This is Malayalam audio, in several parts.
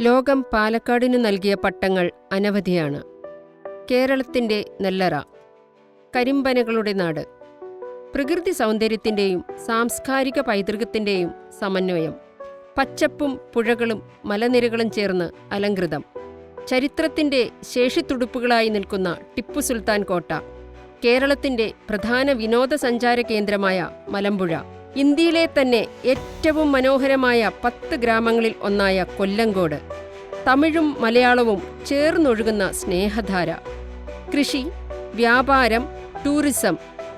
ലോകം പാലക്കാടിനു നൽകിയ പട്ടങ്ങൾ അനവധിയാണ്. കേരളത്തിൻ്റെ നെല്ലറ, കരിമ്പനകളുടെ നാട്, പ്രകൃതി സൗന്ദര്യത്തിൻ്റെയും സാംസ്കാരിക പൈതൃകത്തിൻ്റെയും സമന്വയം, പച്ചപ്പും പുഴകളും മലനിരകളും ചേർന്ന് അലങ്കൃതം, ചരിത്രത്തിൻ്റെ ശേഷിത്തുടുപ്പുകളായി നിൽക്കുന്ന ടിപ്പു സുൽത്താൻ കോട്ട, കേരളത്തിൻ്റെ പ്രധാന വിനോദസഞ്ചാര കേന്ദ്രമായ മലമ്പുഴ, ഇന്ത്യയിലെ തന്നെ ഏറ്റവും മനോഹരമായ 10 ഗ്രാമങ്ങളിൽ ഒന്നായ കൊല്ലങ്കോട്, തമിഴും മലയാളവും ചേർന്നൊഴുകുന്ന സ്നേഹധാര, കൃഷി, വ്യാപാരം, ടൂറിസം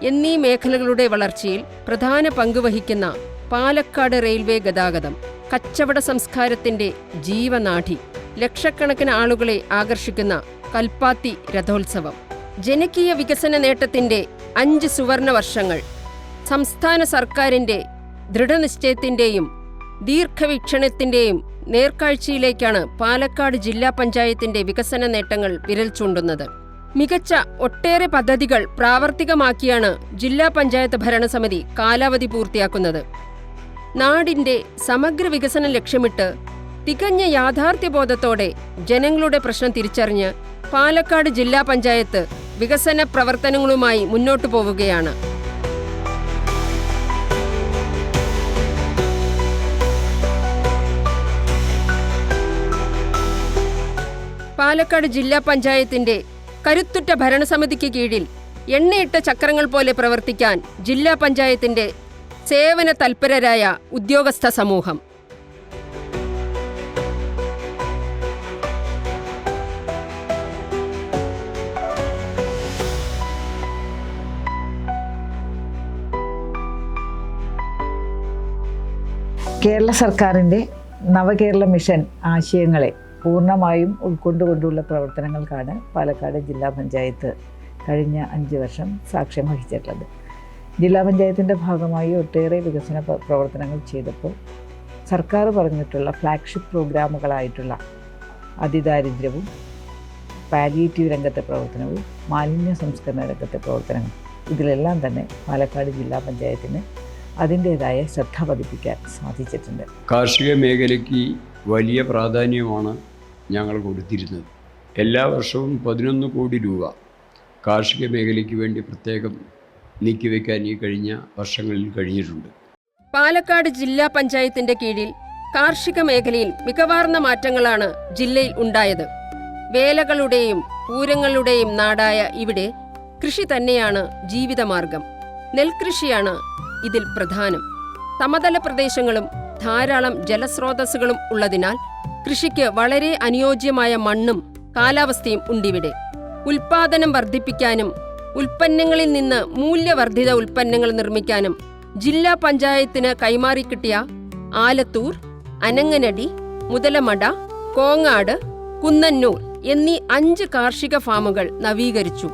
എന്നീ മേഖലകളുടെ വളർച്ചയിൽ പ്രധാന പങ്കുവഹിക്കുന്ന പാലക്കാട് റെയിൽവേ ഗതാഗതം, കച്ചവട സംസ്കാരത്തിൻ്റെ ജീവനാഡി, ലക്ഷക്കണക്കിന് ആളുകളെ ആകർഷിക്കുന്ന കൽപ്പാത്തി രഥോത്സവം, ജനകീയ വികസന നേട്ടത്തിൻ്റെ 5 സുവർണ വർഷങ്ങൾ, സംസ്ഥാന സർക്കാരിൻ്റെ ദൃഢനിശ്ചയത്തിൻ്റെയും ദീർഘവീക്ഷണത്തിൻ്റെയും നേർക്കാഴ്ചയിലേക്കാണ് പാലക്കാട് ജില്ലാ പഞ്ചായത്തിൻ്റെ വികസന നേട്ടങ്ങൾ വിരൽ ചൂണ്ടുന്നത്. മികച്ച ഒട്ടേറെ പദ്ധതികൾ പ്രാവർത്തികമാക്കിയാണ് ജില്ലാ പഞ്ചായത്ത് ഭരണസമിതി കാലാവധി പൂർത്തിയാക്കുന്നത്. നാടിൻ്റെ സമഗ്ര വികസനം ലക്ഷ്യമിട്ട് തികഞ്ഞ യാഥാർത്ഥ്യബോധത്തോടെ ജനങ്ങളുടെ പ്രശ്നം തിരിച്ചറിഞ്ഞ് പാലക്കാട് ജില്ലാ പഞ്ചായത്ത് വികസന പ്രവർത്തനങ്ങളുമായി മുന്നോട്ടു പോവുകയാണ്. പാലക്കാട് ജില്ലാ പഞ്ചായത്തിന്റെ കരുത്തുറ്റ ഭരണസമിതിക്ക് കീഴിൽ എണ്ണയിട്ട ചക്രങ്ങൾ പോലെ പ്രവർത്തിക്കാൻ ജില്ലാ പഞ്ചായത്തിന്റെ സേവന തൽപരരായ ഉദ്യോഗസ്ഥ സമൂഹം. കേരള സർക്കാരിൻ്റെ നവകേരള മിഷൻ ആശയങ്ങളെ പൂർണ്ണമായും ഉൾക്കൊണ്ടുകൊണ്ടുള്ള പ്രവർത്തനങ്ങൾക്കാണ് പാലക്കാട് ജില്ലാ പഞ്ചായത്ത് കഴിഞ്ഞ 5 വർഷം സാക്ഷ്യം വഹിച്ചിട്ടുള്ളത്. ജില്ലാ പഞ്ചായത്തിൻ്റെ ഭാഗമായി ഒട്ടേറെ വികസന പ്രവർത്തനങ്ങൾ ചെയ്തപ്പോൾ സർക്കാർ പറഞ്ഞിട്ടുള്ള ഫ്ലാഗ്ഷിപ്പ് പ്രോഗ്രാമുകളായിട്ടുള്ള അതിദാരിദ്ര്യവും, പാലിയേറ്റീവ് രംഗത്തെ പ്രവർത്തനവും, മാലിന്യ സംസ്കരണ രംഗത്തെ പ്രവർത്തനങ്ങളും, ഇതിലെല്ലാം തന്നെ പാലക്കാട് ജില്ലാ പഞ്ചായത്തിന് അതിൻ്റേതായ ശ്രദ്ധ പതിപ്പിക്കാൻ സാധിച്ചിട്ടുണ്ട്. കാർഷിക മേഖലയ്ക്ക് വലിയ പ്രാധാന്യമാണ് ഞങ്ങൾ കൊടുത്തിരുന്നത്. എല്ലാ വർഷവും 11 കോടി രൂപ കാർഷിക മേഖലയ്ക്ക് വേണ്ടി പ്രത്യേകം നീക്കിവെക്കാൻ ഈ കഴിഞ്ഞ വർഷങ്ങളിൽ കഴിഞ്ഞിട്ടുണ്ട്. പാലക്കാട് ജില്ലാ പഞ്ചായത്തിന്റെ കീഴിൽ കാർഷിക മേഖലയിൽ മികവാർന്ന മാറ്റങ്ങളാണ് ജില്ലയിൽ ഉണ്ടായത്. വേലകളുടെയും പൂരങ്ങളുടെയും നാടായ ഇവിടെ കൃഷി തന്നെയാണ് ജീവിതമാർഗം. നെൽകൃഷിയാണ് ഇതിൽ പ്രധാനം. സമതല പ്രദേശങ്ങളും ധാരാളം ജലസ്രോതസ്സുകളും ഉള്ളതിനാൽ കൃഷിക്ക് വളരെ അനുയോജ്യമായ മണ്ണും കാലാവസ്ഥയും ഉണ്ടിവിടെ. ഉൽപാദനം വർദ്ധിപ്പിക്കാനും ഉൽപ്പന്നങ്ങളിൽ നിന്ന് മൂല്യവർദ്ധിത ഉൽപ്പന്നങ്ങൾ നിർമ്മിക്കാനും ജില്ലാ പഞ്ചായത്തിന് കൈമാറിക്കിട്ടിയ ആലത്തൂർ, അനങ്ങനടി, മുതലമട, കോങ്ങാട്, കുന്നന്നൂർ എന്നീ 5 കാർഷിക ഫാമുകൾ നവീകരിച്ചു.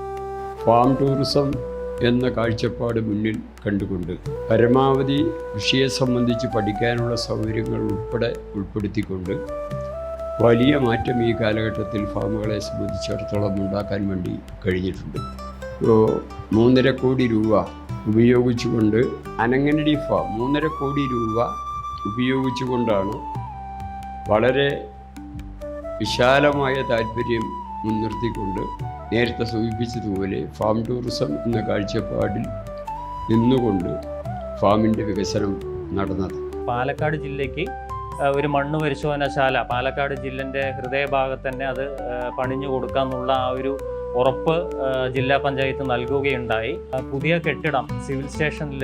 ഫാം ടൂറിസം എന്ന കാഴ്ചപ്പാട് മുന്നിൽ കണ്ടുകൊണ്ട് പരമാവധി കൃഷിയെ സംബന്ധിച്ച് പഠിക്കാനുള്ള സൗകര്യങ്ങൾ ഉൾപ്പെടെ ഉൾപ്പെടുത്തിക്കൊണ്ട് വലിയ മാറ്റം ഈ കാലഘട്ടത്തിൽ ഫാമുകളെ സംബന്ധിച്ചിടത്തോളം ഉണ്ടാക്കാൻ വേണ്ടി കഴിഞ്ഞിട്ടുണ്ട്. 3.5 കോടി രൂപ ഉപയോഗിച്ചുകൊണ്ട് അനങ്ങനടി ഫാം 3.5 കോടി രൂപ ഉപയോഗിച്ചുകൊണ്ടാണ് വളരെ വിശാലമായ താല്പര്യം മുൻനിർത്തിക്കൊണ്ട് നേരത്തെ സൂചിപ്പിച്ചതുപോലെ ഫാം ടൂറിസം എന്ന കാഴ്ചപ്പാടിൽ നിന്നുകൊണ്ട് ഫാമിൻ്റെ വികസനം നടന്നത്. പാലക്കാട് ജില്ലയ്ക്ക് ഒരു മണ്ണ് പരിശോധനശാല പാലക്കാട് ജില്ലൻ്റെ ഹൃദയഭാഗത്ത് തന്നെ അത് പണിഞ്ഞു കൊടുക്കാമെന്നുള്ള ആ ഒരു ഉറപ്പ് ജില്ലാ പഞ്ചായത്ത് നൽകുകയുണ്ടായി. പുതിയ കെട്ടിടം സിവിൽ സ്റ്റേഷനിൽ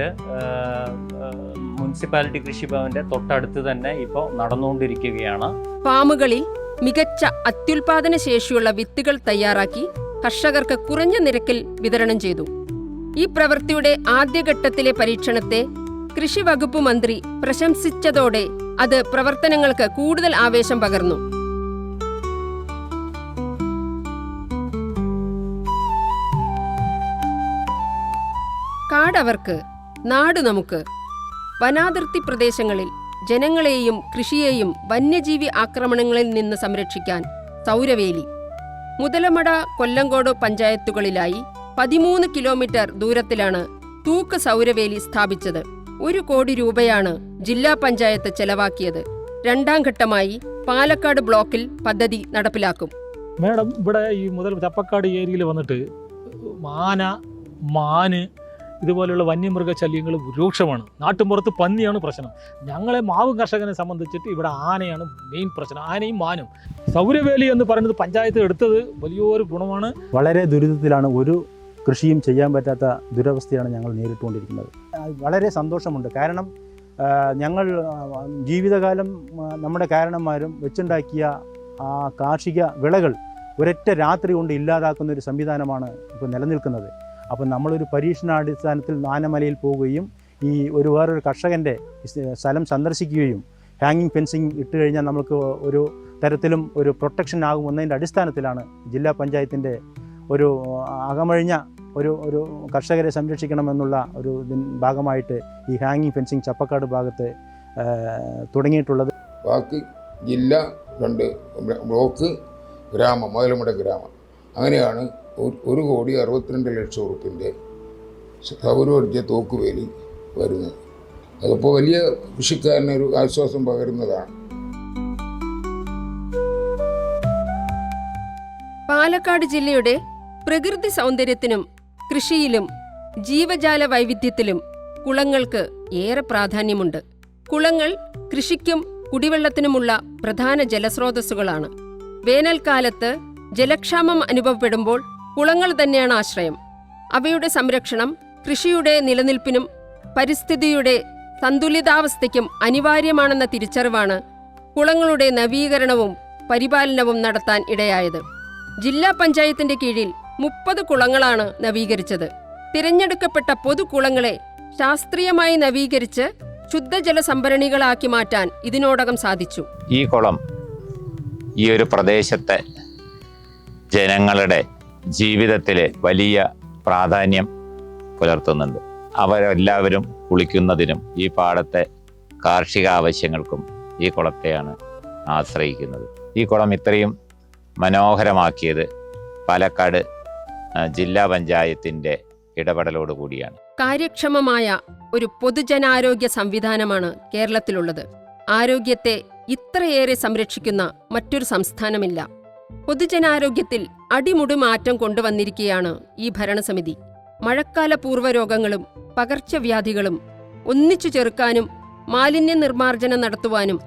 മുനിസിപ്പാലിറ്റി കൃഷിഭവൻ്റെ തൊട്ടടുത്ത് തന്നെ ഇപ്പോൾ നടന്നുകൊണ്ടിരിക്കുകയാണ്. ഫാമുകളിൽ മികച്ച അത്യുൽപാദന ശേഷിയുള്ള വിത്തുകൾ തയ്യാറാക്കി കർഷകർക്ക് കുറഞ്ഞ നിരക്കിൽ വിതരണം ചെയ്തു. ഈ പ്രവൃത്തിയുടെ ആദ്യഘട്ടത്തിലെ പരീക്ഷണത്തെ കൃഷി വകുപ്പ് മന്ത്രി പ്രശംസിച്ചതോടെ അത് പ്രവർത്തനങ്ങൾക്ക് കൂടുതൽ ആവേശം പകർന്നു. കാടവർക്ക്, നാട് നമുക്ക്. വനാതിർത്തി പ്രദേശങ്ങളിൽ ജനങ്ങളെയും കൃഷിയെയും വന്യജീവി ആക്രമണങ്ങളിൽ നിന്ന് സംരക്ഷിക്കാൻ സൗരവേലി. മുതലമട, കൊല്ലങ്കോട് പഞ്ചായത്തുകളിലായി 13 കിലോമീറ്റർ ദൂരത്തിലാണ് തൂക്ക് സൗരവേലി സ്ഥാപിച്ചത്. 1 കോടി രൂപയാണ് ജില്ലാ പഞ്ചായത്ത് ചെലവാക്കിയത്. രണ്ടാം ഘട്ടമായി പാലക്കാട് ബ്ലോക്കിൽ പദ്ധതി നടപ്പിലാക്കും. മേഡം, ഇവിടെ ഈ മുതൽ ചപ്പക്കാട് ഏരിയയിൽ വന്നിട്ട് ആന, മാന് ഇതുപോലെയുള്ള വന്യമൃഗ ശല്യങ്ങൾ രൂക്ഷമാണ്. നാട്ടുമ്പുറത്ത് പന്നിയാണ് പ്രശ്നം. ഞങ്ങളെ മാവ് കർഷകനെ സംബന്ധിച്ചിട്ട് ഇവിടെ ആനയാണ് മെയിൻ പ്രശ്നം. ആനയും മാനും. സൗരവേലി എന്ന് പറയുന്നത് പഞ്ചായത്ത് എടുത്തത് വലിയൊരു ഗുണമാണ്. വളരെ ദുരിതത്തിലാണ്. ഒരു കൃഷിയും ചെയ്യാൻ പറ്റാത്ത ദുരവസ്ഥയാണ് ഞങ്ങൾ നേരിട്ടുകൊണ്ടിരിക്കുന്നത്. വളരെ സന്തോഷമുണ്ട്. കാരണം ഞങ്ങൾ ജീവിതകാലം നമ്മുടെ കാരണന്മാരും വെച്ചുണ്ടാക്കിയ ആ കാർഷിക വിളകൾ ഒരൊറ്റ രാത്രി കൊണ്ട് ഇല്ലാതാക്കുന്ന ഒരു സംവിധാനമാണ് ഇപ്പോൾ നിലനിൽക്കുന്നത്. അപ്പം നമ്മളൊരു പരീക്ഷണാടിസ്ഥാനത്തിൽ ആനമലയിൽ പോവുകയും ഈ വേറൊരു കർഷകൻ്റെ സ്ഥലം സന്ദർശിക്കുകയും ഹാങ്ങിങ് ഫെൻസിങ് ഇട്ട് കഴിഞ്ഞാൽ നമുക്ക് ഒരു തരത്തിലും ഒരു പ്രൊട്ടക്ഷൻ ആകുമെന്നതിൻ്റെ അടിസ്ഥാനത്തിലാണ് ജില്ലാ പഞ്ചായത്തിൻ്റെ ഒരു അകമഴിഞ്ഞ ഒരു കർഷകരെ സംരക്ഷിക്കണമെന്നുള്ള ഒരു ഭാഗമായിട്ട് ഈ ഹാങ്ങിങ് ഫെൻസിങ് ചപ്പക്കാട് ഭാഗത്ത് തുടങ്ങിയിട്ടുള്ളത്. ബാക്കി ജില്ല 2 ബ്ലോക്ക്, ഗ്രാമം, മുതലമുട ഗ്രാമം, അങ്ങനെയാണ് 1,62,00,000 ഉറുപ്പിൻ്റെ സൗരോർജ്ജ തോക്കുവേലി വരുന്നത്. അതിപ്പോൾ വലിയ കൃഷിക്കാരനൊരു ആശ്വാസം പകരുന്നതാണ്. പാലക്കാട് ജില്ലയുടെ പ്രകൃതി സൗന്ദര്യത്തിനും കൃഷിയിലും ജീവജാല വൈവിധ്യത്തിലും കുളങ്ങൾക്ക് ഏറെ പ്രാധാന്യമുണ്ട്. കുളങ്ങൾ കൃഷിക്കും കുടിവെള്ളത്തിനുമുള്ള പ്രധാന ജലസ്രോതസ്സുകളാണ്. വേനൽക്കാലത്ത് ജലക്ഷാമം അനുഭവപ്പെടുമ്പോൾ കുളങ്ങൾ തന്നെയാണ് ആശ്രയം. അവയുടെ സംരക്ഷണം കൃഷിയുടെ നിലനിൽപ്പിനും പരിസ്ഥിതിയുടെ സന്തുലിതാവസ്ഥയ്ക്കും അനിവാര്യമാണെന്ന തിരിച്ചറിവാണ് കുളങ്ങളുടെ നവീകരണവും പരിപാലനവും നടത്താൻ ഇടയായത്. ജില്ലാ പഞ്ചായത്തിന്റെ കീഴിൽ 30 കുളങ്ങളാണ് നവീകരിച്ചത്. തിരഞ്ഞെടുക്കപ്പെട്ട പൊതുകുളങ്ങളെ ശാസ്ത്രീയമായി നവീകരിച്ച് ശുദ്ധജല സംഭരണികളാക്കി മാറ്റാൻ ഇതിനോടകം സാധിച്ചു. ഈ കുളം ഈ ഒരു പ്രദേശത്തെ ജനങ്ങളുടെ ജീവിതത്തിൽ വലിയ പ്രാധാന്യം പുലർത്തുന്നുണ്ട്. അവരെല്ലാവരും കുളിക്കുന്നതിനും ഈ പാടത്തെ കാർഷിക ആവശ്യങ്ങൾക്കും ഈ കുളത്തെയാണ് ആശ്രയിക്കുന്നത്. ഈ കുളം ഇത്രയും മനോഹരമാക്കിയത് പാലക്കാട് ജില്ലാ പഞ്ചായത്തിൻ്റെ ഇടപെടലോടുകൂടിയാണ്. കാര്യക്ഷമമായ ഒരു പൊതുജനാരോഗ്യ സംവിധാനമാണ് കേരളത്തിലുള്ളത്. ആരോഗ്യത്തെ ഇത്രയേറെ സംരക്ഷിക്കുന്ന മറ്റൊരു സംസ്ഥാനമില്ല. പൊതുജനാരോഗ്യത്തിൽ അടിമുടി മാറ്റം കൊണ്ടുവന്നിരിക്കുകയാണ് ഈ ഭരണസമിതി. മഴക്കാല പൂർവ്വരോഗങ്ങളും പകർച്ചവ്യാധികളും ഒന്നിച്ചു ചെറുക്കാനും മാലിന്യ നിർമ്മാർജ്ജനം നടത്തുവാനും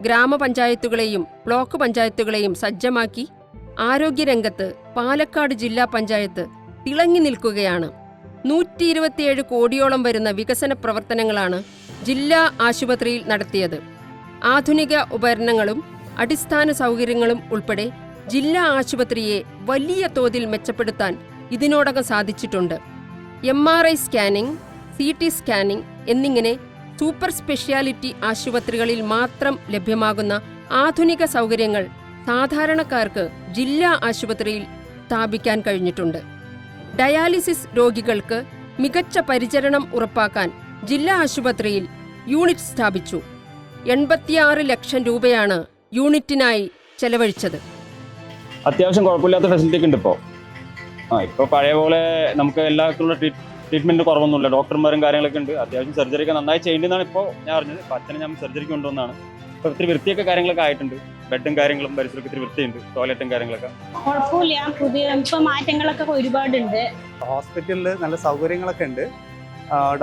ഗ്രാമപഞ്ചായത്തുകളെയും ബ്ലോക്ക് പഞ്ചായത്തുകളെയും സജ്ജമാക്കി ആരോഗ്യരംഗത്ത് പാലക്കാട് ജില്ലാ പഞ്ചായത്ത് തിളങ്ങി നിൽക്കുകയാണ്. 127 കോടിയോളം വരുന്ന വികസന പ്രവർത്തനങ്ങളാണ് ജില്ലാ ആശുപത്രിയിൽ നടത്തിയത്. ആധുനിക ഉപകരണങ്ങളും അടിസ്ഥാന സൗകര്യങ്ങളും ഉൾപ്പെടെ ജില്ലാ ആശുപത്രിയെ വലിയ തോതിൽ മെച്ചപ്പെടുത്താൻ ഇതിനോടകം സാധിച്ചിട്ടുണ്ട്. MRI സ്കാനിംഗ്, CT സ്കാനിംഗ് എന്നിങ്ങനെ സൂപ്പർ സ്പെഷ്യാലിറ്റി ആശുപത്രികളിൽ മാത്രം ലഭ്യമാകുന്ന ആധുനിക സൗകര്യങ്ങൾ സാധാരണക്കാർക്ക് ജില്ലാ ആശുപത്രിയിൽ സ്ഥാപിക്കാൻ കഴിഞ്ഞിട്ടുണ്ട്. ഡയാലിസിസ് രോഗികൾക്ക് മികച്ച പരിചരണം ഉറപ്പാക്കാൻ ജില്ലാ ആശുപത്രിയിൽ യൂണിറ്റ് സ്ഥാപിച്ചു. 86 ലക്ഷം രൂപയാണ് യൂണിറ്റിനായി ചെലവഴിച്ചത്. അത്യാവശ്യം കുഴപ്പമില്ലാത്ത ഫെസിലിറ്റി ഒക്കെ ഉണ്ട് ഇപ്പോൾ. ഇപ്പോൾ പഴയ പോലെ നമുക്ക് എല്ലാവർക്കുള്ള ട്രീറ്റ്മെൻറ്റ് കുറവൊന്നുമില്ല. ഡോക്ടർമാരും കാര്യങ്ങളൊക്കെ ഉണ്ട്. അത്യാവശ്യം സർജറിയൊക്കെ നന്നായി ചെയ്യുന്നതാണ് ഇപ്പോൾ ഞാൻ അറിഞ്ഞത്. ഇപ്പോൾ അച്ഛനെ ഞാൻ സർജറിക്ക് കൊണ്ടുവന്നാണ്. ഇപ്പോൾ ഇത്തിരി വൃത്തിയൊക്കെ കാര്യങ്ങളൊക്കെ ആയിട്ടുണ്ട്. ബെഡും കാര്യങ്ങളും പരിസരമൊക്കെ ഇത്തിരി വൃത്തിയുണ്ട്. ടോയ്ലറ്റും കാര്യങ്ങളൊക്കെ കുഴപ്പമില്ല. പുതിയ ഇപ്പോൾ മാറ്റങ്ങളൊക്കെ ഒരുപാടുണ്ട്. ഹോസ്പിറ്റലിൽ നല്ല സൗകര്യങ്ങളൊക്കെ ഉണ്ട്.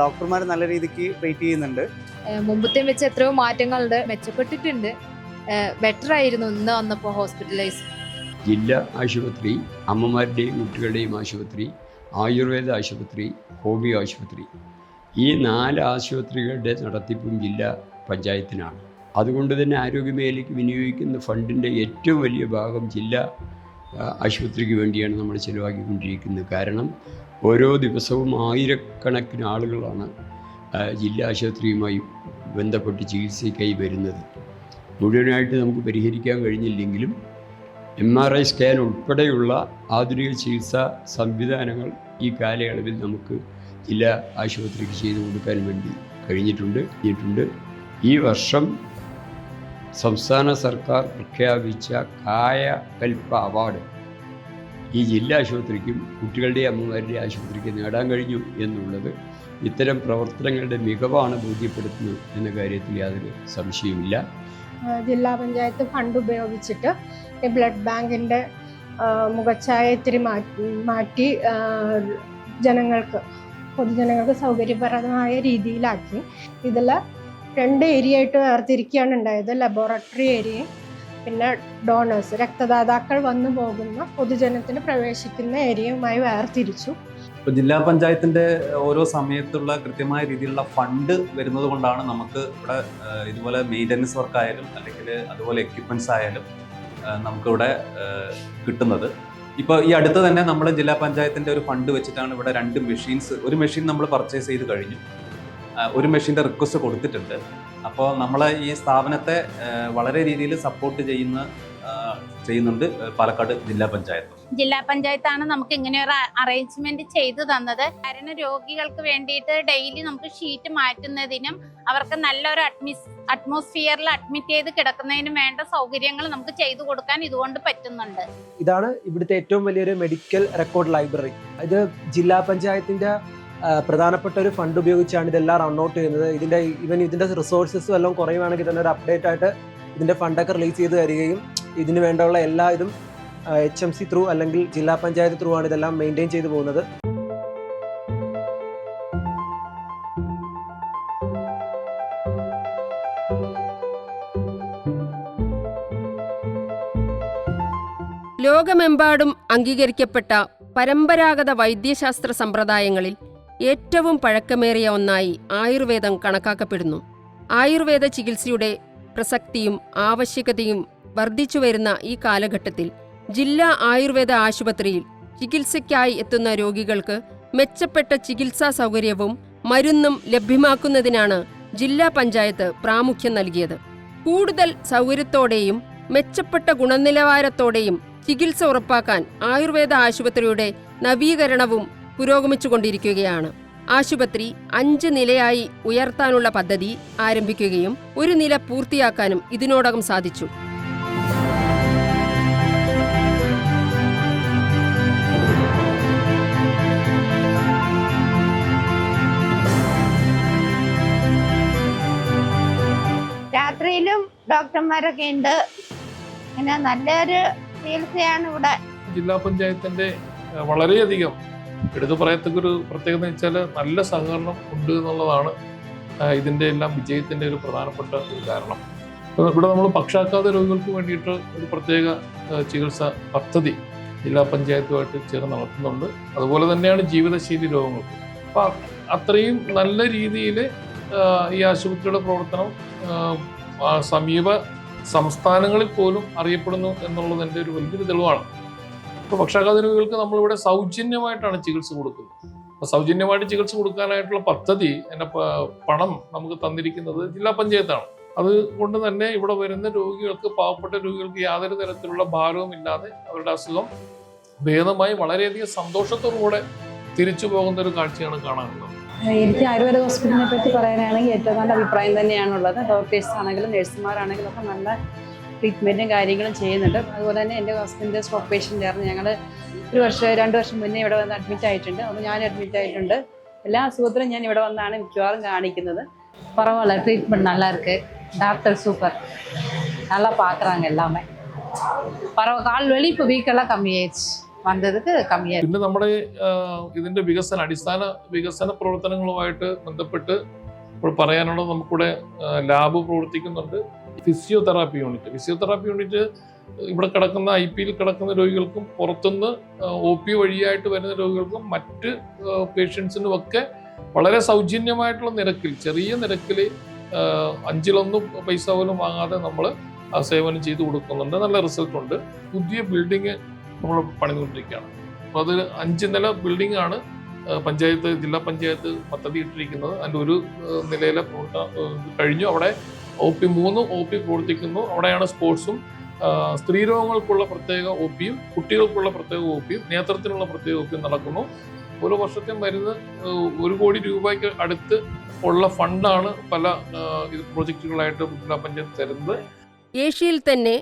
ഡോക്ടർമാർ നല്ല രീതിക്ക് ട്രീറ്റ് ചെയ്യുന്നുണ്ട്. മുമ്പത്തെ വെച്ച് എത്രയോ മാറ്റങ്ങളുണ്ട്, മെച്ചപ്പെട്ടിട്ടുണ്ട്. ബെറ്റർ ആയിരുന്നു ഇന്ന് വന്നപ്പോൾ ഹോസ്പിറ്റലൈസ്. ജില്ലാ ആശുപത്രി, അമ്മമാരുടെയും കുട്ടികളുടെയും ആശുപത്രി, ആയുർവേദ ആശുപത്രി, ഹോമിയോ ആശുപത്രി, ഈ 4 ആശുപത്രികളുടെ നടത്തിപ്പും ജില്ലാ പഞ്ചായത്തിനാണ്. അതുകൊണ്ട് തന്നെ ആരോഗ്യമേഖലയ്ക്ക് വിനിയോഗിക്കുന്ന ഫണ്ടിൻ്റെ ഏറ്റവും വലിയ ഭാഗം ജില്ലാ ആശുപത്രിക്ക് വേണ്ടിയാണ് നമ്മൾ ചിലവാക്കിക്കൊണ്ടിരിക്കുന്നത്. കാരണം ഓരോ ദിവസവും ആയിരക്കണക്കിന് ആളുകളാണ് ജില്ലാ ആശുപത്രിയുമായി ബന്ധപ്പെട്ട് ചികിത്സയ്ക്കായി വരുന്നത്. മുഴുവനായിട്ട് നമുക്ക് പരിഹരിക്കാൻ കഴിഞ്ഞില്ലെങ്കിലും MRI സ്കാൻ ഉൾപ്പെടെയുള്ള ആധുനിക ചികിത്സാ സംവിധാനങ്ങൾ ഈ കാലയളവിൽ നമുക്ക് ജില്ലാ ആശുപത്രിക്ക് ചെയ്തു കൊടുക്കാൻ വേണ്ടി കഴിഞ്ഞിട്ടുണ്ട്. ഈ വർഷം സംസ്ഥാന സർക്കാർ പ്രഖ്യാപിച്ച കായകൽപ്പ അവാർഡ് ഈ ജില്ലാ ആശുപത്രിക്കും കുട്ടികളുടെ അമ്മമാരുടെ ആശുപത്രിക്ക് നേടാൻ കഴിഞ്ഞു എന്നുള്ളത് ഇത്തരം പ്രവർത്തനങ്ങളുടെ മികവാണ് ബോധ്യപ്പെടുത്തുന്നത് എന്ന കാര്യത്തിൽ യാതൊരു സംശയവുമില്ല. ജില്ലാ പഞ്ചായത്ത് ഫണ്ട് ഉപയോഗിച്ചിട്ട് ഈ ബ്ലഡ് ബാങ്കിൻ്റെ മുഖച്ഛായ ഇത്തിരി മാറ്റി പൊതുജനങ്ങൾക്ക് സൗകര്യപ്രദമായ രീതിയിലാക്കി. ഇതിൽ 2 ഏരിയ ആയിട്ട് വേർതിരിക്കുകയാണ് ഉണ്ടായത്. ലബോറട്ടറി ഏരിയയും പിന്നെ ഡോണേഴ്സ്, രക്തദാതാക്കൾ വന്നു പോകുന്ന പൊതുജനത്തിന് പ്രവേശിക്കുന്ന ഏരിയയുമായി വേർതിരിച്ചു. ഇപ്പോൾ ജില്ലാ പഞ്ചായത്തിൻ്റെ ഓരോ സമയത്തുള്ള കൃത്യമായ രീതിയിലുള്ള ഫണ്ട് വരുന്നത് കൊണ്ടാണ് നമുക്ക് ഇവിടെ ഇതുപോലെ മെയിൻ്റനൻസ് വർക്ക് ആയാലും അല്ലെങ്കിൽ അതുപോലെ എക്യുപ്മെൻറ്റ്സ് ആയാലും നമുക്കിവിടെ കിട്ടുന്നത്. ഇപ്പോൾ ഈ അടുത്ത് തന്നെ നമ്മൾ ജില്ലാ പഞ്ചായത്തിൻ്റെ ഒരു ഫണ്ട് വെച്ചിട്ടാണ് ഇവിടെ 2 മെഷീൻസ്, ഒരു മെഷീൻ നമ്മൾ പർച്ചേസ് ചെയ്ത് കഴിഞ്ഞു, ഒരു മെഷീൻ്റെ റിക്വസ്റ്റ് കൊടുത്തിട്ടുണ്ട്. അപ്പോൾ നമ്മൾ ഈ സ്ഥാപനത്തെ വളരെ രീതിയിൽ സപ്പോർട്ട് ചെയ്യുന്നുണ്ട് പാലക്കാട് ജില്ലാ പഞ്ചായത്ത്. ജില്ലാ പഞ്ചായത്താണ് നമുക്ക് ഇങ്ങനെ ഒരു അറേഞ്ച്മെന്റ് ചെയ്തു തന്നത്. കാരണം രോഗികൾക്ക് വേണ്ടിയിട്ട് ഡെയിലി നമുക്ക് ഷീറ്റ് മാറ്റുന്നതിനും അവർക്ക് നല്ലൊരു അറ്റ്മോസ്ഫിയറിൽ അഡ്മിറ്റ് ചെയ്ത് കിടക്കുന്നതിനും വേണ്ട സൗകര്യങ്ങൾ നമുക്ക് ചെയ്തു കൊടുക്കാൻ ഇതുകൊണ്ട് പറ്റുന്നുണ്ട്. ഇതാണ് ഇവിടുത്തെ ഏറ്റവും വലിയൊരു മെഡിക്കൽ റെക്കോർഡ് ലൈബ്രറി. ഇത് ജില്ലാ പഞ്ചായത്തിന്റെ പ്രധാനപ്പെട്ട ഒരു ഫണ്ട് ഉപയോഗിച്ചാണ് ഇതെല്ലാം റൺ ഔട്ട് ചെയ്യുന്നത്. ഇതിന്റെ റിസോഴ്സസും എല്ലാം കുറയുവാണെങ്കിൽ തന്നെ ഒരു അപ്ഡേറ്റ് ആയിട്ട് ഇതിന്റെ ഫണ്ടൊക്കെ റിലീസ് ചെയ്ത് തരികയും ഇതിന് വേണ്ടിയുള്ള എല്ലാ ഇതും HMC ത്രൂ അല്ലെങ്കിൽ ജില്ലാ പഞ്ചായത്ത് ത്രൂ ആണ് ഇതെല്ലാം മെയിൻറ്റെയിൻ ചെയ്തു പോകുന്നത്. ലോകമെമ്പാടും അംഗീകരിക്കപ്പെട്ട പരമ്പരാഗത വൈദ്യശാസ്ത്ര സമ്പ്രദായങ്ങളിൽ ഏറ്റവും പഴക്കമേറിയ ഒന്നായി ആയുർവേദം കണക്കാക്കപ്പെടുന്നു. ആയുർവേദ ചികിത്സയുടെ പ്രസക്തിയും ആവശ്യകതയും വർദ്ധിച്ചുവരുന്ന ഈ കാലഘട്ടത്തിൽ ജില്ലാ ആയുർവേദ ആശുപത്രിയിൽ ചികിത്സയ്ക്കായി എത്തുന്ന രോഗികൾക്ക് മെച്ചപ്പെട്ട ചികിത്സാ സൗകര്യവും മരുന്നും ലഭ്യമാക്കുന്നതിനാണ് ജില്ലാ പഞ്ചായത്ത് പ്രാമുഖ്യം നൽകിയത്. കൂടുതൽ സൗകര്യത്തോടെയും മെച്ചപ്പെട്ട ഗുണനിലവാരത്തോടെയും ചികിത്സ ഉറപ്പാക്കാൻ ആയുർവേദ ആശുപത്രിയുടെ നവീകരണവും പുരോഗമിച്ചുകൊണ്ടിരിക്കുകയാണ്. ആശുപത്രി 5 നിലയായി ഉയർത്താനുള്ള പദ്ധതി ആരംഭിക്കുകയും 1 നില പൂർത്തിയാക്കാനും ഇതിനോടകം സാധിച്ചു. രാത്രിയിലും ഡോക്ടർമാരൊക്കെ ഉണ്ട്. പിന്നെ നല്ലൊരു ചികിത്സയാണ് ഇവിടെ. ജില്ലാ പഞ്ചായത്തിന്റെ വളരെയധികം എടുത്തു പറയത്തക്കൊരു പ്രത്യേകത എന്ന് വെച്ചാൽ നല്ല സഹകരണം ഉണ്ട് എന്നുള്ളതാണ് ഇതിൻ്റെ എല്ലാം വിജയത്തിൻ്റെ ഒരു പ്രധാനപ്പെട്ട ഒരു കാരണം. ഇവിടെ നമ്മൾ പക്ഷാഘാത രോഗികൾക്ക് വേണ്ടിയിട്ട് ഒരു പ്രത്യേക ചികിത്സ പദ്ധതി ജില്ലാ പഞ്ചായത്തുമായിട്ട് ചേർന്ന് നടത്തുന്നുണ്ട്. അതുപോലെ തന്നെയാണ് ജീവിതശൈലി രോഗങ്ങൾക്ക്. അപ്പം അത്രയും നല്ല രീതിയിൽ ഈ ആശുപത്രിയുടെ പ്രവർത്തനം സമീപ സംസ്ഥാനങ്ങളിൽ പോലും അറിയപ്പെടുന്നു എന്നുള്ളതിൻ്റെ ഒരു വലിയൊരു തെളിവാണ്. ഇപ്പോൾ പക്ഷാഘാത രോഗികൾക്ക് നമ്മളിവിടെ സൗജന്യമായിട്ടാണ് ചികിത്സ കൊടുക്കുന്നത്. അപ്പോൾ സൗജന്യമായിട്ട് ചികിത്സ കൊടുക്കാനായിട്ടുള്ള പദ്ധതി എൻ്റെ പണം നമുക്ക് തന്നിരിക്കുന്നത് ജില്ലാ പഞ്ചായത്താണ്. അതുകൊണ്ട് തന്നെ ഇവിടെ വരുന്ന രോഗികൾക്ക്, പാവപ്പെട്ട രോഗികൾക്ക് യാതൊരു തരത്തിലുള്ള ഭാരവും ഇല്ലാതെ അവരുടെ അസുഖം ഭേദമായി വളരെയധികം സന്തോഷത്തോടുകൂടെ തിരിച്ചു പോകുന്ന ഒരു കാഴ്ചയാണ് കാണാനുള്ളത്. എനിക്ക് ആയുർവേദ ഹോസ്പിറ്റലിനെ പറ്റി പറയാനാണെങ്കിൽ ഏറ്റവും നല്ല അഭിപ്രായം തന്നെയാണുള്ളത്. ഡോക്ടേഴ്സ് ആണെങ്കിലും നഴ്സുമാരാണെങ്കിലും ഒക്കെ നല്ല ട്രീറ്റ്മെൻറ്റും കാര്യങ്ങളും ചെയ്യുന്നുണ്ട്. അതുപോലെ തന്നെ എൻ്റെ ഹസ്ബൻഡ് സ്ട്രോക്ക് പേഷ്യൻ്റ് ആയിരുന്നു. ഞങ്ങൾ 2 വർഷം മുന്നേ ഇവിടെ വന്ന് അഡ്മിറ്റ് ആയിട്ടുണ്ട്. അപ്പോൾ ഞാൻ അഡ്മിറ്റ് ആയിട്ടുണ്ട്. എല്ലാ അസുഖത്തിലും ഞാൻ ഇവിടെ വന്നാണ് മിക്കവാറും കാണിക്കുന്നത്. பரவாயில்ல, ட்ரீட்மெண்ட் நல்லா இருக்கு. டாக்டர் சூப்பர், நல்லா பார்க்குறாங்க எல்லாமே. கால் வலி இப்போ வீக்கெல்லாம் கம்மியாயிடுச்சு, വന്നതുക്ക് കമ്മിയായി. പിന്നെ നമ്മുടെ ഇതിൻ്റെ അടിസ്ഥാന വികസന പ്രവർത്തനങ്ങളുമായിട്ട് ബന്ധപ്പെട്ട് ഇപ്പോൾ പറയാനുള്ളത്, നമുക്കിവിടെ ലാബ് പ്രവർത്തിക്കുന്നുണ്ട്. ഫിസിയോതെറാപ്പി യൂണിറ്റ് ഇവിടെ കിടക്കുന്ന IPയിൽ കിടക്കുന്ന രോഗികൾക്കും പുറത്തുനിന്ന് OP വഴിയായിട്ട് വരുന്ന രോഗികൾക്കും മറ്റ് പേഷ്യൻസിനുമൊക്കെ വളരെ സൗജന്യമായിട്ടുള്ള നിരക്കിൽ, ചെറിയ നിരക്കിൽ 1/5 പൈസ പോലും വാങ്ങാതെ നമ്മൾ ആ സേവനം ചെയ്തു കൊടുക്കുന്നുണ്ട്. നല്ല റിസൾട്ട് ഉണ്ട്. പുതിയ ബിൽഡിങ് നമ്മൾ പണിതുകൊണ്ടിരിക്കുകയാണ്. അപ്പോൾ അത് 5 നില ബിൽഡിംഗ് ആണ് ജില്ലാ പഞ്ചായത്ത് പദ്ധതി ഇട്ടിരിക്കുന്നത്. അതിൻ്റെ ഒരു നിലയിലെ കഴിഞ്ഞു. അവിടെ OP3 OP പ്രവർത്തിക്കുന്നു. അവിടെയാണ് സ്പോർട്സും, സ്ത്രീരോഗങ്ങൾക്കുള്ള പ്രത്യേക OPയും കുട്ടികൾക്കുള്ള പ്രത്യേക OPയും നേതൃത്വത്തിനുള്ള പ്രത്യേക OPയും നടക്കുന്നു. ഓരോ വർഷത്തെ മരുന്ന് 1 കോടി രൂപയ്ക്ക് അടുത്ത് ഉള്ള ഫണ്ടാണ് പല പ്രോജക്റ്റുകളായിട്ട് ജില്ലാ പഞ്ചായത്ത് തരുന്നത്. ഏഷ്യയിൽ തന്നെ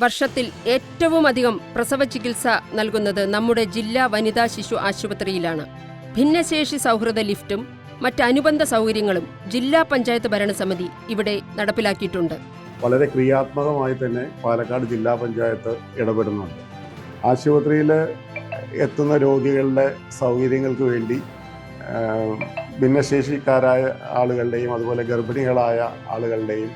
വർഷത്തിൽ ഏറ്റവും അധികം പ്രസവ ചികിത്സ നൽകുന്നത് നമ്മുടെ ജില്ലാ വനിതാ ശിശു ആശുപത്രിയിലാണ്. ഭിന്നശേഷി സൗഹൃദ ലിഫ്റ്റും മറ്റ് അനുബന്ധ സൗകര്യങ്ങളും ജില്ലാ പഞ്ചായത്ത് ഭരണസമിതി ഇവിടെ നടപ്പിലാക്കിയിട്ടുണ്ട്. വളരെ ക്രിയാത്മകമായി തന്നെ പാലക്കാട് ജില്ലാ പഞ്ചായത്ത് ഇടപെടുന്നുണ്ട്. ആശുപത്രിയിൽ എത്തുന്ന രോഗികളുടെ സൗകര്യങ്ങൾക്ക് വേണ്ടി ഭിന്നശേഷിക്കാരായ ആളുകളുടെയും അതുപോലെ ഗർഭിണികളായ ആളുകളുടെയും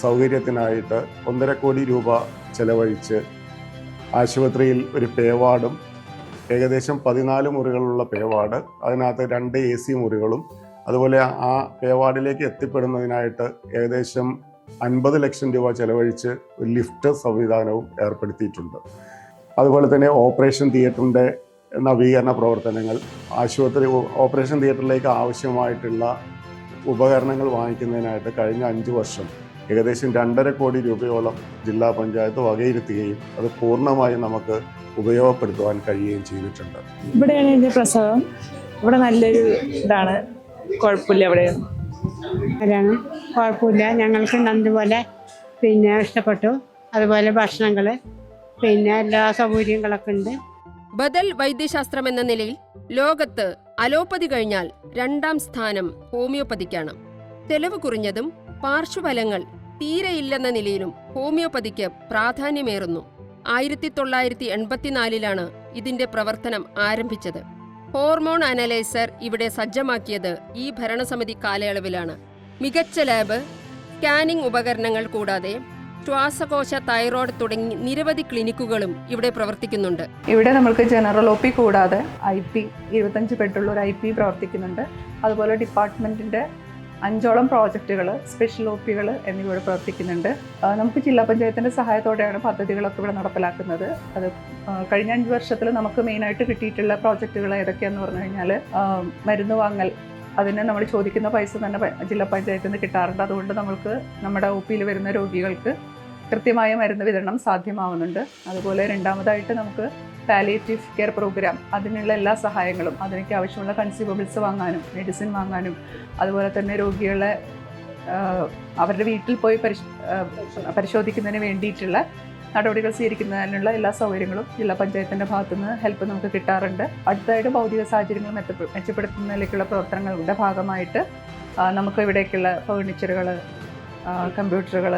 സൗകര്യത്തിനായിട്ട് 1.5 കോടി രൂപ ചെലവഴിച്ച് ആശുപത്രിയിൽ ഒരു പേവാർഡും ഏകദേശം 14 മുറികളുള്ള പേവാർഡ്, അതിനകത്ത് 2 AC മുറികളും, അതുപോലെ ആ പേവാർഡിലേക്ക് എത്തിപ്പെടുന്നതിനായിട്ട് ഏകദേശം 50 ലക്ഷം രൂപ ചെലവഴിച്ച് ഒരു ലിഫ്റ്റ് സംവിധാനവും ഏർപ്പെടുത്തിയിട്ടുണ്ട്. അതുപോലെ തന്നെ ഓപ്പറേഷൻ തിയേറ്ററിൻ്റെ നവീകരണ പ്രവർത്തനങ്ങൾ, ആശുപത്രി ഓപ്പറേഷൻ തിയേറ്ററിലേക്ക് ആവശ്യമായിട്ടുള്ള ഉപകരണങ്ങൾ വാങ്ങിക്കുന്നതിനായിട്ട് കഴിഞ്ഞ 5 വർഷം ഏകദേശം 2.5 കോടി രൂപയോളം ജില്ലാ പഞ്ചായത്ത് വകയിരുത്തുകയും അത് പൂർണ്ണമായും നമുക്ക് ഉപയോഗപ്പെടുത്തുവാൻ കഴിയുകയും ചെയ്തിട്ടുണ്ട്. ഇവിടെയാണ് എൻ്റെ പ്രസവം. ഇവിടെ നല്ലൊരു ഇതാണ്, കുഴപ്പമില്ല. ഇവിടെ കുഴപ്പമില്ല, ഞങ്ങൾക്ക് നല്ലപോലെ ഇഷ്ടപ്പെട്ടു. അതുപോലെ ഭക്ഷണങ്ങൾ എല്ലാ സൗകര്യങ്ങളൊക്കെ ഉണ്ട്. ബദൽ വൈദ്യശാസ്ത്രം എന്ന നിലയിൽ ലോകത്ത് അലോപ്പതി കഴിഞ്ഞാൽ 2ാം സ്ഥാനം ഹോമിയോപ്പതിക്കാണ്. ചെലവ് കുറഞ്ഞതും പാർശ്വഫലങ്ങൾ തീരെയില്ലെന്ന നിലയിലും ഹോമിയോപ്പതിക്ക് പ്രാധാന്യമേറുന്നു. 1984 ഇതിന്റെ പ്രവർത്തനം ആരംഭിച്ചത്. ഹോർമോൺ അനലൈസർ ഇവിടെ സജ്ജമാക്കിയത് ഈ ഭരണസമിതി കാലയളവിലാണ്. മികച്ച ലാബ്, സ്കാനിംഗ് ഉപകരണങ്ങൾ കൂടാതെ ശ്വാസകോശ, തൈറോയ്ഡ് തുടങ്ങി നിരവധി ക്ലിനിക്കുകളും ഇവിടെ പ്രവർത്തിക്കുന്നുണ്ട്. ഇവിടെ നമുക്ക് ജനറൽ OP കൂടാതെ IP 25 ബെഡുള്ള ഒരു IP പ്രവർത്തിക്കുന്നുണ്ട്. അതുപോലെ ഡിപ്പാർട്ട്മെൻറ്റിൻ്റെ 5ഓളം പ്രോജക്റ്റുകൾ, സ്പെഷ്യൽ OPകൾ എന്നിവ ഇവിടെ പ്രവർത്തിക്കുന്നുണ്ട്. നമുക്ക് ജില്ലാ പഞ്ചായത്തിൻ്റെ സഹായത്തോടെയാണ് പദ്ധതികളൊക്കെ ഇവിടെ നടപ്പിലാക്കുന്നത്. അത് കഴിഞ്ഞ 5 വർഷത്തിൽ നമുക്ക് മെയിനായിട്ട് കിട്ടിയിട്ടുള്ള പ്രോജക്റ്റുകൾ ഏതൊക്കെയാണെന്ന് പറഞ്ഞു കഴിഞ്ഞാൽ, മരുന്ന് വാങ്ങൽ, അതിന് നമ്മൾ ചോദിക്കുന്ന പൈസ തന്നെ ജില്ലാ പഞ്ചായത്തിൽ നിന്ന് കിട്ടാറുണ്ട്. അതുകൊണ്ട് നമുക്ക് നമ്മുടെ OPയിൽ വരുന്ന രോഗികൾക്ക് കൃത്യമായ മരുന്ന് വിതരണം സാധ്യമാവുന്നുണ്ട്. അതുപോലെ രണ്ടാമതായിട്ട് നമുക്ക് പാലിയേറ്റീവ് കെയർ പ്രോഗ്രാം, അതിനുള്ള എല്ലാ സഹായങ്ങളും, അതിനൊക്കെ ആവശ്യമുള്ള കൺസ്യൂമബിൾസ് വാങ്ങാനും മെഡിസിൻ വാങ്ങാനും, അതുപോലെ തന്നെ രോഗികളെ അവരുടെ വീട്ടിൽ പോയി പരിശോധിക്കുന്നതിന് വേണ്ടിയിട്ടുള്ള നടപടികൾ സ്വീകരിക്കുന്നതിനുള്ള എല്ലാ സൗകര്യങ്ങളും ജില്ലാ പഞ്ചായത്തിൻ്റെ ഭാഗത്തുനിന്ന് ഹെൽപ്പ് നമുക്ക് കിട്ടാറുണ്ട്. അടുത്തതായിട്ട് ഭൗതിക സാഹചര്യങ്ങൾ മെച്ചപ്പെടുത്തുന്നതിലേക്കുള്ള പ്രവർത്തനങ്ങളുടെ ഭാഗമായിട്ട് നമുക്ക് ഇവിടേക്കുള്ള ഫേർണിച്ചറുകൾ, കമ്പ്യൂട്ടറുകൾ,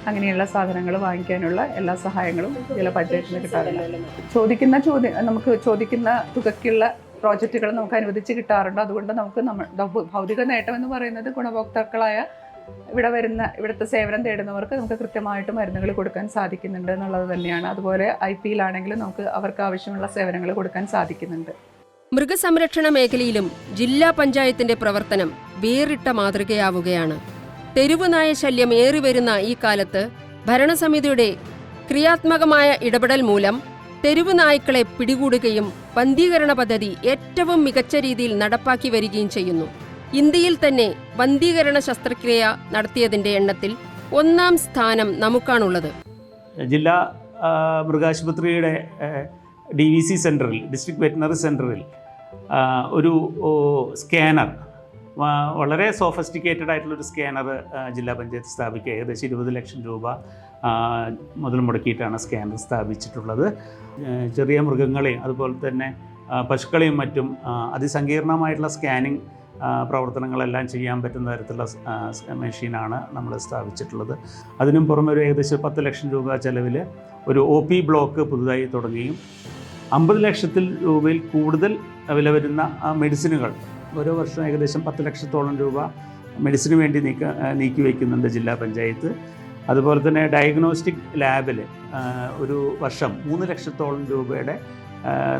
അങ്ങനെയുള്ള സാധനങ്ങൾ വാങ്ങിക്കാനുള്ള എല്ലാ സഹായങ്ങളും ജില്ലാ പഞ്ചായത്തിന് കിട്ടാറുണ്ട്. നമുക്ക് ചോദിക്കുന്ന തുകയ്ക്കുള്ള പ്രോജക്റ്റുകൾ നമുക്ക് അനുവദിച്ച് കിട്ടാറുണ്ട്. അതുകൊണ്ട് നമുക്ക് ഭൗതിക നേട്ടം എന്ന് പറയുന്നത് ഗുണഭോക്താക്കളായ ഇവിടുത്തെ സേവനം തേടുന്നവർക്ക് നമുക്ക് കൃത്യമായിട്ട് മരുന്നുകൾ കൊടുക്കാൻ സാധിക്കുന്നുണ്ട് എന്നുള്ളത് തന്നെയാണ്. അതുപോലെ IPയിലാണെങ്കിലും നമുക്ക് അവർക്ക് ആവശ്യമുള്ള സേവനങ്ങൾ കൊടുക്കാൻ സാധിക്കുന്നുണ്ട്. മൃഗസംരക്ഷണ മേഖലയിലും ജില്ലാ പഞ്ചായത്തിന്റെ പ്രവർത്തനം വേറിട്ട മാതൃകയാവുകയാണ്. തെരുവുനായ ശല്യം ഏറിവരുന്ന ഈ കാലത്ത് ഭരണസമിതിയുടെ ക്രിയാത്മകമായ ഇടപെടൽ മൂലം തെരുവുനായ്ക്കളെ പിടികൂടുകയും വന്ധീകരണ പദ്ധതി ഏറ്റവും മികച്ച രീതിയിൽ നടപ്പാക്കി വരികയും ചെയ്യുന്നു. ഇന്ത്യയിൽ തന്നെ വന്ധീകരണ ശസ്ത്രക്രിയ നടത്തിയതിന്റെ എണ്ണത്തിൽ 1ാം സ്ഥാനം നമുക്കാണുള്ളത്. ജില്ലാ മൃഗാശുപത്രിയുടെ DVC സെൻറ്ററിൽ, ഡിസ്ട്രിക്ട് വെറ്റിനറി സെൻറ്ററിൽ ഒരു സ്കാനർ, വളരെ സോഫിസ്റ്റിക്കേറ്റഡ് ആയിട്ടുള്ളൊരു സ്കാനർ ജില്ലാ പഞ്ചായത്ത് സ്ഥാപിക്കുക. ഏകദേശം 20 ലക്ഷം രൂപ മുതൽ മുടക്കിയിട്ടാണ് സ്കാനർ സ്ഥാപിച്ചിട്ടുള്ളത്. ചെറിയ മൃഗങ്ങളെയും അതുപോലെ തന്നെ പശുക്കളെയും മറ്റും അതിസങ്കീർണമായിട്ടുള്ള സ്കാനിങ് പ്രവർത്തനങ്ങളെല്ലാം ചെയ്യാൻ പറ്റുന്ന തരത്തിലുള്ള മെഷീനാണ് നമ്മൾ സ്ഥാപിച്ചിട്ടുള്ളത്. അതിനും പുറമെ ഒരു ഏകദേശം 10 ലക്ഷം രൂപ ചെലവിൽ ഒരു OP ബ്ലോക്ക് പുതുതായി തുടങ്ങുകയും 50 ലക്ഷത്തിൽ രൂപയിൽ കൂടുതൽ വില വരുന്ന മെഡിസിനുകൾ ഓരോ വർഷം ഏകദേശം 10 ലക്ഷത്തോളം രൂപ മെഡിസിന് വേണ്ടി നീക്കി വയ്ക്കുന്നുണ്ട് ജില്ലാ പഞ്ചായത്ത്. അതുപോലെ തന്നെ ഡയഗ്നോസ്റ്റിക് ലാബിൽ ഒരു വർഷം 3 ലക്ഷത്തോളം രൂപയുടെ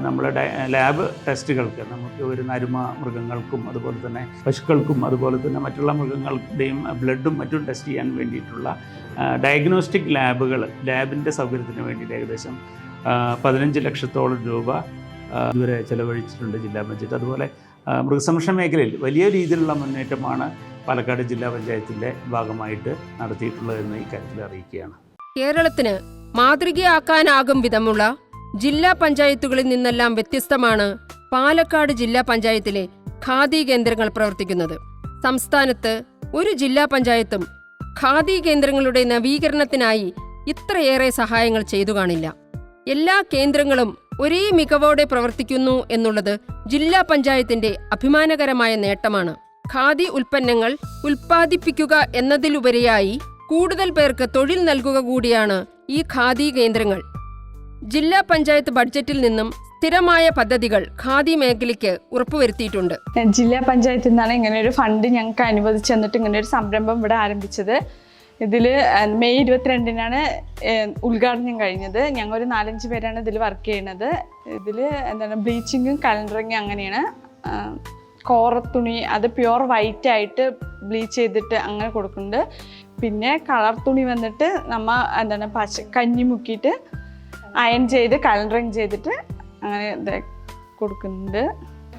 നമ്മുടെ ലാബ് ടെസ്റ്റുകൾക്ക് നമുക്ക് വരുന്ന അരുമ മൃഗങ്ങൾക്കും അതുപോലെ തന്നെ പശുക്കൾക്കും അതുപോലെ തന്നെ മറ്റുള്ള മൃഗങ്ങളുടെയും ബ്ലഡും മറ്റും ടെസ്റ്റ് ചെയ്യാൻ വേണ്ടിയിട്ടുള്ള ഡയഗ്നോസ്റ്റിക് ലാബിൻ്റെ സൗകര്യത്തിന് വേണ്ടിയിട്ട് ഏകദേശം 15 ലക്ഷത്തോളം രൂപ ഇതുവരെ ചെലവഴിച്ചിട്ടുണ്ട് ജില്ലാ പഞ്ചായത്ത്. അതുപോലെ മൃഗസംരക്ഷണ മേഖലയിൽ വലിയ രീതിയിലുള്ള മുന്നേറ്റമാണ് പാലക്കാട് ജില്ലാ പഞ്ചായത്തിൻ്റെ ഭാഗമായിട്ട് നടത്തിയിട്ടുള്ളതെന്ന് ഈ കാര്യത്തിൽ അറിയിക്കുകയാണ്. കേരളത്തിന് മാതൃകയാക്കാനാകും വിധമുള്ള ജില്ലാ പഞ്ചായത്തുകളിൽ നിന്നെല്ലാം വ്യത്യസ്തമാണ് പാലക്കാട് ജില്ലാ പഞ്ചായത്തിലെ ഖാദി കേന്ദ്രങ്ങൾ പ്രവർത്തിക്കുന്നത്. സംസ്ഥാനത്ത് ഒരു ജില്ലാ പഞ്ചായത്തും ഖാദി കേന്ദ്രങ്ങളുടെ നവീകരണത്തിനായി ഇത്രയേറെ സഹായങ്ങൾ ചെയ്തു കാണില്ല. എല്ലാ കേന്ദ്രങ്ങളും ഒരേ മികവോടെ പ്രവർത്തിക്കുന്നു എന്നുള്ളത് ജില്ലാ പഞ്ചായത്തിന്റെ അഭിമാനകരമായ നേട്ടമാണ്. ഖാദി ഉൽപ്പന്നങ്ങൾ ഉൽപ്പാദിപ്പിക്കുക എന്നതിലുപരിയായി കൂടുതൽ പേർക്ക് തൊഴിൽ നൽകുക കൂടിയാണ് ഈ ഖാദി കേന്ദ്രങ്ങൾ. ജില്ലാ പഞ്ചായത്ത് ബഡ്ജറ്റിൽ നിന്നും സ്ഥിരമായ പദ്ധതികൾ ഖാദി മേഖലയ്ക്ക് ഉറപ്പുവരുത്തിയിട്ടുണ്ട്. ജില്ലാ പഞ്ചായത്തിൽ നിന്നാണ് ഇങ്ങനെ ഒരു ഫണ്ട് ഞങ്ങൾക്ക് അനുവദിച്ചു തന്നിട്ട് ഇങ്ങനെ ഒരു സംരംഭം ഇവിടെ ആരംഭിച്ചത്. ഇതിൽ മെയ് 22-നാണ് ഉദ്ഘാടനം കഴിഞ്ഞത്. ഞങ്ങൾ ഒരു 4-5 പേരാണ് ഇതിൽ വർക്ക് ചെയ്യുന്നത്. ഇതിൽ ബ്ലീച്ചിങ്ങും കലണ്ടറിങ്ങും അങ്ങനെയാണ്. കോറത്തുണി അത് പ്യുവർ വൈറ്റ് ആയിട്ട് ബ്ലീച്ച് ചെയ്തിട്ട് അങ്ങനെ കൊടുക്കുന്നുണ്ട്. പിന്നെ കളർ തുണി വന്നിട്ട് നമ്മ കഞ്ഞി മുക്കിയിട്ട് അയൺ ചെയ്ത് കലണ്ടറിങ് ചെയ്തിട്ട് അങ്ങനെ കൊടുക്കുന്നുണ്ട്.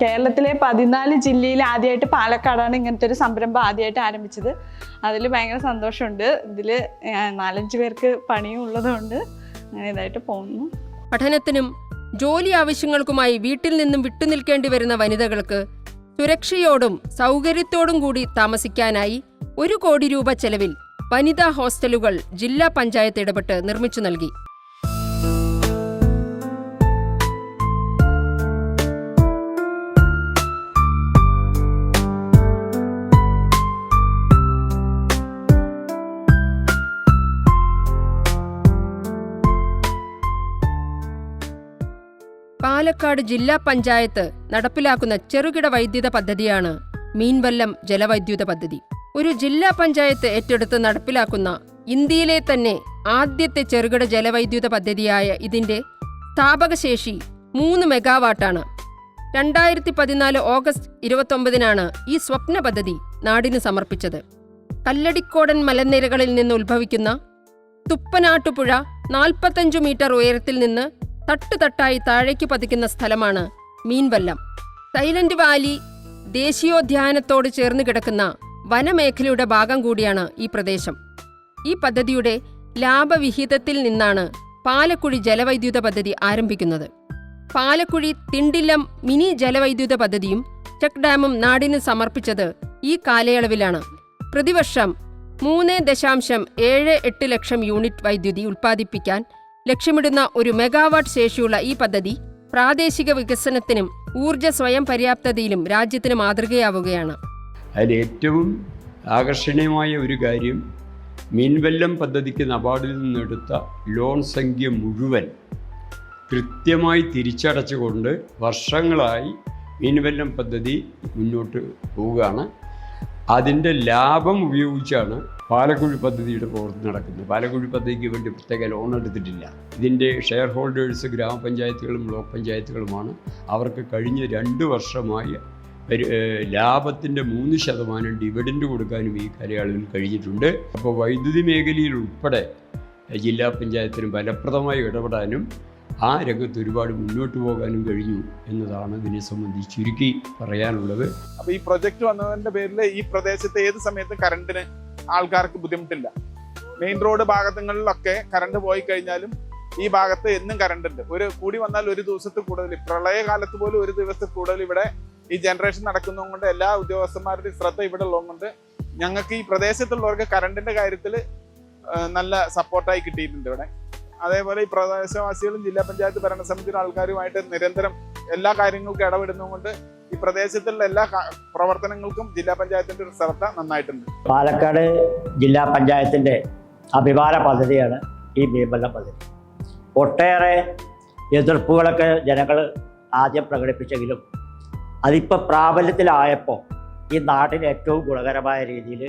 കേരളത്തിലെ 14 ജില്ലയിൽ ആദ്യമായിട്ട് പാലക്കാടാണ് ഇങ്ങനത്തെ ഒരു സംരംഭം ആദ്യമായിട്ട് ആരംഭിച്ചത്. അതിൽ ഭയങ്കര സന്തോഷമുണ്ട്. ഇതിൽ 4-5 പേർക്ക് പണിയും ഉള്ളതുകൊണ്ട് അങ്ങനെ ഇതായിട്ട് പോകുന്നു. പഠനത്തിനും ജോലി ആവശ്യങ്ങൾക്കുമായി വീട്ടിൽ നിന്നും വിട്ടുനിൽക്കേണ്ടി വരുന്ന വനിതകൾക്ക് സുരക്ഷയോടും സൗകര്യത്തോടും കൂടി താമസിക്കാനായി 1 കോടി രൂപ ചെലവിൽ വനിതാ ഹോസ്റ്റലുകൾ ജില്ലാ പഞ്ചായത്ത് ഇടപെട്ട് നിർമ്മിച്ചു നൽകി. പാലക്കാട് ജില്ലാ പഞ്ചായത്ത് നടപ്പിലാക്കുന്ന ചെറുകിട വൈദ്യുത പദ്ധതിയാണ് മീൻവല്ലം ജലവൈദ്യുത പദ്ധതി. ഒരു ജില്ലാ പഞ്ചായത്ത് ഏറ്റെടുത്ത് നടപ്പിലാക്കുന്ന ഇന്ത്യയിലെ തന്നെ ആദ്യത്തെ ചെറുകിട ജലവൈദ്യുത പദ്ധതിയായ ഇതിന്റെ സ്ഥാപകശേഷി 3 മെഗാവാട്ടാണ്. 2014 ഓഗസ്റ്റ് 29-നാണ് ഈ സ്വപ്ന പദ്ധതി നാടിന് സമർപ്പിച്ചത്. കല്ലടിക്കോടൻ മലനിരകളിൽ നിന്ന് ഉത്ഭവിക്കുന്ന തുപ്പനാട്ടുപുഴ 45 മീറ്റർ ഉയരത്തിൽ നിന്ന് തട്ടുതട്ടായി താഴേക്ക് പതിക്കുന്ന സ്ഥലമാണ് മീൻവല്ലം. സൈലന്റ് വാലി ദേശീയോദ്യാനത്തോട് ചേർന്ന് കിടക്കുന്ന വനമേഖലയുടെ ഭാഗം കൂടിയാണ് ഈ പ്രദേശം. ഈ പദ്ധതിയുടെ ലാഭവിഹിതത്തിൽ നിന്നാണ് പാലക്കുഴി ജലവൈദ്യുത പദ്ധതി ആരംഭിക്കുന്നത്. പാലക്കുഴി തിണ്ടില്ലം മിനി ജലവൈദ്യുത പദ്ധതിയും ചെക്ക് ഡാമും നാടിന് സമർപ്പിച്ചത് ഈ കാലയളവിലാണ്. പ്രതിവർഷം 3.78 ലക്ഷം യൂണിറ്റ് വൈദ്യുതി ഉൽപ്പാദിപ്പിക്കാൻ ലക്ഷ്യമിടുന്ന 1 മെഗാവാട്ട് ശേഷിയുള്ള ഈ പദ്ധതി പ്രാദേശിക വികസനത്തിനും ഊർജ്ജ സ്വയം പര്യാപ്തതയിലും രാജ്യത്തിന് മാതൃകയാവുകയാണ്. അതിൽ ഏറ്റവും ആകർഷണീയമായ ഒരു കാര്യം മീൻവല്ലം പദ്ധതിക്ക് നബാർഡിൽ നിന്നെടുത്ത ലോൺ സംഖ്യ മുഴുവൻ കൃത്യമായി തിരിച്ചടച്ചുകൊണ്ട് വർഷങ്ങളായി മീൻവല്ലം പദ്ധതി മുന്നോട്ട് പോവുകയാണ്. അതിൻ്റെ ലാഭം ഉപയോഗിച്ചാണ് പാലക്കുഴി പദ്ധതിയുടെ പ്രവർത്തനം നടക്കുന്നത്. പാലക്കുഴി പദ്ധതിക്ക് വേണ്ടി പ്രത്യേക ലോൺ എടുത്തിട്ടില്ല. ഇതിൻ്റെ ഷെയർ ഹോൾഡേഴ്സ് ഗ്രാമപഞ്ചായത്തുകളും ബ്ലോക്ക് പഞ്ചായത്തുകളുമാണ്. അവർക്ക് കഴിഞ്ഞ 2 വർഷമായി ലാഭത്തിൻ്റെ 3% ഡിവിഡൻഡ് കൊടുക്കാനും ഈ കാലയളവിൽ കഴിഞ്ഞിട്ടുണ്ട്. അപ്പോൾ വൈദ്യുതി മേഖലയിൽ ഉൾപ്പെടെ ജില്ലാ പഞ്ചായത്തിന് ഫലപ്രദമായി ഇടപെടാനും ആ രംഗത്ത് ഒരുപാട് മുന്നോട്ട് പോകാനും കഴിഞ്ഞു എന്നതാണ് ഇതിനെ സംബന്ധിച്ച് ചുരുക്കി പറയാനുള്ളത്. അപ്പോൾ ഈ പ്രൊജക്റ്റ് വന്നതിൻ്റെ പേരിൽ ഈ പ്രദേശത്ത് ഏത് സമയത്തും കറണ്ടിന് ആൾക്കാർക്ക് ബുദ്ധിമുട്ടില്ല. മെയിൻ റോഡ് ഭാഗങ്ങളിലൊക്കെ കറണ്ട് പോയി കഴിഞ്ഞാലും ഈ ഭാഗത്ത് എന്നും കറണ്ട് ഉണ്ട്. കൂടി വന്നാൽ ഒരു ദിവസത്തിൽ കൂടുതൽ, പ്രളയകാലത്ത് പോലും ഒരു ദിവസത്തിൽ കൂടുതൽ ഇവിടെ ഈ ജനറേഷൻ നടക്കുന്നതുകൊണ്ട് എല്ലാ ഉദ്യോഗസ്ഥന്മാരുടെയും ശ്രദ്ധ ഇവിടെ ഉള്ളതുകൊണ്ട് ഞങ്ങൾക്ക് ഈ പ്രദേശത്തുള്ളവർക്ക് കറണ്ടിന്റെ കാര്യത്തിൽ നല്ല സപ്പോർട്ടായി കിട്ടിയിട്ടുണ്ട് ഇവിടെ. അതേപോലെ ഈ പ്രദേശവാസികളും ജില്ലാ പഞ്ചായത്ത് ഭരണസമിതിയുടെ ആൾക്കാരുമായിട്ട് നിരന്തരം എല്ലാ കാര്യങ്ങൾക്കും ഇടപെടുന്നതുകൊണ്ട് ഈ പ്രദേശത്തുള്ള എല്ലാ പ്രവർത്തനങ്ങൾക്കും ജില്ലാ പഞ്ചായത്തിന്റെ ഒരു ശ്രദ്ധ നന്നായിട്ടുണ്ട്. പാലക്കാട് ജില്ലാ പഞ്ചായത്തിന്റെ അഭിമാന പദ്ധതിയാണ് ഈ മീൻവല്ലം പദ്ധതി. ഒട്ടേറെ എതിർപ്പുകളൊക്കെ ജനങ്ങൾ ആദ്യം പ്രകടിപ്പിച്ചെങ്കിലും അതിപ്പോൾ പ്രാബല്യത്തിലായപ്പോൾ ഈ നാട്ടിന് ഏറ്റവും ഗുണകരമായ രീതിയിൽ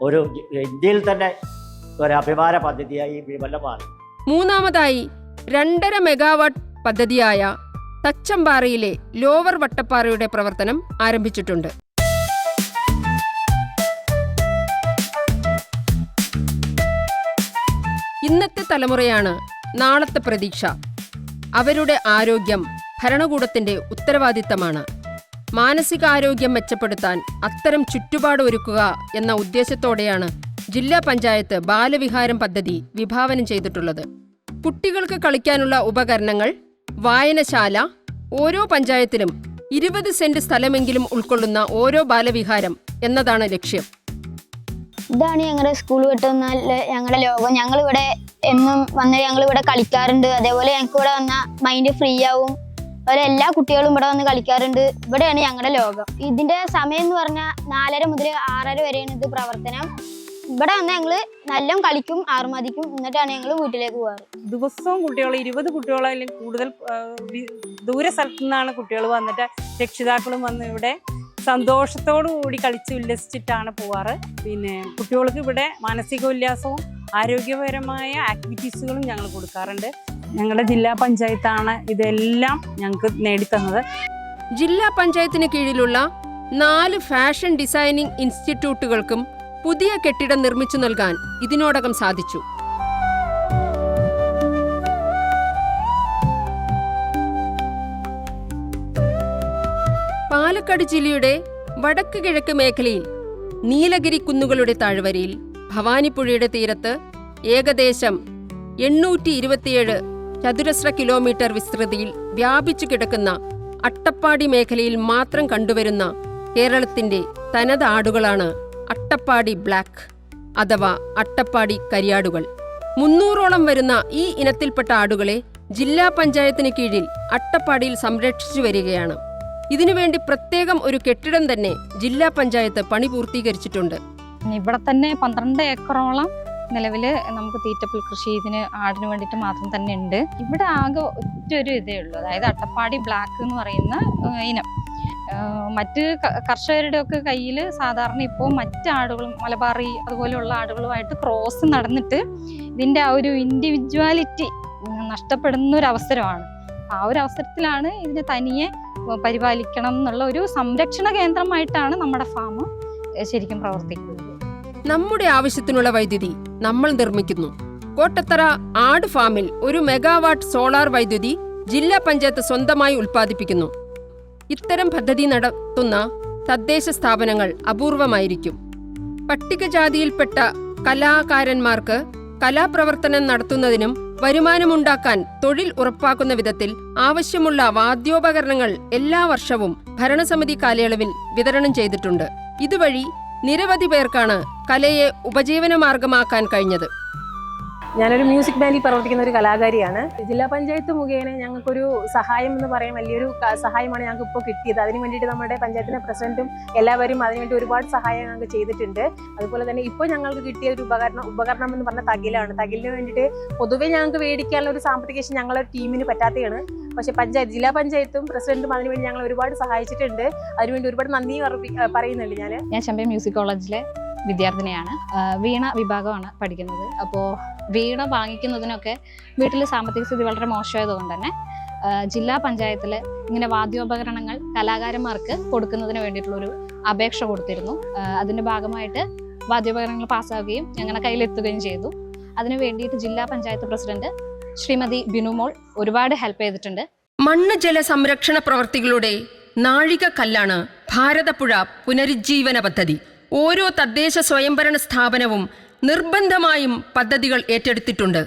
ഒരു ഇന്ത്യയിൽ തന്നെ ഒരു അഭിമാന പദ്ധതിയായി ഈ മീൻവല്ലം മാറി. മൂന്നാമതായി 2.5 മെഗാവാട്ട് പദ്ധതിയായ തച്ചമ്പാറയിലെ ലോവർ വട്ടപ്പാറയുടെ പ്രവർത്തനം ആരംഭിച്ചിട്ടുണ്ട്. ഇന്നത്തെ തലമുറയാണ് നാളത്തെ പ്രതീക്ഷ. അവരുടെ ആരോഗ്യം ഭരണകൂടത്തിന്റെ ഉത്തരവാദിത്തമാണ്. മാനസികാരോഗ്യം മെച്ചപ്പെടുത്താൻ അത്തരം ചുറ്റുപാട് ഒരുക്കുക എന്ന ഉദ്ദേശത്തോടെയാണ് ജില്ലാ പഞ്ചായത്ത് ബാലവിഹാരം പദ്ധതി വിഭാവനം ചെയ്തിട്ടുള്ളത്. കുട്ടികൾക്ക് കളിക്കാനുള്ള ഉപകരണങ്ങൾ, വായനശാല, ഓരോ പഞ്ചായത്തിലും 20 സെന്റ് സ്ഥലമെങ്കിലും ഉൾക്കൊള്ളുന്ന ഓരോ ബാലവിഹാരം എന്നതാണ് ലക്ഷ്യം. ഇതാണ് ഞങ്ങളുടെ സ്കൂൾ വിട്ടുവന്നാൽ ഞങ്ങളുടെ ലോകം. ഞങ്ങളിവിടെ എന്നും വന്ന് ഞങ്ങളിവിടെ കളിക്കാറുണ്ട്. അതേപോലെ ഞങ്ങൾക്ക് ഇവിടെ വന്ന മൈൻഡ് ഫ്രീ ആവും. അതുപോലെ എല്ലാ കുട്ടികളും ഇവിടെ വന്ന് കളിക്കാറുണ്ട്. ഇവിടെയാണ് ഞങ്ങളുടെ ലോകം. ഇതിന്റെ സമയം എന്ന് പറഞ്ഞാൽ 4:30 മുതൽ 6:30 വരെയാണ് ഇത് പ്രവർത്തനം. ഇവിടെ വന്ന് ഞങ്ങള് നല്ലോണം കളിക്കും, ആറുമതിക്കും, എന്നിട്ടാണ് ഞങ്ങൾ വീട്ടിലേക്ക് പോകാറ്. ദിവസവും കുട്ടികൾ 20 കുട്ടികളോ അല്ലെങ്കിൽ കൂടുതൽ ദൂര സ്ഥലത്തു നിന്നാണ് കുട്ടികൾ വന്നിട്ട് രക്ഷിതാക്കളും വന്ന് ഇവിടെ സന്തോഷത്തോടു കൂടി കളിച്ച് ഉല്ലസിച്ചിട്ടാണ് പോവാറ്. പിന്നെ കുട്ടികൾക്ക് ഇവിടെ മാനസിക ഉല്ലാസവും ആരോഗ്യപരമായ ആക്ടിവിറ്റീസുകളും ഞങ്ങൾ കൊടുക്കാറുണ്ട്. ഞങ്ങളുടെ ജില്ലാ പഞ്ചായത്താണ് ഇതെല്ലാം ഞങ്ങൾക്ക് നേടിത്തന്നത്. ജില്ലാ പഞ്ചായത്തിന് കീഴിലുള്ള 4 ഫാഷൻ ഡിസൈനിംഗ് ഇൻസ്റ്റിറ്റ്യൂട്ടുകൾക്കും പുതിയ കെട്ടിടം നിർമ്മിച്ചു നൽകാൻ ഇതിനോടകം സാധിച്ചു. പാലക്കാട് ജില്ലയുടെ വടക്ക് കിഴക്ക് മേഖലയിൽ നീലഗിരി കുന്നുകളുടെ താഴ്വരയിൽ ഭവാനിപ്പുഴയുടെ തീരത്ത് ഏകദേശം 827 ചതുരശ്ര കിലോമീറ്റർ വിസ്തൃതിയിൽ വ്യാപിച്ചു കിടക്കുന്ന അട്ടപ്പാടി മേഖലയിൽ മാത്രം കണ്ടുവരുന്ന കേരളത്തിന്റെ തനത് ആടുകളാണ് അട്ടപ്പാടി ബ്ലാക്ക് അഥവാ അട്ടപ്പാടി കരിയാടുകൾ. 300ഓളം വരുന്ന ഈ ഇനത്തിൽപ്പെട്ട ആടുകളെ ജില്ലാ പഞ്ചായത്തിന് കീഴിൽ അട്ടപ്പാടിയിൽ സംരക്ഷിച്ചു വരികയാണ്. ഇതിനുവേണ്ടി പ്രത്യേകം ഒരു കെട്ടിടം തന്നെ ജില്ലാ പഞ്ചായത്ത് പണി പൂർത്തീകരിച്ചിട്ടുണ്ട്. ഇവിടെ തന്നെ 12 ഏക്കറോളം നിലവിൽ നമുക്ക് തീറ്റപ്പുൽ കൃഷി ഇതിന് ആടിന് വേണ്ടിയിട്ട് മാത്രം തന്നെ ഉണ്ട്. ഇവിടെ ആകെ ഒറ്റൊരു ഇതേ ഉള്ളൂ, അതായത് അട്ടപ്പാടി ബ്ലാക്ക് എന്ന് പറയുന്ന ഇനം. മറ്റ് കർഷകരുടെ ഒക്കെ കയ്യിൽ സാധാരണ ഇപ്പോൾ മറ്റ് ആടുകളും മലബാറി അതുപോലെയുള്ള ആടുകളുമായിട്ട് ക്രോസ് നടന്നിട്ട് ഇതിൻ്റെ ആ ഒരു ഇൻഡിവിജ്വാലിറ്റി നഷ്ടപ്പെടുന്ന ഒരു അവസരമാണ്. ആ ഒരു അവസരത്തിലാണ് ഇതിനെ തനിയെ പരിപാലിക്കണം എന്നുള്ള ഒരു സംരക്ഷണ കേന്ദ്രമായിട്ടാണ് നമ്മുടെ ഫാം ശരിക്കും പ്രവർത്തിക്കുന്നത്. നമ്മുടെ ആവശ്യത്തിനുള്ള വൈദ്യുതി നമ്മൾ നിർമ്മിക്കുന്നു. കോട്ടത്തറ ആട് ഫാമിൽ 1 മെഗാവാട്ട് സോളാർ വൈദ്യുതി ജില്ലാ പഞ്ചായത്ത് സ്വന്തമായി ഉൽപ്പാദിപ്പിക്കുന്നു. ഇത്തരം പദ്ധതി നടത്തുന്ന തദ്ദേശ സ്ഥാപനങ്ങൾ അപൂർവമായിരിക്കും. പട്ടികജാതിയിൽപ്പെട്ട കലാകാരന്മാർക്ക് കലാപ്രവർത്തനം നടത്തുന്നതിനും വരുമാനമുണ്ടാക്കാൻ തൊഴിൽ ഉറപ്പാക്കുന്ന വിധത്തിൽ ആവശ്യമുള്ള വാദ്യോപകരണങ്ങൾ എല്ലാ വർഷവും ഭരണസമിതി കാലയളവിൽ വിതരണം ചെയ്തിട്ടുണ്ട്. ഇതുവഴി നിരവധി പേർക്കാണ് കലയെ ഉപജീവനമാർഗമാക്കാൻ കഴിഞ്ഞത്. ഞാനൊരു മ്യൂസിക് ബാൻഡിൽ പ്രവർത്തിക്കുന്ന ഒരു കലാകാരിയാണ്. ജില്ലാ പഞ്ചായത്ത് മുഖേന ഞങ്ങൾക്കൊരു സഹായം എന്ന് പറയാൻ വലിയൊരു സഹായമാണ് ഞങ്ങൾക്ക് ഇപ്പോൾ കിട്ടിയത്. അതിന് വേണ്ടിയിട്ട് നമ്മുടെ പഞ്ചായത്തിൻ്റെ പ്രസിഡന്റും എല്ലാവരും അതിനുവേണ്ടി ഒരുപാട് സഹായം ഞങ്ങൾക്ക് ചെയ്തിട്ടുണ്ട്. അതുപോലെ തന്നെ ഇപ്പോൾ ഞങ്ങൾക്ക് കിട്ടിയ ഒരു ഉപകരണം എന്ന് പറഞ്ഞാൽ തകിലാണ്. തകിലിന് വേണ്ടിയിട്ട് പൊതുവേ ഞങ്ങൾക്ക് മേടിക്കാനുള്ള ഒരു സാമ്പത്തിക ശേഷി ഞങ്ങളുടെ ടീമിന് പറ്റാത്തതാണ്. പക്ഷേ ജില്ലാ പഞ്ചായത്തും പ്രസിഡന്റും അതിനുവേണ്ടി ഞങ്ങൾ ഒരുപാട് സഹായിച്ചിട്ടുണ്ട്. അതിനുവേണ്ടി ഒരുപാട് നന്ദി പറയുന്നുണ്ട്. ഞാൻ ചെമ്പൈ മ്യൂസിക് കോളേജിലെ വിദ്യാർത്ഥിനിയാണ്. വീണ വിഭാഗമാണ് പഠിക്കുന്നത്. അപ്പോൾ വീണ വാങ്ങിക്കുന്നതിനൊക്കെ വീട്ടിൽ സാമ്പത്തിക സ്ഥിതി വളരെ മോശമായതുകൊണ്ട് തന്നെ ജില്ലാ പഞ്ചായത്തിൽ ഇങ്ങനെ വാദ്യോപകരണങ്ങൾ കലാകാരന്മാർക്ക് കൊടുക്കുന്നതിന് വേണ്ടിയിട്ടുള്ളൊരു അപേക്ഷ കൊടുത്തിരുന്നു. അതിൻ്റെ ഭാഗമായിട്ട് വാദ്യോപകരണങ്ങൾ പാസ്സാവുകയും ഞങ്ങളുടെ കയ്യിലെത്തുകയും ചെയ്തു. അതിനു വേണ്ടിയിട്ട് ജില്ലാ പഞ്ചായത്ത് പ്രസിഡന്റ് ശ്രീമതി ബിനുമോൾ ഒരുപാട് ഹെൽപ്പ് ചെയ്തിട്ടുണ്ട്. മണ്ണ് ജല സംരക്ഷണ പ്രവർത്തികളുടെ നാഴികക്കല്ലാണ് ഭാരതപ്പുഴ പുനരുജ്ജീവന പദ്ധതി. ഓരോ തദ്ദേശ സ്വയംഭരണ സ്ഥാപനവും നിർബന്ധമായും പദ്ധതികൾ ഏറ്റെടുത്തിട്ടുണ്ട്.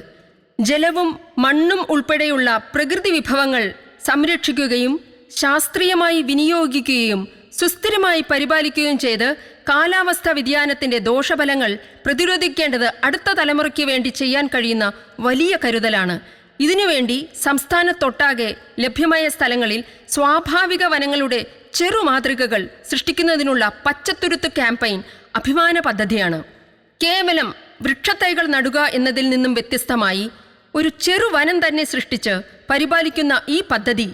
ജലവും മണ്ണും ഉൾപ്പെടെയുള്ള പ്രകൃതി വിഭവങ്ങൾ സംരക്ഷിക്കുകയും ശാസ്ത്രീയമായി വിനിയോഗിക്കുകയും സുസ്ഥിരമായി പരിപാലിക്കുകയും ചെയ്ത് കാലാവസ്ഥാ വ്യതിയാനത്തിന്റെ ദോഷഫലങ്ങൾ പ്രതിരോധിക്കേണ്ടത് അടുത്ത തലമുറയ്ക്ക് വേണ്ടി ചെയ്യാൻ കഴിയുന്ന വലിയ കരുതലാണ്. ഇതിനുവേണ്ടി സംസ്ഥാനത്തൊട്ടാകെ ലഭ്യമായ സ്ഥലങ്ങളിൽ സ്വാഭാവിക വനങ്ങളുടെ ചെറുമാതൃകകൾ സൃഷ്ടിക്കുന്നതിനുള്ള പച്ചത്തുരുത്ത് ക്യാമ്പയിൻ അഭിമാന പദ്ധതിയാണ്. കേവലം വൃക്ഷത്തൈകൾ നടുക എന്നതിൽ നിന്നും വ്യത്യസ്തമായി ഒരു ചെറുവനം തന്നെ സൃഷ്ടിച്ച് പരിപാലിക്കുന്ന ഈ പദ്ധതി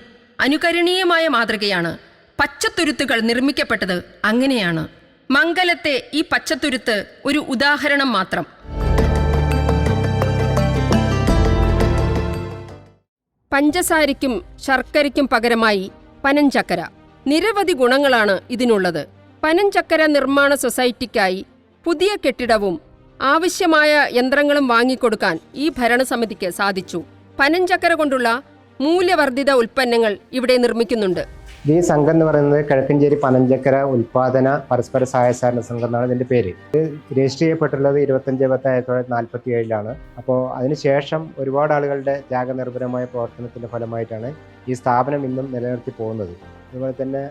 അനുകരണീയമായ മാതൃകയാണ്. പച്ചത്തുരുത്തുകൾ നിർമ്മിക്കപ്പെട്ടത് അങ്ങനെയാണ്. മംഗലത്തെ ഈ പച്ചത്തുരുത്ത് ഒരു ഉദാഹരണം മാത്രം. പഞ്ചസാരയ്ക്കും ശർക്കരയ്ക്കും പകരമായി പനഞ്ചക്കര. നിരവധി ഗുണങ്ങളാണ് ഇതിനുള്ളത്. പനഞ്ചക്കര നിർമ്മാണ സൊസൈറ്റിക്കായി പുതിയ കെട്ടിടവും ആവശ്യമായ യന്ത്രങ്ങളും വാങ്ങിക്കൊടുക്കാൻ ഈ ഭരണസമിതിക്ക് സാധിച്ചു. പനഞ്ചക്കര കൊണ്ടുള്ള മൂല്യവർദ്ധിത ഉൽപ്പന്നങ്ങൾ ഇവിടെ നിർമ്മിക്കുന്നുണ്ട്. ഈ സംഘം എന്ന് പറയുന്നത് കിഴക്കഞ്ചേരി പനഞ്ചക്കര ഉൽപാദന പരസ്പര സഹായ സഹകരണ സംഘം എന്നാണ് ഇതിൻ്റെ പേര്. ഇത് രജിസ്റ്റർ ചെയ്യപ്പെട്ടുള്ളത് 25/10/1947 അപ്പോൾ അതിനുശേഷം ഒരുപാട് ആളുകളുടെ ത്യാഗനിർഭരമായ പ്രവർത്തനത്തിൻ്റെ ഫലമായിട്ടാണ് ഈ സ്ഥാപനം ഇന്നും നിലനിർത്തി പോകുന്നത്. അതുപോലെ തന്നെ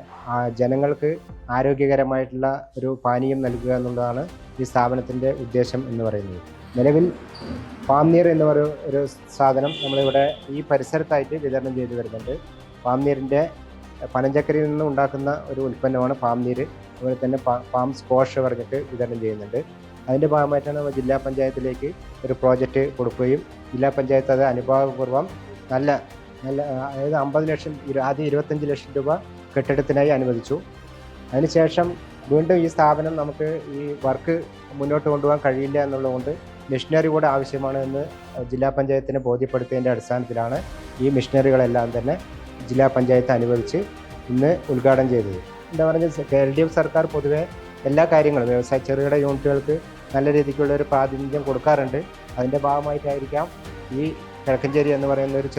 ജനങ്ങൾക്ക് ആരോഗ്യകരമായിട്ടുള്ള ഒരു പാനീയം നൽകുക എന്നുള്ളതാണ് ഈ സ്ഥാപനത്തിൻ്റെ ഉദ്ദേശം എന്ന് പറയുന്നത്. നിലവിൽ പാംനീർ എന്ന് പറയുന്ന ഒരു സാധനം നമ്മളിവിടെ ഈ പരിസരത്തായിട്ട് വിതരണം ചെയ്തു വരുന്നുണ്ട്. പാംനീരിൻ്റെ പനഞ്ചക്കരയിൽ നിന്ന് ഉണ്ടാക്കുന്ന ഒരു ഉൽപ്പന്നമാണ് പാംനീര്. അതുപോലെ തന്നെ പാം സ്ക്വാഷ് പറഞ്ഞിട്ട് വിതരണം ചെയ്യുന്നുണ്ട്. അതിൻ്റെ ഭാഗമായിട്ടാണ് നമ്മൾ ജില്ലാ പഞ്ചായത്തിലേക്ക് ഒരു പ്രോജക്റ്റ് കൊടുക്കുകയും ജില്ലാ പഞ്ചായത്ത് അത് അനുഭാവപൂർവ്വം നല്ല അതായത് 50 ലക്ഷം ആദ്യം 25 ലക്ഷം രൂപ കെട്ടിടത്തിനായി അനുവദിച്ചു. അതിനുശേഷം വീണ്ടും ഈ സ്ഥാപനം നമുക്ക് ഈ വർക്ക് മുന്നോട്ട് കൊണ്ടുപോകാൻ കഴിയില്ല എന്നുള്ളതുകൊണ്ട് മിഷനറി കൂടെ ആവശ്യമാണ് എന്ന് ജില്ലാ പഞ്ചായത്തിനെ ബോധ്യപ്പെടുത്തിയതിൻ്റെ അടിസ്ഥാനത്തിലാണ് ഈ മിഷനറികളെല്ലാം തന്നെ ജില്ലാ പഞ്ചായത്ത് അനുവദിച്ച് ഇന്ന് ഉദ്ഘാടനം ചെയ്തത്. എന്താ പറയുക, LDF സർക്കാർ പൊതുവെ എല്ലാ കാര്യങ്ങളും ചെറുകിട യൂണിറ്റുകൾക്ക് നല്ല രീതിക്കുള്ള ഒരു പ്രാതിനിധ്യം കൊടുക്കാറുണ്ട്. അതിൻ്റെ ഭാഗമായിട്ടായിരിക്കാം ഈ കിഴക്കഞ്ചേരി എന്ന് പറയുന്ന ഒരു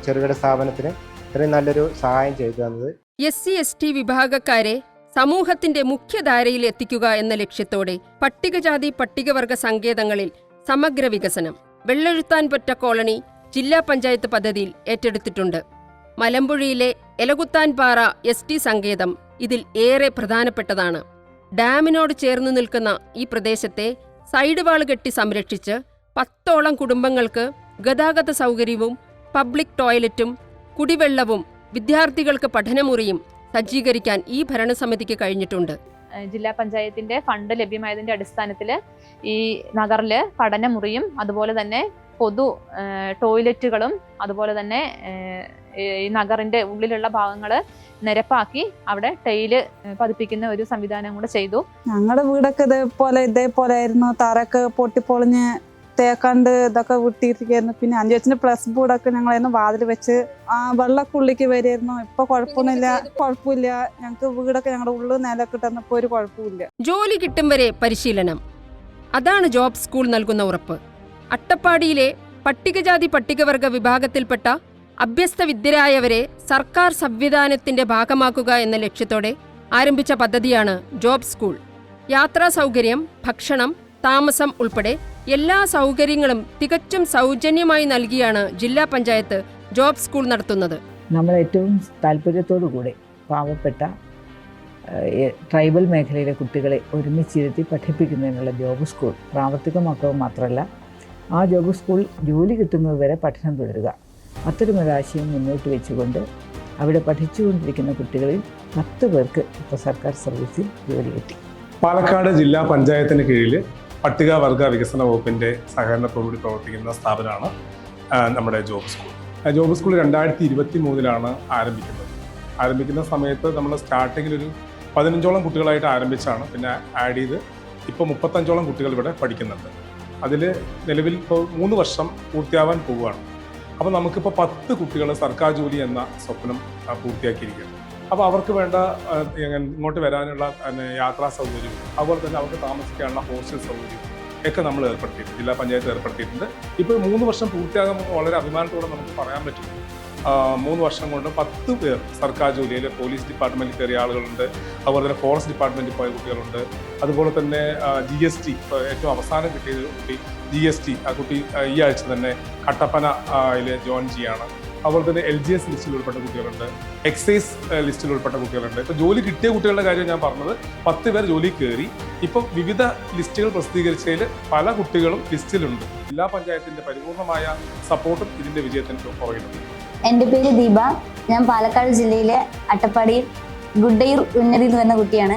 ചെറുകിട സ്ഥാപനത്തിന് ഇത്രയും നല്ലൊരു സഹായം ചെയ്തു തന്നത്. SC/ST വിഭാഗക്കാരെ സമൂഹത്തിന്റെ മുഖ്യധാരയിൽ എത്തിക്കുക എന്ന ലക്ഷ്യത്തോടെ പട്ടികജാതി പട്ടികവർഗ സങ്കേതങ്ങളിൽ സമഗ്ര വികസനം വെള്ളെഴുത്താൻപൊറ്റ കോളനി ജില്ലാ പഞ്ചായത്ത് പദ്ധതിയിൽ ഏറ്റെടുത്തിട്ടുണ്ട്. മലമ്പുഴയിലെ എലകുത്താൻപാറ ST സങ്കേതം ഇതിൽ ഏറെ പ്രധാനപ്പെട്ടതാണ്. ഡാമിനോട് ചേർന്ന് നിൽക്കുന്ന ഈ പ്രദേശത്തെ സൈഡ് വാൾ കെട്ടി സംരക്ഷിച്ച് 10ഓളം കുടുംബങ്ങൾക്ക് ഗതാഗത സൗകര്യവും പബ്ലിക് ടോയ്ലറ്റും കുടിവെള്ളവും വിദ്യാർത്ഥികൾക്ക് പഠനമുറിയും സജ്ജീകരിക്കാൻ ഈ ഭരണസമിതിക്ക് കഴിഞ്ഞിട്ടുണ്ട്. ജില്ലാ പഞ്ചായത്തിന്റെ ഫണ്ട് ലഭ്യമായതിന്റെ അടിസ്ഥാനത്തിൽ ഈ നഗറിൽ പഠനമുറിയും അതുപോലെ തന്നെ പൊതു ടോയ്ലറ്റുകളും അതുപോലെ തന്നെ ഈ നഗറിന്റെ ഉള്ളിലുള്ള ഭാഗങ്ങൾ നിരപ്പാക്കി അവിടെ ടൈല് പതിപ്പിക്കുന്ന ഒരു സംവിധാനം കൂടെ ചെയ്തു. ഞങ്ങളുടെ വീടൊക്കെ ഇതേപോലെ ആയിരുന്നു. തറയൊക്കെ പൊട്ടിപ്പൊളിഞ്ഞ് തേക്കാണ്ട് ഇതൊക്കെ വിട്ടിരിക്കുന്നു. പിന്നെ 5 വെച്ചിന്റെ പ്ലസ് ബോർഡൊക്കെ ഞങ്ങളായിരുന്നു വാതിൽ വെച്ച് വെള്ളമൊക്കെ ഉള്ളിലേക്ക് വരുമായിരുന്നു. ഇപ്പൊ കുഴപ്പമില്ല. ഞങ്ങൾക്ക് വീടൊക്കെ ഞങ്ങളുടെ ഉള്ളിൽ നിലൊക്കെ ഇട്ടപ്പോൾ ഒരു കുഴപ്പമില്ല. ജോലി കിട്ടും വരെ പരിശീലനം, അതാണ് ജോബ് സ്കൂൾ നൽകുന്ന ഉറപ്പ്. അട്ടപ്പാടിയിലെ പട്ടികജാതി പട്ടികവർഗ വിഭാഗത്തിൽപ്പെട്ട അഭ്യസ്ത വിദ്യരായവരെ സർക്കാർ സംവിധാനത്തിന്റെ ഭാഗമാക്കുക എന്ന ലക്ഷ്യത്തോടെ ആരംഭിച്ച പദ്ധതിയാണ് ജോബ് സ്കൂൾ. യാത്രാ സൗകര്യം, ഭക്ഷണം, താമസം ഉൾപ്പെടെ എല്ലാ സൗകര്യങ്ങളും തികച്ചും സൗജന്യമായി നൽകിയാണ് ജില്ലാ പഞ്ചായത്ത് ജോബ് സ്കൂൾ നടത്തുന്നത്. നമ്മൾ ഏറ്റവും താല്പര്യത്തോടു കൂടി പാവപ്പെട്ട ട്രൈബൽ മേഖലയിലെ കുട്ടികളെ ഒരുമിച്ചിരുത്തി പഠിപ്പിക്കുന്നതിനുള്ള ജോബ് സ്കൂൾ പ്രാവർത്തികമാക്കുക മാത്രമല്ല, ആ ജോബ് സ്കൂൾ ജോലി കിട്ടുന്നതുവരെ പഠനം തുടരുക, അത്തരമൊരാശയം മുന്നോട്ട് വെച്ചുകൊണ്ട് അവിടെ പഠിച്ചുകൊണ്ടിരിക്കുന്ന കുട്ടികളിൽ 10 പേർക്ക് ഇപ്പോൾ സർക്കാർ സർവീസിൽ ജോലി കിട്ടി. പാലക്കാട് ജില്ലാ പഞ്ചായത്തിന് കീഴിൽ പട്ടികവർഗ വികസന വകുപ്പിൻ്റെ സഹകരണത്തോടുകൂടി പ്രവർത്തിക്കുന്ന സ്ഥാപനമാണ് നമ്മുടെ ജോബ് സ്കൂൾ. ജോബ് സ്കൂൾ 2023 ആരംഭിക്കുന്ന സമയത്ത് നമ്മൾ സ്റ്റാർട്ടിങ്ങിൽ ഒരു 15ഓളം കുട്ടികളായിട്ട് ആരംഭിച്ചാണ്. പിന്നെ ആഡ് ചെയ്ത് ഇപ്പോൾ 35ഓളം കുട്ടികൾ ഇവിടെ പഠിക്കുന്നുണ്ട്. അതിൽ നിലവിൽ ഇപ്പോൾ 3 വർഷം പൂർത്തിയാവാൻ പോവുകയാണ്. അപ്പോൾ നമുക്കിപ്പോൾ 10 കുട്ടികൾ സർക്കാർ ജോലി എന്ന സ്വപ്നം പൂർത്തിയാക്കിയിരിക്കുകയാണ്. അപ്പോൾ അവർക്ക് വേണ്ട ഇങ്ങോട്ട് വരാനുള്ള യാത്രാ സൗകര്യവും അതുപോലെ തന്നെ അവർക്ക് താമസിക്കാനുള്ള ഹോസ്റ്റൽ സൗകര്യവും ഒക്കെ നമ്മൾ ഏർപ്പെടുത്തിയിട്ടുണ്ട്, ജില്ലാ പഞ്ചായത്ത് ഏർപ്പെടുത്തിയിട്ടുണ്ട്. ഇപ്പോൾ 3 വർഷം പൂർത്തിയാകുമ്പോൾ വളരെ അഭിമാനത്തോടെ നമുക്ക് പറയാൻ പറ്റും 3 വർഷം കൊണ്ട് 10 പേർ സർക്കാർ ജോലിയിൽ പോലീസ് ഡിപ്പാർട്ട്മെൻറ്റിൽ കയറിയ ആളുകളുണ്ട്, അതുപോലെ തന്നെ ഫോറസ്റ്റ് ഡിപ്പാർട്ട്മെൻറ്റിൽ പോയ കുട്ടികളുണ്ട്, അതുപോലെ തന്നെ GST ഏറ്റവും അവസാനം കിട്ടിയ കുട്ടി GST ആ കുട്ടി ഈ ആഴ്ച തന്നെ കട്ടപ്പനയിൽ ജോയിൻ ചെയ്യാണ്. അതുപോലെ തന്നെ LGS ലിസ്റ്റിൽ ഉൾപ്പെട്ട കുട്ടികളുണ്ട്, എക്സൈസ് ലിസ്റ്റിൽ ഉൾപ്പെട്ട കുട്ടികളുണ്ട്. ഇപ്പോൾ ജോലി കിട്ടിയ കുട്ടികളുടെ കാര്യം ഞാൻ പറഞ്ഞത് 10 പേർ ജോലി കയറി. ഇപ്പം വിവിധ ലിസ്റ്റുകൾ പ്രസിദ്ധീകരിച്ചതിൽ പല കുട്ടികളും ലിസ്റ്റിലുണ്ട്. ജില്ലാ പഞ്ചായത്തിൻ്റെ പരിപൂർണമായ സപ്പോർട്ടും ഇതിൻ്റെ വിജയത്തിന് പുറകിലുണ്ട്. എൻ്റെ പേര് ദീപ. ഞാൻ പാലക്കാട് ജില്ലയിലെ അട്ടപ്പാടി ഗുഡ്ഡയൂർ ഉന്നതിയിൽ നിന്ന് വരുന്ന കുട്ടിയാണ്.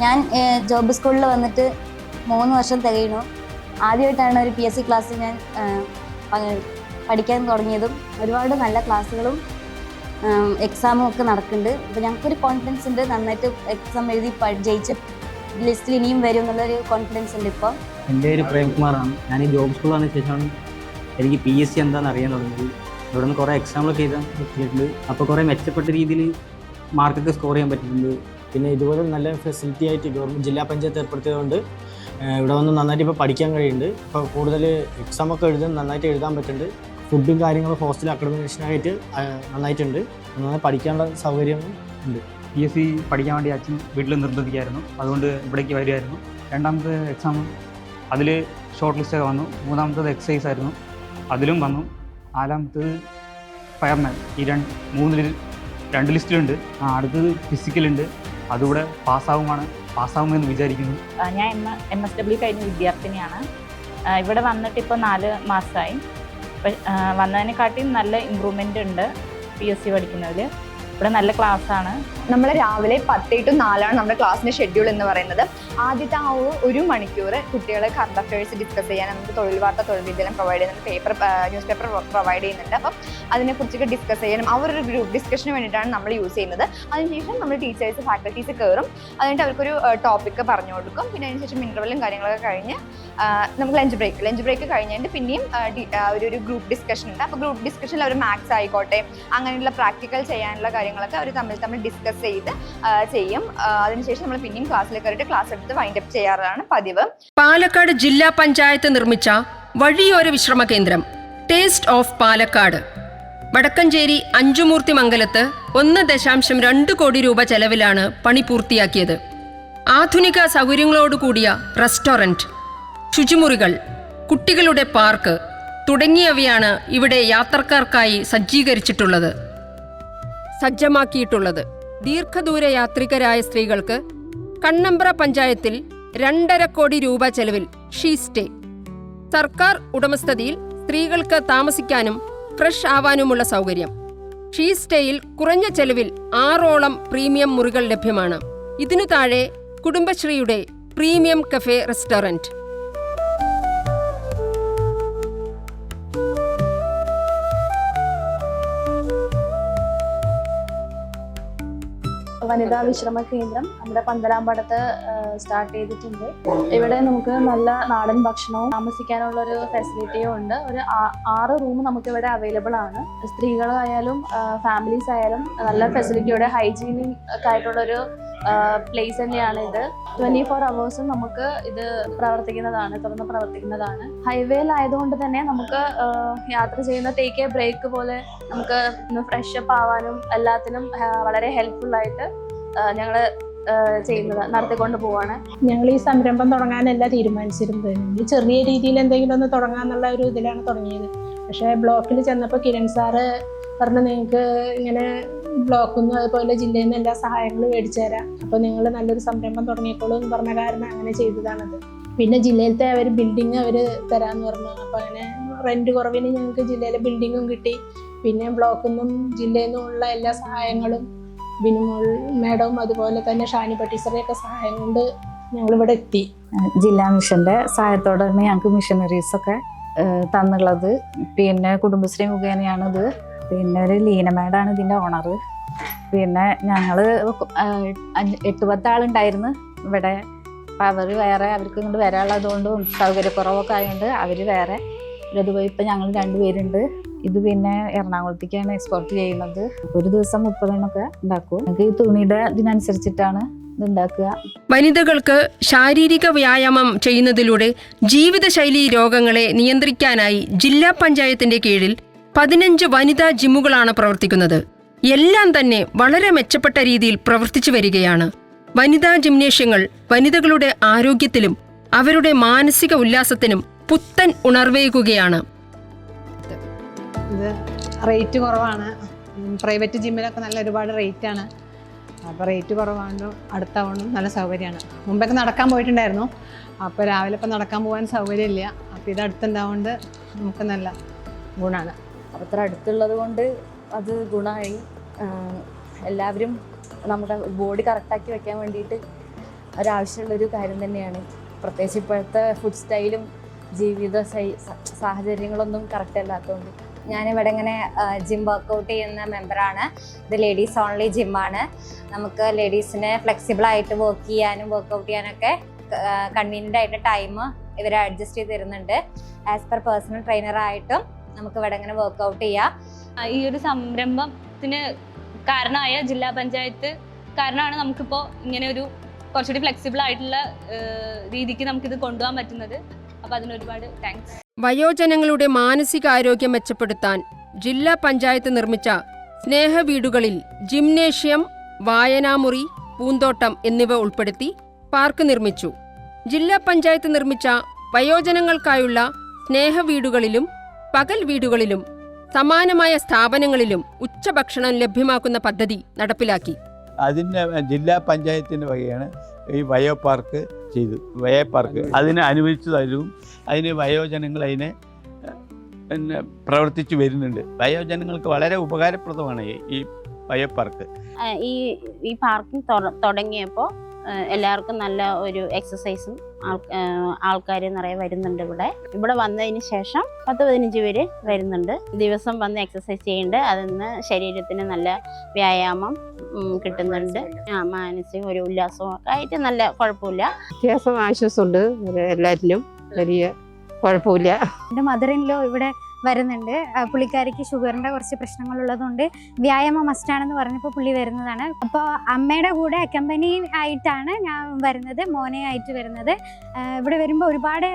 ഞാൻ ജോബ് സ്കൂളിൽ വന്നിട്ട് 3 വർഷം തികയുന്നു. ആദ്യമായിട്ടാണ് ഒരു PSC ക്ലാസ്സിൽ ഞാൻ പഠിക്കാൻ തുടങ്ങിയതും. ഒരുപാട് നല്ല ക്ലാസ്സുകളും എക്സാമും ഒക്കെ നടക്കുന്നുണ്ട്. അപ്പോൾ ഞങ്ങൾക്കൊരു കോൺഫിഡൻസ് ഉണ്ട്, നന്നായിട്ട് എക്സാം എഴുതി ജയിച്ച് ലിസ്റ്റിൽ ഇനിയും വരും എന്നുള്ളൊരു കോൺഫിഡൻസ് ഉണ്ട്. ഇപ്പോൾ എൻ്റെ പേര് പ്രേംകുമാറാണ്. ഞാൻ ഈ ജോബ് സ്കൂൾ വന്ന ശേഷമാണ് എനിക്ക് PSC എന്താണെന്ന് അറിയാൻ തുടങ്ങിയത്. ഇവിടെ നിന്ന് കുറേ എക്സാമിലൊക്കെ എഴുതാൻ പറ്റിയിട്ടുണ്ട്. അപ്പോൾ കുറേ മെച്ചപ്പെട്ട രീതിയിൽ മാർക്കൊക്കെ സ്കോർ ചെയ്യാൻ പറ്റിയിട്ടുണ്ട്. പിന്നെ ഇതുപോലെ നല്ല ഫെസിലിറ്റി ആയിട്ട് ഗവൺമെൻറ് ജില്ലാ പഞ്ചായത്ത് ഏർപ്പെടുത്തിയതുകൊണ്ട് ഇവിടെ വന്ന് നന്നായിട്ട് ഇപ്പോൾ പഠിക്കാൻ കഴിയുന്നുണ്ട്. ഇപ്പോൾ കൂടുതൽ എക്സാമൊക്കെ നന്നായിട്ട് എഴുതാൻ പറ്റുന്നുണ്ട്. ഫുഡും കാര്യങ്ങളും ഹോസ്റ്റൽ അക്കോമഡേഷനായിട്ട് നന്നായിട്ടുണ്ട്. നന്നായി പഠിക്കാനുള്ള സൗകര്യം ഉണ്ട്. PSC പഠിക്കാൻ വേണ്ടി അച്ഛൻ വീട്ടിൽ നിർബന്ധിക്കായിരുന്നു, അതുകൊണ്ട് ഇവിടേക്ക് വരുമായിരുന്നു. 2ാമത്തെ എക്സാം അതിൽ ഷോർട്ട് ലിസ്റ്റൊക്കെ വന്നു. 3ാമത്തത് എക്സസൈസ് ആയിരുന്നു, അതിലും വന്നു. 4ാമത്തത് ഫയർമാൻ. ഈ 2 ലിസ്റ്റിലുണ്ട്. അടുത്തത് ഫിസിക്കലുണ്ട്, അതുകൂടെ പാസ്സാവുമെന്ന് വിചാരിക്കുന്നു. ഞാൻ MSW കഴിഞ്ഞ വിദ്യാർത്ഥിനിയാണ്. ഇവിടെ വന്നിട്ട് ഇപ്പോൾ 4 മാസമായി. വന്നതിനെക്കാട്ടിയും നല്ല ഇമ്പ്രൂവ്മെൻ്റ് ഉണ്ട് PSC പഠിക്കുന്നതിൽ. ഇവിടെ നല്ല ക്ലാസ്സാണ്. നമ്മൾ രാവിലെ 10 to 4 നമ്മുടെ ക്ലാസ്സിന്റെ ഷെഡ്യൂൾ എന്ന് പറയുന്നത്. ആദ്യത്തെ ആ ഒരു മണിക്കൂർ കുട്ടികളെ കറണ്ട് അഫയേഴ്സ് ഡിസ്കസ് ചെയ്യാൻ നമുക്ക് തൊഴിൽ വാർത്ത, തൊഴിൽ വിദ്യാലയം പ്രൊവൈഡ് ചെയ്യുന്നുണ്ട്, ന്യൂസ് പേപ്പർ പ്രൊവൈഡ് ചെയ്യുന്നുണ്ട്. അപ്പം അതിനെക്കുറിച്ചൊക്കെ ഡിസ്കസ് ചെയ്യാനും ആ ഒരു ഗ്രൂപ്പ് ഡിസ്കഷന് വേണ്ടിയിട്ടാണ് നമ്മൾ യൂസ് ചെയ്യുന്നത്. അതിനുശേഷം നമ്മൾ ടീച്ചേഴ്സ്, ഫാക്കൽറ്റീസ് കയറും, അതിനായിട്ട് അവർക്കൊരു ടോപ്പിക്ക് പറഞ്ഞു കൊടുക്കും. പിന്നെ അതിനുശേഷം ഇൻ്റർവെല്ലും കാര്യങ്ങളൊക്കെ കഴിഞ്ഞ് നമുക്ക് ലഞ്ച് ബ്രേക്ക് കഴിഞ്ഞിട്ട് പിന്നെയും ഒരു ഗ്രൂപ്പ് ഡിസ്കഷൻ ഉണ്ട്. അപ്പോൾ ഗ്രൂപ്പ് ഡിസ്കഷനിൽ അവർ മാത്സ് ആയിക്കോട്ടെ അങ്ങനെയുള്ള പ്രാക്ടിക്കൽ ചെയ്യാനുള്ള കാര്യങ്ങളൊക്കെ അവർ തമ്മിൽ ഡിസ്കസ് ചെയ്യും. അതിനുശേഷം നമ്മൾ പിന്നെയും ക്ലാസ്സിൽ കയറിയിട്ട് ക്ലാസ് എടുത്ത് വൈൻഡപ്പ് ചെയ്യാറാണ് പതിവ്. പാലക്കാട് ജില്ലാ പഞ്ചായത്ത് നിർമ്മിച്ച വഴിയോര വിശ്രമ കേന്ദ്രം ടേസ്റ്റ് ഓഫ് പാലക്കാട് വടക്കഞ്ചേരി അഞ്ചുമൂർത്തി മംഗലത്ത് 1.2 കോടി രൂപ ചെലവിലാണ് പണി പൂർത്തിയാക്കിയത്. ആധുനിക സൗകര്യങ്ങളോടുകൂടിയ റെസ്റ്റോറന്റ്, ശുചിമുറികൾ, കുട്ടികളുടെ പാർക്ക് തുടങ്ങിയവയാണ് ഇവിടെ യാത്രക്കാർക്കായി സജ്ജമാക്കിയിട്ടുള്ളത്. ദീർഘദൂര യാത്രികരായ സ്ത്രീകൾക്ക് കണ്ണമ്പ്ര പഞ്ചായത്തിൽ 2.5 കോടി രൂപ ചെലവിൽ ഷീ സ്റ്റേ, സർക്കാർ ഉടമസ്ഥതയിൽ സ്ത്രീകൾക്ക് താമസിക്കാനും ഫ്രഷ് ആവാനുമുള്ള സൗകര്യം. ഷീ സ്റ്റേയിൽ കുറഞ്ഞ ചെലവിൽ 6ഓളം പ്രീമിയം മുറികൾ ലഭ്യമാണ്. ഇതിനു താഴെ കുടുംബശ്രീയുടെ പ്രീമിയം കഫേ റെസ്റ്റോറന്റ്. വനിതാ വിശ്രമ കേന്ദ്രം നമ്മുടെ പന്തലാമ്പടത്ത് സ്റ്റാർട്ട് ചെയ്തിട്ടുണ്ട്. ഇവിടെ നമുക്ക് നല്ല നാടൻ ഭക്ഷണവും താമസിക്കാനുള്ള ഒരു ഫെസിലിറ്റിയും ഉണ്ട്. ഒരു 6 റൂം നമുക്ക് ഇവിടെ അവൈലബിൾ ആണ്. സ്ത്രീകളായാലും ഫാമിലീസ് ആയാലും നല്ല ഫെസിലിറ്റിയോടെ ഹൈജീനിക് ആയിട്ടുള്ളൊരു പ്ലേസ് തന്നെയാണ് ഇത്. 24 hours നമുക്ക് ഇത് തുറന്ന് പ്രവർത്തിക്കുന്നതാണ്. ഹൈവേയിലായതുകൊണ്ട് തന്നെ നമുക്ക് യാത്ര ചെയ്യുന്ന ടേക്ക് എ ബ്രേക്ക് പോലെ നമുക്ക് ഒന്ന് ഫ്രഷ് അപ്പ് ആവാനും എല്ലാത്തിനും വളരെ ഹെൽപ്ഫുൾ ആയിട്ട് ഞങ്ങൾ നടത്തിക്കൊണ്ട് പോവാണ്. ഞങ്ങൾ ഈ സംരംഭം തുടങ്ങാനല്ല തീരുമാനിച്ചിരുന്നത്. ചെറിയ രീതിയിൽ എന്തെങ്കിലും ഒന്ന് തുടങ്ങാന്നുള്ള ഒരു ഇതിലാണ് തുടങ്ങിയത്. പക്ഷേ ബ്ലോക്കിൽ ചെന്നപ്പോൾ കിരൺ സാറ് പറഞ്ഞു, നിങ്ങൾക്ക് ഇങ്ങനെ ബ്ലോക്കിൽ നിന്നും അതുപോലെ ജില്ലയിൽ നിന്ന് എല്ലാ സഹായങ്ങളും മേടിച്ചു തരാം, അപ്പോൾ നിങ്ങൾ നല്ലൊരു സംരംഭം തുടങ്ങിക്കോളൂ എന്ന് പറഞ്ഞ കാരണം അങ്ങനെ ചെയ്തതാണത്. പിന്നെ ജില്ലയിലത്തെ ബിൽഡിങ് അവർ തരാമെന്ന് പറഞ്ഞു. അപ്പോൾ അങ്ങനെ റെൻറ്റ് കുറവിന് ഞങ്ങൾക്ക് ജില്ലയിലെ ബിൽഡിങ്ങും കിട്ടി. പിന്നെ ബ്ലോക്കിൽ നിന്നും ജില്ലയിൽ നിന്നുമുള്ള എല്ലാ സഹായങ്ങളും ബിനുമോൾ മേഡവും അതുപോലെ തന്നെ ഷാനി ടീച്ചറുടെയൊക്കെ സഹായം കൊണ്ട് ഞങ്ങളിവിടെ എത്തി. ജില്ലാ മിഷൻ്റെ സഹായത്തോടെയാണ് ഞങ്ങൾക്ക് മിഷനറീസൊക്കെ തന്നുള്ളത്. പിന്നെ കുടുംബശ്രീ മുഖേനയാണിത്. പിന്നെ ഒരു ലീന മേഡാണ് ഇതിൻ്റെ ഓണർ. പിന്നെ ഞങ്ങൾ 8-10 ആളുണ്ടായിരുന്നു ഇവിടെ. അപ്പം അവർ വേറെ, അവർക്ക് ഇങ്ങോട്ട് വരാനുള്ളതുകൊണ്ടും സൗകര്യക്കുറവൊക്കെ ആയതുകൊണ്ട് അവർ വേറെ ഇതുപോയി. ഇപ്പം ഞങ്ങൾ 2 പേരുണ്ട്. ഇത് പിന്നെ എറണാകുളത്തേക്കാണ് എക്സ്പോർട്ട് ചെയ്യുന്നത്. ഒരു ദിവസം 30 എണ്ണമൊക്കെ ഉണ്ടാക്കും. ഞങ്ങൾക്ക് ഈ തുണിയുടെ ഇതിനനുസരിച്ചിട്ടാണ് ഇത് ഉണ്ടാക്കുക. വനിതകൾക്ക് ശാരീരിക വ്യായാമം ചെയ്യുന്നതിലൂടെ ജീവിതശൈലി രോഗങ്ങളെ നിയന്ത്രിക്കാനായി ജില്ലാ പഞ്ചായത്തിന്റെ കീഴിൽ 15 വനിതാ ജിമ്മുകളാണ് പ്രവർത്തിക്കുന്നത്. എല്ലാം തന്നെ വളരെ മെച്ചപ്പെട്ട രീതിയിൽ പ്രവർത്തിച്ചു വരികയാണ്. വനിതാ ജിംനേഷ്യങ്ങൾ വനിതകളുടെ ആരോഗ്യത്തിലും അവരുടെ മാനസിക ഉല്ലാസത്തിനും പുത്തൻ ഉണർവേകുകയാണ്. ഇത് റേറ്റ് കുറവാണ്. പ്രൈവറ്റ് ജിമ്മിലൊക്കെ നല്ല ഒരുപാട് റേറ്റാണ്. അപ്പോൾ റേറ്റ് കുറവാണ്, അടുത്താവണം, നല്ല സൗകര്യമാണ്. മുമ്പൊക്കെ നടക്കാൻ പോയിട്ടുണ്ടായിരുന്നു. അപ്പോൾ രാവിലെ ഇപ്പം നടക്കാൻ പോകാൻ സൗകര്യമില്ല. അപ്പോൾ ഇത് അടുത്തുണ്ടാവുകൊണ്ട് നമുക്ക് നല്ല ഗുണമാണ്. അത്ര അടുത്തുള്ളത് കൊണ്ട് അത് ഗുണമായി. എല്ലാവരും നമ്മുടെ ബോഡി കറക്റ്റാക്കി വെക്കാൻ വേണ്ടിയിട്ട് ഒരാവശ്യമുള്ളൊരു കാര്യം തന്നെയാണ്. പ്രത്യേകിച്ച് ഇപ്പോഴത്തെ ഫുഡ് സ്റ്റൈലും ജീവിത സാഹചര്യങ്ങളൊന്നും കറക്റ്റ് അല്ലാത്തതുകൊണ്ട്. ഞാനിവിടെ ഇങ്ങനെ ജിം വർക്കൗട്ട് ചെയ്യുന്ന മെമ്പറാണ്. ഇത് ലേഡീസ് ഓൺലി ജിമ്മാണ്. നമുക്ക് ലേഡീസിന് ഫ്ലെക്സിബിളായിട്ട് വർക്ക് ചെയ്യാനും വർക്കൗട്ട് ചെയ്യാനൊക്കെ കൺവീനിയൻ്റ് ആയിട്ട് ടൈം ഇവർ അഡ്ജസ്റ്റ് ചെയ്ത് തരുന്നുണ്ട്. ആസ് പെർ പേഴ്സണൽ ട്രെയിനറായിട്ടും നമുക്ക് ഇവിടെ ഇങ്ങനെ വർക്കൗട്ട് ചെയ്യാം. ഈ ഒരു സംരംഭത്തിന് കാരണമായ ജില്ലാ പഞ്ചായത്ത് കാരണമാണ് നമുക്കിപ്പോൾ ഇങ്ങനെ ഒരു കുറച്ചുകൂടി ഫ്ലെക്സിബിൾ ആയിട്ടുള്ള രീതിക്ക് നമുക്കിത് കൊണ്ടുപോകാൻ പറ്റുന്നത്. അപ്പോൾ അതിനൊരുപാട് താങ്ക്സ്. വയോജനങ്ങളുടെ മാനസികാരോഗ്യം മെച്ചപ്പെടുത്താൻ ജില്ലാ പഞ്ചായത്ത് നിർമ്മിച്ച സ്നേഹവീടുകളിൽ ജിംനേഷ്യം, വായനാമുറി, പൂന്തോട്ടം എന്നിവ ഉൾപ്പെടുത്തി പാർക്ക് നിർമ്മിച്ചു. ജില്ലാ പഞ്ചായത്ത് നിർമ്മിച്ച വയോജനങ്ങൾക്കായുള്ള സ്നേഹവീടുകളിലും പകൽ വീടുകളിലും സമാനമായ സ്ഥാപനങ്ങളിലും ഉച്ചഭക്ഷണം ലഭ്യമാക്കുന്ന പദ്ധതി നടപ്പിലാക്കി. അതിന് ജില്ലാ പഞ്ചായത്തിൻ്റെ വകയാണ് ഈ വയോ പാർക്ക് ചെയ്തു. വയോ പാർക്ക് അതിന് അനുവദിച്ചു തരും. അതിന് വയോജനങ്ങൾ അതിനെ പ്രവർത്തിച്ചു വരുന്നുണ്ട്. വയോജനങ്ങൾക്ക് വളരെ ഉപകാരപ്രദമാണ് ഈ വയോ പാർക്ക്. ഈ പാർക്കിംഗ് തുടങ്ങിയപ്പോൾ എല്ലാവർക്കും നല്ല ഒരു എക്സസൈസും ആൾക്കാർ നിറയെ വരുന്നുണ്ട്. ഇവിടെ വന്നതിന് ശേഷം 10-15 പേര് വരുന്നുണ്ട്. ദിവസം വന്ന് എക്സസൈസ് ചെയ്യുന്നുണ്ട്. അതിൽ നിന്ന് ശരീരത്തിന് നല്ല വ്യായാമം കിട്ടുന്നുണ്ട്. മാനസിക ഒരു ഉല്ലാസവും ഒക്കെ ആയിട്ട് നല്ല കുഴപ്പമില്ല. വ്യത്യാസം ആശ്വാസമുണ്ട് എല്ലാറ്റിലും, വലിയ കുഴപ്പമില്ല. എൻ്റെ മദറിൻലോ ഇവിടെ വരുന്നുണ്ട്. പുള്ളിക്കാരിക്ക് ഷുഗറിൻ്റെ കുറച്ച് പ്രശ്നങ്ങളുള്ളതുകൊണ്ട് വ്യായാമം മസ്റ്റാണെന്ന് പറഞ്ഞപ്പോൾ പുള്ളി വരുന്നതാണ്. അപ്പോൾ അമ്മയുടെ കൂടെ അക്കമ്പനി ആയിട്ടാണ് ഞാൻ വരുന്നത്, മോനെ ആയിട്ട് വരുന്നത്. ഇവിടെ വരുമ്പോൾ ഒരുപാട്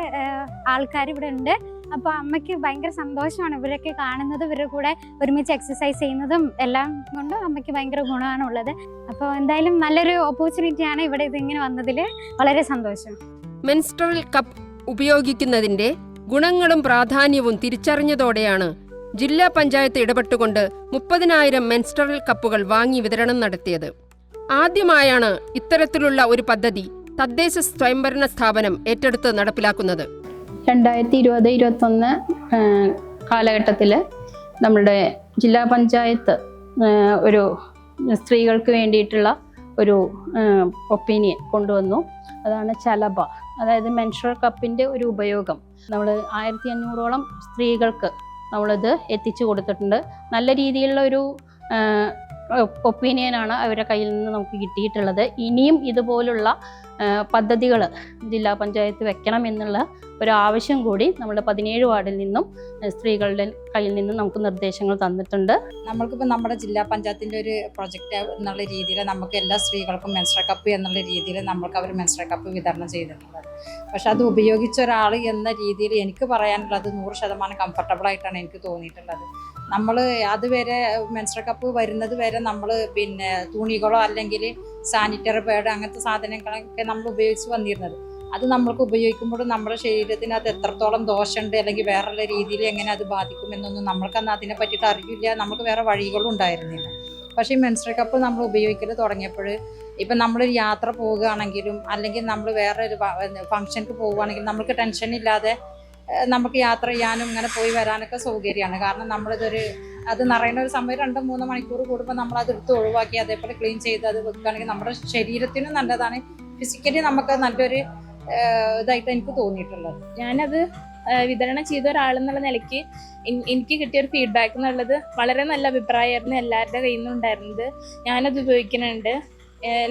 ആൾക്കാർ ഇവിടെ ഉണ്ട്. അപ്പോൾ അമ്മയ്ക്ക് ഭയങ്കര സന്തോഷമാണ് ഇവരൊക്കെ കാണുന്നത്, ഇവരുടെ കൂടെ ഒരുമിച്ച് എക്സസൈസ് ചെയ്യുന്നതും എല്ലാം കൊണ്ട് അമ്മയ്ക്ക് ഭയങ്കര ഗുണമാണുള്ളത്. അപ്പോൾ എന്തായാലും നല്ലൊരു ഓപ്പർച്യൂണിറ്റിയാണ് ഇവിടെ ഇതിങ്ങനെ വന്നതിൽ വളരെ സന്തോഷം. മെൻസ്ട്രൽ കപ്പ് ഉപയോഗിക്കുന്നതിൻ്റെ ഗുണങ്ങളും പ്രാധാന്യവും തിരിച്ചറിഞ്ഞതോടെയാണ് ജില്ലാ പഞ്ചായത്ത് ഇടപെട്ടുകൊണ്ട് 30,000 മെൻസ്ട്രൽ കപ്പുകൾ വാങ്ങി വിതരണം നടത്തിയത്. ആദ്യമായാണ് ഇത്തരത്തിലുള്ള ഒരു പദ്ധതി തദ്ദേശ സ്വയംഭരണ സ്ഥാപനം ഏറ്റെടുത്ത് നടപ്പിലാക്കുന്നത്. 2020-21 കാലഘട്ടത്തിൽ നമ്മളുടെ ജില്ലാ പഞ്ചായത്ത് ഒരു സ്ത്രീകൾക്ക് വേണ്ടിയിട്ടുള്ള ഒരു ഒപ്പീനിയൻ കൊണ്ടുവന്നു. അതാണ് ചലബ, അതായത് മെൻസ്ട്രൽ കപ്പിൻ്റെ ഒരു ഉപയോഗം. നമ്മൾ 1500ഓളം സ്ത്രീകൾക്ക് നമ്മളിത് എത്തിച്ചു കൊടുത്തിട്ടുണ്ട്. നല്ല രീതിയിലുള്ള ഒരു ഒപ്പീനിയനാണ് അവരുടെ കയ്യിൽ നിന്ന് നമുക്ക് കിട്ടിയിട്ടുള്ളത്. ഇനിയും ഇതുപോലുള്ള പദ്ധതികൾ ജില്ലാ പഞ്ചായത്ത് വെക്കണം എന്നുള്ള ഒരു ആവശ്യം കൂടി നമ്മുടെ 17 വാർഡിൽ നിന്നും സ്ത്രീകളുടെ കയ്യിൽ നിന്നും നമുക്ക് നിർദ്ദേശങ്ങൾ തന്നിട്ടുണ്ട്. നമ്മൾക്കിപ്പോൾ നമ്മുടെ ജില്ലാ പഞ്ചായത്തിൻ്റെ ഒരു പ്രൊജക്റ്റ് എന്നുള്ള രീതിയിൽ നമുക്ക് എല്ലാ സ്ത്രീകൾക്കും മെൻസ്ട്രൽ കപ്പ് എന്നുള്ള രീതിയിൽ നമ്മൾക്ക് അവർ മെൻസ്ട്രൽ കപ്പ് വിതരണം ചെയ്തിട്ടുള്ളത്. പക്ഷെ അത് ഉപയോഗിച്ച ഒരാൾ എന്ന രീതിയിൽ എനിക്ക് പറയാനുള്ളത് 100% കംഫർട്ടബിൾ ആയിട്ടാണ് എനിക്ക് തോന്നിയിട്ടുള്ളത്. നമ്മൾ അതുവരെ മെൻസ്ട്രൽ കപ്പ് വരുന്നത് വരെ നമ്മൾ പിന്നെ തുണികളോ അല്ലെങ്കിൽ സാനിറ്ററി പാഡ് അങ്ങനത്തെ സാധനങ്ങളൊക്കെ നമ്മൾ ഉപയോഗിച്ച് വന്നിരുന്നത്. അത് നമ്മൾക്ക് ഉപയോഗിക്കുമ്പോൾ നമ്മുടെ ശരീരത്തിന് അത് എത്രത്തോളം ദോഷമുണ്ട് അല്ലെങ്കിൽ വേറെയുള്ള രീതിയിൽ എങ്ങനെ അത് ബാധിക്കുമെന്നൊന്നും നമ്മൾക്കന്ന് അതിനെ പറ്റിയിട്ട് അറിയില്ല. നമുക്ക് വേറെ വഴികളും ഉണ്ടായിരുന്നില്ല. പക്ഷേ ഈ മെൻസ്ട്രൽ കപ്പ് നമ്മൾ ഉപയോഗിക്കൽ തുടങ്ങിയപ്പോൾ ഇപ്പം നമ്മൾ യാത്ര പോവുകയാണെങ്കിലും അല്ലെങ്കിൽ നമ്മൾ വേറെ ഒരു ഫംഗ്ഷനിക്ക് പോവുകയാണെങ്കിലും നമുക്ക് ടെൻഷൻ ഇല്ലാതെ നമുക്ക് യാത്ര ചെയ്യാനും ഇങ്ങനെ പോയി വരാനൊക്കെ സൗകര്യമാണ്. കാരണം അത് നിറയുന്ന ഒരു സമയം 2-3 മണിക്കൂർ കൂടുമ്പോൾ നമ്മൾ അത് എടുത്ത് ഒഴിവാക്കി അതേപോലെ ക്ലീൻ ചെയ്ത് അത് വെക്കുകയാണെങ്കിൽ നമ്മുടെ ശരീരത്തിനും നല്ലതാണ്, ഫിസിക്കലി നമുക്ക് നല്ലൊരു ഇതായിട്ട് എനിക്ക് തോന്നിയിട്ടുള്ളത്. ഞാനത് വിതരണം ചെയ്ത ഒരാളെന്നുള്ള നിലയ്ക്ക് എനിക്ക് കിട്ടിയൊരു ഫീഡ്ബാക്ക് എന്നുള്ളത് വളരെ നല്ല അഭിപ്രായമായിരുന്നു എല്ലാവരുടെ കയ്യിൽ നിന്നും ഉണ്ടായിരുന്നത്. ഞാനത് ഉപയോഗിക്കുന്നുണ്ട്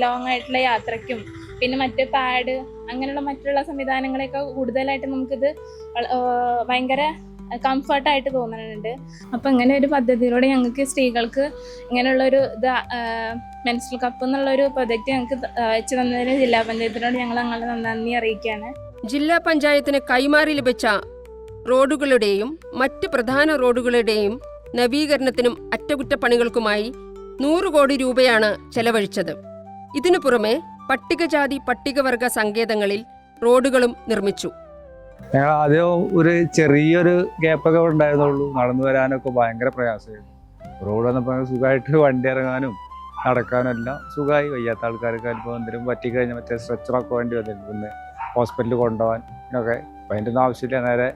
ലോങ് ആയിട്ടുള്ള യാത്രയ്ക്കും പിന്നെ മറ്റ് പാഡ് അങ്ങനെയുള്ള മറ്റുള്ള സംവിധാനങ്ങളെയൊക്കെ കൂടുതലായിട്ട് നമുക്കിത് ഭയങ്കര കംഫർട്ടായിട്ട് തോന്നുന്നുണ്ട്. അപ്പോൾ ഇങ്ങനെ ഒരു പദ്ധതിയിലൂടെ ഞങ്ങൾക്ക് സ്ത്രീകൾക്ക് ഇങ്ങനെയുള്ളൊരു മെൻസ്ട്രൽ കപ്പ് എന്നുള്ളൊരു പ്രൊജക്റ്റ് ഞങ്ങൾക്ക് വെച്ച് തന്നതിന് ജില്ലാ പഞ്ചായത്തിനോട് ഞങ്ങൾ ഞങ്ങളുടെ നന്ദി അറിയിക്കുകയാണ്. ജില്ലാ പഞ്ചായത്തിന് കൈമാറി ലഭിച്ച റോഡുകളുടെയും മറ്റ് പ്രധാന റോഡുകളുടെയും നവീകരണത്തിനും അറ്റകുറ്റപ്പണികൾക്കുമായി 100 കോടി രൂപയാണ് ചെലവഴിച്ചത്. ഇതിനു പുറമെ പട്ടികജാതി പട്ടികവർഗ സങ്കേതങ്ങളിൽ റോഡുകളും നിർമ്മിച്ചു. ഞങ്ങൾ ആദ്യം ഒരു ചെറിയൊരു ഗ്യാപ്പൊക്കെ ഉണ്ടായിരുന്നുള്ളൂ, നടന്നു വരാനൊക്കെ ഭയങ്കര പ്രയാസമായിരുന്നു. റോഡ് വന്നപ്പോൾ സുഖമായിട്ട് വണ്ടി ഇറങ്ങാനും നടക്കാനും എല്ലാം സുഖമായി. വയ്യാത്ത ആൾക്കാർക്ക് ഇപ്പോൾ എന്തെങ്കിലും പറ്റിക്കഴിഞ്ഞാൽ മറ്റേ സ്ട്രെച്ചറൊക്കെ വേണ്ടി വന്നിരുന്നു, പിന്നെ ഹോസ്പിറ്റലിൽ കൊണ്ടുപോകാൻ ഒക്കെ. അപ്പം അതിൻ്റെ ഒന്നും ആവശ്യമില്ല, നേരെ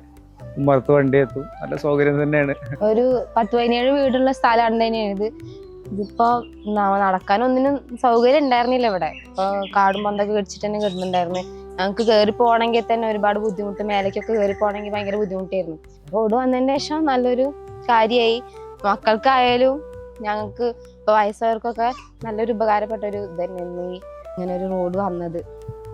ഉമ്മറത്ത് വണ്ടി എത്തും. നല്ല സൗകര്യം തന്നെയാണ്. ഒരു 10-17 വീടുള്ള സ്ഥലമാണ് തന്നെയാണ് ഇത്. ഇതിപ്പോൾ നടക്കാനൊന്നിനും സൗകര്യം ഉണ്ടായിരുന്നില്ല ഇവിടെ. ഇപ്പോൾ കാടും പന്തൊക്കെ കടിച്ചിട്ട് തന്നെ കിട്ടുന്നുണ്ടായിരുന്നു. ഞങ്ങൾക്ക് കയറി പോകണമെങ്കിൽ തന്നെ ഒരുപാട് ബുദ്ധിമുട്ട്, മേലേക്കൊക്കെ കയറി പോകണമെങ്കിൽ ഭയങ്കര ബുദ്ധിമുട്ടായിരുന്നു. റോഡ് വന്നതിന് ശേഷം നല്ലൊരു കാര്യമായി. മക്കൾക്കായാലും ഞങ്ങൾക്ക് ഇപ്പോൾ വയസ്സായവർക്കൊക്കെ നല്ലൊരു ഉപകാരപ്പെട്ട ഒരു ഇത് തന്നെയായിരുന്നു ഈ ഇങ്ങനെ ഒരു റോഡ് വന്നത്.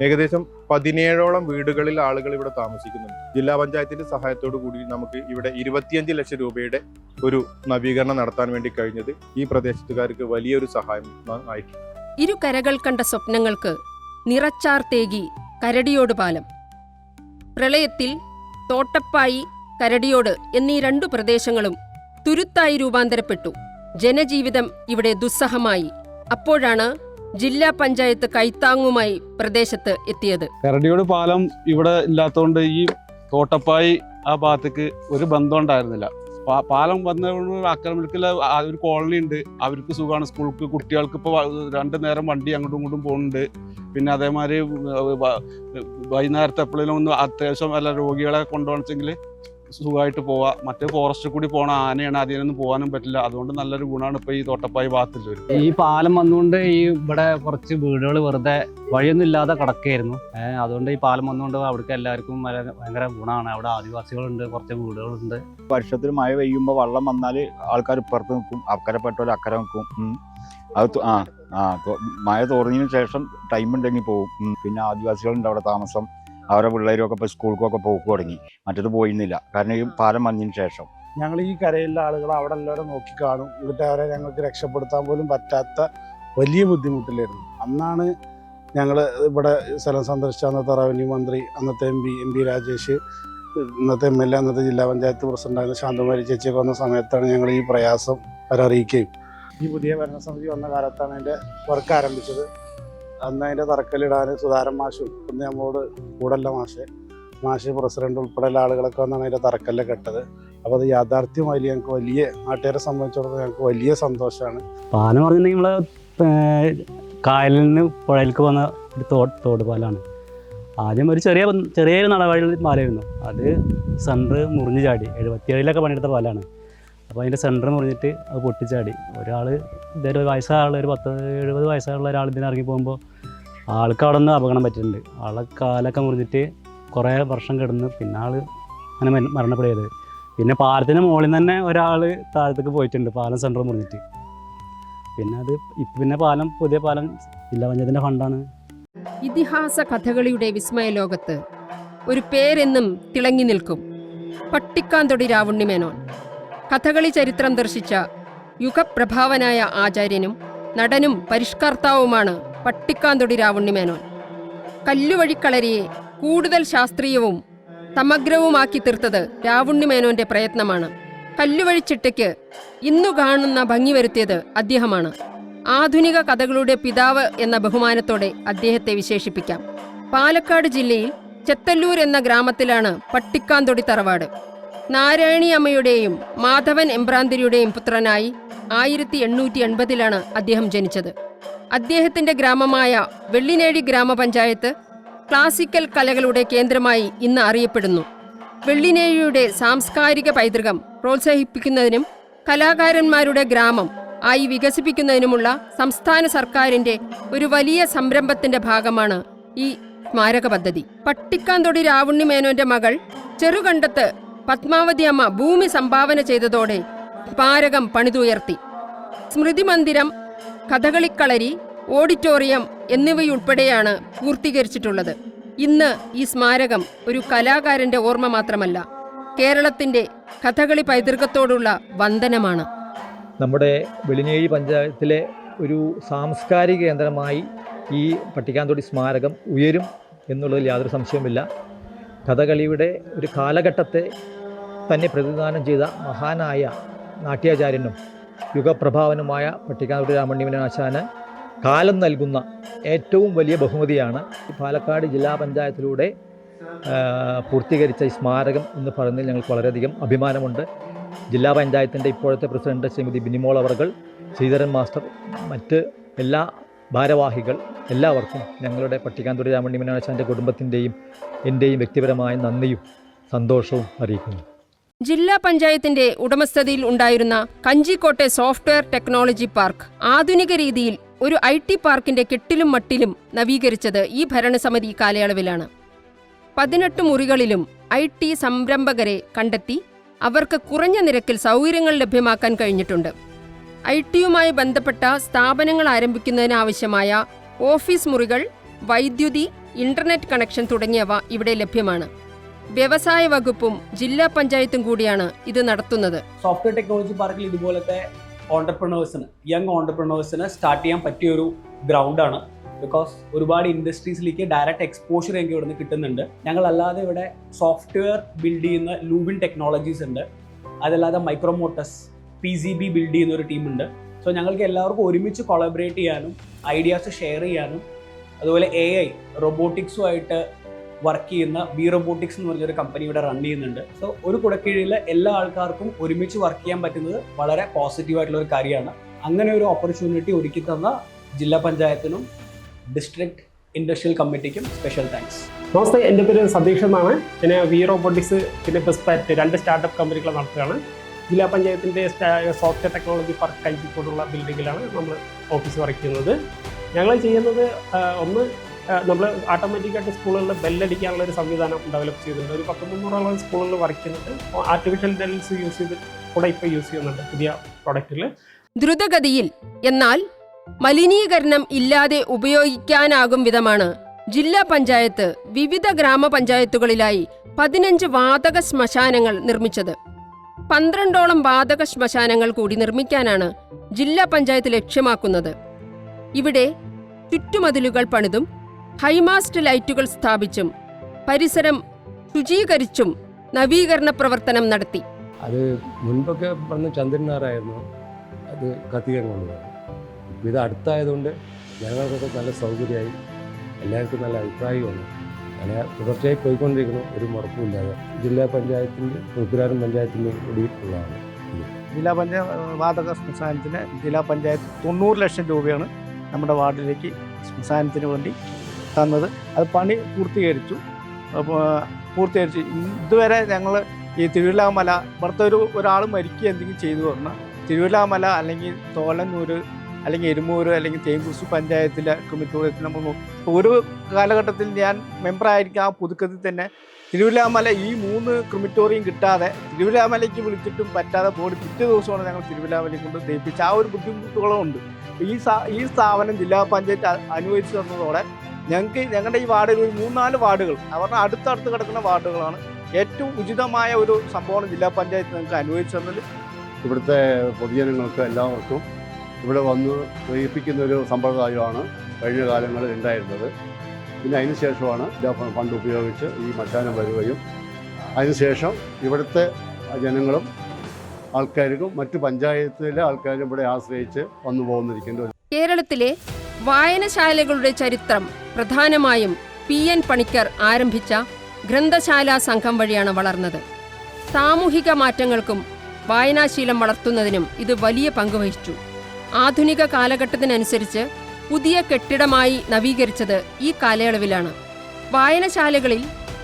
ഏകദേശം 17ഓളം വീടുകളിൽ ആളുകൾ ഇവിടെ താമസിക്കുന്നുണ്ട്. ജില്ലാ പഞ്ചായത്തിന്റെ സഹായത്തോടു കൂടി നമുക്ക് ഇവിടെ 25 ലക്ഷം രൂപയുടെ ഒരു നവീകരണം നടത്താൻ വേണ്ടി കഴിഞ്ഞത് ഈ പ്രദേശത്തുകാർക്ക് വലിയൊരു സഹായം ആയിട്ടുണ്ട്. ഇരു കരകൾ കണ്ട സ്വപ്നങ്ങൾക്ക് നിറച്ചാർത്തേകി കരടിയോട് പാലം. പ്രളയത്തിൽ തോട്ടപ്പായി, കരടിയോട് എന്നീ 2 പ്രദേശങ്ങളും തുരുത്തായി രൂപാന്തരപ്പെട്ടു. ജനജീവിതം ഇവിടെ ദുസ്സഹമായി. അപ്പോഴാണ് ജില്ലാ പഞ്ചായത്ത് കൈത്താങ്ങുമായി പ്രദേശത്ത് എത്തിയത്. കരടിയോട് പാലം ഇവിടെ ഇല്ലാത്തതുകൊണ്ട് ഈ തോട്ടപ്പായി ആ ഭാഗത്തേക്ക് ഒരു ബന്ധം ഉണ്ടായിരുന്നില്ല. പാലം വന്നതുകൊണ്ട് ആക്രമിക്കൽ ഒരു കോളനി ഉണ്ട്, അവർക്ക് സുഖമാണ്. സ്കൂൾക്ക് കുട്ടികൾക്ക് ഇപ്പോൾ 2 നേരം വണ്ടി അങ്ങോട്ടും ഇങ്ങോട്ടും പോകുന്നുണ്ട്. പിന്നെ അതേമാതിരി വൈകുന്നേരത്തെ എപ്പോഴേലും ഒന്ന് അത്യാവശ്യം വല്ല രോഗികളെ കൊണ്ടുപോകണമെങ്കിൽ സുഖമായിട്ട് പോവാം. മറ്റേ ഫോറസ്റ്റിൽ കൂടി പോകണ ആനയാണ്, അതിനൊന്നും പോകാനും പറ്റില്ല. അതുകൊണ്ട് നല്ലൊരു ഗുണമാണ് ഇപ്പോൾ ഈ തോട്ടപ്പായി ഭാഗത്തിൽ വരും. ഈ പാലം വന്നുകൊണ്ട് ഈ ഇവിടെ കുറച്ച് വീടുകൾ വെറുതെ വഴിയൊന്നും ഇല്ലാതെ കിടക്കുകയായിരുന്നു. അതുകൊണ്ട് ഈ പാലം വന്നുകൊണ്ട് അവിടേക്ക് എല്ലാവർക്കും ഭയങ്കര ഗുണമാണ്. അവിടെ ആദിവാസികളുണ്ട്, കുറച്ച് വീടുകളുണ്ട്. വർഷത്തിൽ മഴ പെയ്യുമ്പോൾ വെള്ളം വന്നാൽ ആൾക്കാർ ഇപ്പുറത്ത് നിൽക്കും, അക്കരപ്പെട്ടവർ അക്കരെ നിൽക്കും. അത് മഴ തോർന്നതിന് ശേഷം ടൈം ഉണ്ടെങ്കിൽ പോകും. പിന്നെ ആദിവാസികളുണ്ട് അവിടെ താമസം, അവരുടെ പിള്ളേരൊക്കെ ഇപ്പോൾ സ്കൂൾക്കൊക്കെ പോക്ക് തുടങ്ങി. മറ്റത് പോയിരുന്നില്ല, കാരണം ഈ പാലം വന്നതിന് ശേഷം. ഞങ്ങൾ ഈ കരയിലെ ആളുകൾ അവിടെ എല്ലാവരും നോക്കി കാണും. എന്നിട്ട് അവരെ ഞങ്ങൾക്ക് രക്ഷപ്പെടുത്താൻ പോലും പറ്റാത്ത വലിയ ബുദ്ധിമുട്ടിലായിരുന്നു. അന്നാണ് ഞങ്ങൾ ഇവിടെ സ്ഥലം സന്ദർശിച്ച അന്നത്തെ റവന്യൂ മന്ത്രി, അന്നത്തെ എം പി രാജേഷ്, ഇന്നത്തെ MLA, അന്നത്തെ ജില്ലാ പഞ്ചായത്ത് പ്രസിഡന്റായിരുന്ന ശാന്തകുമാരി ചേച്ചിയൊക്കെ വന്ന സമയത്താണ് ഞങ്ങൾ ഈ പ്രയാസം അവരറിയിക്കുകയും ഈ പുതിയ ഭരണസമിതി വന്ന കാലത്താണ് അതിൻ്റെ വർക്ക് ആരംഭിച്ചത്. അന്ന് അതിൻ്റെ തറക്കല്ലിടാൻ സുധാരൻ മാഷും പിന്നെ നമ്മളോട് കൂടല്ല മാഷ് പ്രസിഡന്റ് ഉൾപ്പെടെയുള്ള ആളുകളൊക്കെ വന്നാണ് അതിൻ്റെ തറക്കല്ല് കെട്ടത്. അപ്പോൾ അത് യാഥാർത്ഥ്യമായി ഞങ്ങൾക്ക് വലിയ നാട്ടുകാരെ സംബന്ധിച്ചിടത്തോളം ഞങ്ങൾക്ക് വലിയ സന്തോഷമാണ്. പാലം പറഞ്ഞിട്ടുണ്ടെങ്കിൽ നമ്മളെ കായലിൽ നിന്ന് പുഴയിലേക്ക് വന്ന ഒരു തോട് പാലമാണ്. ആദ്യം ഒരു ചെറിയൊരു നടവഴി പാലമായിരുന്നു. അത് സെൻറ്റർ മുറിഞ്ഞ് ചാടി. 77-ലൊക്കെ പണിയെടുത്ത പാലമാണ്. അപ്പോൾ അതിൻ്റെ സെൻറ്റർ മുറിഞ്ഞിട്ട് അത് പൊട്ടിച്ചാടി. ഒരാൾ ഇതൊരു വയസ്സായുള്ള ഒരു 70 വയസ്സായുള്ള ഒരാൾ ഇതിന് ഇറങ്ങി പോകുമ്പോൾ ആൾക്ക് അവിടെ നിന്ന് അപകടം പറ്റിയിട്ടുണ്ട്. ആളെ കാലൊക്കെ മുറിഞ്ഞിട്ട് കുറേ വർഷം കിടന്ന് പിന്നെ ആൾ അങ്ങനെ മരണപ്പെടുകയത്. പിന്നെ പാലത്തിന് മുകളിൽ നിന്ന് തന്നെ ഒരാൾ താഴത്തേക്ക് പോയിട്ടുണ്ട്, പാലം സെൻറ്റർ മുറിഞ്ഞിട്ട്. പിന്നെ പാലം പുതിയ പാലം ജില്ലാ പഞ്ചായത്തിൻ്റെ ഫണ്ടാണ്. ഇതിഹാസ കഥകളിയുടെ വിസ്മയ ലോകത്ത് ഒരു പേരെന്നും തിളങ്ങി നിൽക്കും: പട്ടിക്കാന്തൊടി രാവുണ്ണിമേനോൻ. കഥകളി ചരിത്രം ദർശിച്ച യുഗപ്രഭാവനായ ആചാര്യനും നടനും പരിഷ്കർത്താവുമാണ് പട്ടിക്കാന്തൊടി രാവുണ്ണിമേനോൻ. കല്ലുവഴിക്കളരിയെ കൂടുതൽ ശാസ്ത്രീയവും സമഗ്രവുമാക്കി തീർത്തത് രാവുണ്ണിമേനോന്റെ പ്രയത്നമാണ്. കല്ലുവഴിച്ചിട്ടയ്ക്ക് ഇന്നു കാണുന്ന ഭംഗി വരുത്തിയത് അദ്ദേഹമാണ്. ആധുനിക കഥകളുടെ പിതാവ് എന്ന ബഹുമാനത്തോടെ അദ്ദേഹത്തെ വിശേഷിപ്പിക്കാം. പാലക്കാട് ജില്ലയിൽ ചെത്തല്ലൂർ എന്ന ഗ്രാമത്തിലാണ് പട്ടിക്കാന്തൊടി തറവാട്. നാരായണി അമ്മയുടെയും മാധവൻ എമ്പ്രാന്തിരിയുടെയും പുത്രനായി 1880-ലാണ് അദ്ദേഹം ജനിച്ചത്. അദ്ദേഹത്തിന്റെ ഗ്രാമമായ വെള്ളിനേഴി ഗ്രാമപഞ്ചായത്ത് ക്ലാസിക്കൽ കലകളുടെ കേന്ദ്രമായി ഇന്ന് അറിയപ്പെടുന്നു. വെള്ളിനേഴിയുടെ സാംസ്കാരിക പൈതൃകം പ്രോത്സാഹിപ്പിക്കുന്നതിനും കലാകാരന്മാരുടെ ഗ്രാമം ആയി വികസിപ്പിക്കുന്നതിനുമുള്ള സംസ്ഥാന സർക്കാരിന്റെ ഒരു വലിയ സംരംഭത്തിന്റെ ഭാഗമാണ് ഈ സ്മാരക പദ്ധതി. പട്ടിക്കാന്തൊടി രാവുണ്ണിമേനോന്റെ മകൾ ചെറുകണ്ടത്ത് പത്മാവതി അമ്മ ഭൂമി സംഭാവന ചെയ്തതോടെ സ്മാരകം പണിതുയർത്തി. സ്മൃതി മന്ദിരം, കഥകളിക്കളരി, ഓഡിറ്റോറിയം എന്നിവയുൾപ്പെടെയാണ് പൂർത്തീകരിച്ചിട്ടുള്ളത്. ഇന്ന് ഈ സ്മാരകം ഒരു കലാകാരന്റെ ഓർമ്മ മാത്രമല്ല, കേരളത്തിന്റെ കഥകളി പൈതൃകത്തോടുള്ള വന്ദനമാണ്. നമ്മുടെ വെള്ളിനേഴി പഞ്ചായത്തിലെ ഒരു സാംസ്കാരിക കേന്ദ്രമായി ഈ പട്ടിക്കാന്തൊടി സ്മാരകം ഉയരും എന്നുള്ളതിൽ യാതൊരു സംശയവുമില്ല. കഥകളിയുടെ ഒരു കാലഘട്ടത്തെ തന്നെ പ്രതിനിധാനം ചെയ്ത മഹാനായ നാട്യാചാര്യനും യുഗപ്രഭാവനുമായ പട്ടിക്കാന്തൊടി രാവുണ്ണിമേനോൻ ആശാന് കാലം നൽകുന്ന ഏറ്റവും വലിയ ബഹുമതിയാണ് പാലക്കാട് ജില്ലാ പഞ്ചായത്തിലൂടെ പൂർത്തീകരിച്ച ഈ സ്മാരകം എന്ന് പറയുന്നതിൽ ഞങ്ങൾക്ക് വളരെയധികം അഭിമാനമുണ്ട്. ജില്ലാ പഞ്ചായത്തിൻ്റെ ഇപ്പോഴത്തെ പ്രസിഡന്റ് ശ്രീമതി ബിനിമോൾ അവർകൾ, ശ്രീധരൻ മാസ്റ്റർ, മറ്റ് എല്ലാ ഭാരവാഹികൾ എല്ലാവർക്കും ഞങ്ങളുടെ പട്ടിക്കാന്തൊടി രാവുണ്ണിമേനോൻ ആശാൻ്റെ കുടുംബത്തിൻ്റെയും എൻ്റെയും വ്യക്തിപരമായ നന്ദിയും സന്തോഷവും അറിയിക്കുന്നു. ജില്ലാ പഞ്ചായത്തിന്റെ ഉടമസ്ഥതയിൽ ഉണ്ടായിരുന്ന കഞ്ചിക്കോട്ടെ സോഫ്റ്റ്വെയർ ടെക്നോളജി പാർക്ക് ആധുനിക രീതിയിൽ ഒരു IT പാർക്കിന്റെ കെട്ടിലും മട്ടിലും നവീകരിച്ചത് ഈ ഭരണസമിതി കാലയളവിലാണ്. 18 മുറികളിലും IT സംരംഭകരെ കണ്ടെത്തി അവർക്ക് കുറഞ്ഞ നിരക്കിൽ സൗകര്യങ്ങൾ ലഭ്യമാക്കാൻ കഴിഞ്ഞിട്ടുണ്ട്. IT-യുമായി ബന്ധപ്പെട്ട സ്ഥാപനങ്ങൾ ആരംഭിക്കുന്നതിനാവശ്യമായ ഓഫീസ് മുറികൾ, വൈദ്യുതി, ഇന്റർനെറ്റ് കണക്ഷൻ തുടങ്ങിയവ ഇവിടെ ലഭ്യമാണ്. വ്യവസായ വകുപ്പും ജില്ലാ പഞ്ചായത്തും കൂടിയാണ് ഇത് നടത്തുന്നത്. സോഫ്റ്റ്വെയർ ടെക്നോളജി പാർക്കിൽ ഇതുപോലത്തെ ഓണ്ടർപ്രണേഴ്സിന്, യങ് ഓണ്ടർപ്രണേഴ്സിന് സ്റ്റാർട്ട് ചെയ്യാൻ പറ്റിയൊരു ഗ്രൗണ്ടാണ്. ബിക്കോസ് ഒരുപാട് ഇൻഡസ്ട്രീസിലേക്ക് ഡയറക്റ്റ് എക്സ്പോഷർ എനിക്ക് ഇവിടുന്ന് കിട്ടുന്നുണ്ട്. ഞങ്ങളല്ലാതെ ഇവിടെ സോഫ്റ്റ്വെയർ ബിൽഡ് ചെയ്യുന്ന ലൂബിൻ ടെക്നോളജീസ് ഉണ്ട്. അതല്ലാതെ മൈക്രോമോട്ടസ്, PCB ബിൽഡ് ചെയ്യുന്ന ഒരു ടീമുണ്ട്. സോ ഞങ്ങൾക്ക് എല്ലാവർക്കും ഒരുമിച്ച് കൊളാബറേറ്റ് ചെയ്യാനും ഐഡിയാസ് ഷെയർ ചെയ്യാനും, അതുപോലെ AI റോബോട്ടിക്സുമായിട്ട് വർക്ക് ചെയ്യുന്ന ബി റോബോട്ടിക്സ് എന്ന് പറഞ്ഞൊരു കമ്പനി ഇവിടെ റൺ ചെയ്യുന്നുണ്ട്. സോ ഒരു കുടക്കീഴിൽ എല്ലാ ആൾക്കാർക്കും ഒരുമിച്ച് വർക്ക് ചെയ്യാൻ പറ്റുന്നത് വളരെ പോസിറ്റീവായിട്ടുള്ള ഒരു കാര്യമാണ്. അങ്ങനെ ഒരു ഓപ്പർച്യൂണിറ്റി ഒരുക്കി തന്ന ജില്ലാ പഞ്ചായത്തിനും ഡിസ്ട്രിക്ട് ഇൻഡസ്ട്രിയൽ കമ്മിറ്റിക്കും സ്പെഷ്യൽ താങ്ക്സ്. നമസ്തേ, എൻ്റെ പേര് സതീഷ് എന്നാണ്. ഞാൻ വി റോബോട്ടിക്സ് പിന്നെ ബെസ്പാറ്റ് 2 സ്റ്റാർട്ടപ്പ് കമ്പനികൾ നടത്തുകയാണ്. ജില്ലാ പഞ്ചായത്തിൻ്റെ സോഫ്റ്റ്വെയർ ടെക്നോളജി പാർക്ക് കഞ്ചിക്കോടുള്ള ബിൽഡിങ്ങിലാണ് നമ്മൾ ഓഫീസ് വർക്ക് ചെയ്യുന്നത്. ഞങ്ങൾ ചെയ്യുന്നത് ഒന്ന്, നമ്മൾ ഓട്ടോമാറ്റിക്കായിട്ട് സ്കൂളുകളിൽ ബെല്ലടിക്കാനുള്ള ഒരു സംവിധാനം ഡെവലപ്പ് ചെയ്തിട്ടുണ്ട്. ഒരു 100-300 സ്കൂളുകളിൽ വർക്ക് ചെയ്യുന്നുണ്ട്. ആർട്ടിഫിഷ്യൽ ഇൻ്റലിജൻസ് യൂസ് ചെയ്ത് കൂടെ ഇപ്പോൾ യൂസ് ചെയ്യുന്നുണ്ട് പുതിയ പ്രോഡക്റ്റിൽ. ദ്രുതഗതിയിൽ എന്നാൽ മലിനീകരണം ഇല്ലാതെ ഉപയോഗിക്കാനാകും വിധമാണ് ജില്ലാ പഞ്ചായത്ത് വിവിധ ഗ്രാമപഞ്ചായത്തുകളിലായി 15 വാതക ശ്മശാനങ്ങൾ നിർമ്മിച്ചത്. 12ഓളം വാതക ശ്മശാനങ്ങൾ കൂടി നിർമ്മിക്കാനാണ് ജില്ലാ പഞ്ചായത്ത് ലക്ഷ്യമാക്കുന്നത്. ഇവിടെ ചുറ്റുമതിലുകൾ പണിതും ഹൈമാസ്റ്റ് ലൈറ്റുകൾ സ്ഥാപിച്ചും പരിസരം ശുചീകരിച്ചും നവീകരണ പ്രവർത്തനം നടത്തി. അത് മുൻപൊക്കെ പറഞ്ഞ ചന്ദ്രനാറായിരുന്നു അത് കത്തിക്കാൻ കൊണ്ടുപോകും. ഇപ്പോൾ ഇത് അടുത്തായതുകൊണ്ട് ഞങ്ങൾക്കൊക്കെ നല്ല സൗകര്യമായി, എല്ലാവർക്കും നല്ല അഭിപ്രായമാണ്. അങ്ങനെ തുടർച്ചയായി പോയിക്കൊണ്ടിരിക്കുന്നു, ഒരു മുറപ്പുമില്ലാതെ. ജില്ലാ പഞ്ചായത്തിൻ്റെ ഉൾക്കുരാരും പഞ്ചായത്തിൻ്റെയും കൂടിയിട്ടുള്ളതാണ് ഇത്. ജില്ലാ വാതക ശ്മശാനത്തിന് ജില്ലാ പഞ്ചായത്ത് 90 ലക്ഷം രൂപയാണ് നമ്മുടെ വാർഡിലേക്ക് ശ്മശാനത്തിന് വേണ്ടി തന്നത്. അത് പണി പൂർത്തീകരിച്ചു. ഇതുവരെ ഞങ്ങൾ ഈ തിരുവില്ലാമല ഇവിടുത്തെ ഒരാൾ മരിക്കുക എന്തെങ്കിലും ചെയ്തു പറഞ്ഞാൽ തിരുവില്ലാമല അല്ലെങ്കിൽ തോലന്നൂർ അല്ലെങ്കിൽ എരുമൂർ അല്ലെങ്കിൽ തേങ്കുറിശ്ശി പഞ്ചായത്തിലെ കമ്മിറ്റി നമ്മൾ ഒരു കാലഘട്ടത്തിൽ ഞാൻ മെമ്പറായിരിക്കും ആ പുതുക്കത്തിൽ തന്നെ തിരുവില്ലാമല ഈ 3 ക്രിമിറ്റോറിയം കിട്ടാതെ തിരുവില്ലാമലയ്ക്ക് വിളിച്ചിട്ടും പറ്റാതെ പോയി പിറ്റേ ദിവസമാണ് ഞങ്ങൾ തിരുവില്ലാമലയെ കൊണ്ട് ദയിപ്പിച്ച ആ ഒരു ബുദ്ധിമുട്ടുകളും ഉണ്ട്. ഈ സ്ഥാപനം ജില്ലാ പഞ്ചായത്ത് അനുവദിച്ചു തന്നതോടെ ഞങ്ങളുടെ ഈ വാർഡിൽ ഒരു 3-4 വാർഡുകൾ അവരുടെ അടുത്തടുത്ത് കിടക്കുന്ന വാർഡുകളാണ്. ഏറ്റവും ഉചിതമായ ഒരു സംഭവമാണ് ജില്ലാ പഞ്ചായത്ത് ഞങ്ങൾക്ക് അനുവദിച്ചു തന്നത്. ഇവിടുത്തെ പൊതുജനങ്ങൾക്ക് എല്ലാവർക്കും ഇവിടെ വന്ന് പ്രേരിപ്പിക്കുന്ന ഒരു സമ്പ്രദായമാണ് കഴിഞ്ഞ കാലങ്ങളിൽ ഉണ്ടായിരുന്നത്. പിന്നെ അതിനുശേഷമാണ് ഫണ്ട് ഉപയോഗിച്ച് ഈ മശാനം വരികയും അതിനുശേഷം ഇവിടുത്തെ ജനങ്ങളും ആൾക്കാർക്കും മറ്റു പഞ്ചായത്തിലെ ആൾക്കാരും ഇവിടെ ആശ്രയിച്ച് വന്നു പോകുന്നിരിക്കുന്നത്. കേരളത്തിലെ വായനശാലകളുടെ ചരിത്രം പ്രധാനമായും PN പണിക്കർ ആരംഭിച്ച ഗ്രന്ഥശാലാ സംഘം വഴിയാണ് വളർന്നത്. സാമൂഹിക മാറ്റങ്ങൾക്കും വായനാശീലം വളർത്തുന്നതിനും ഇത് വലിയ പങ്കുവഹിച്ചു. ആധുനിക കാലഘട്ടത്തിനനുസരിച്ച് പുതിയ കെട്ടിടമായി നവീകരിച്ചത് ഈ കാലയളവിലാണ്. വായനശാലകളിൽ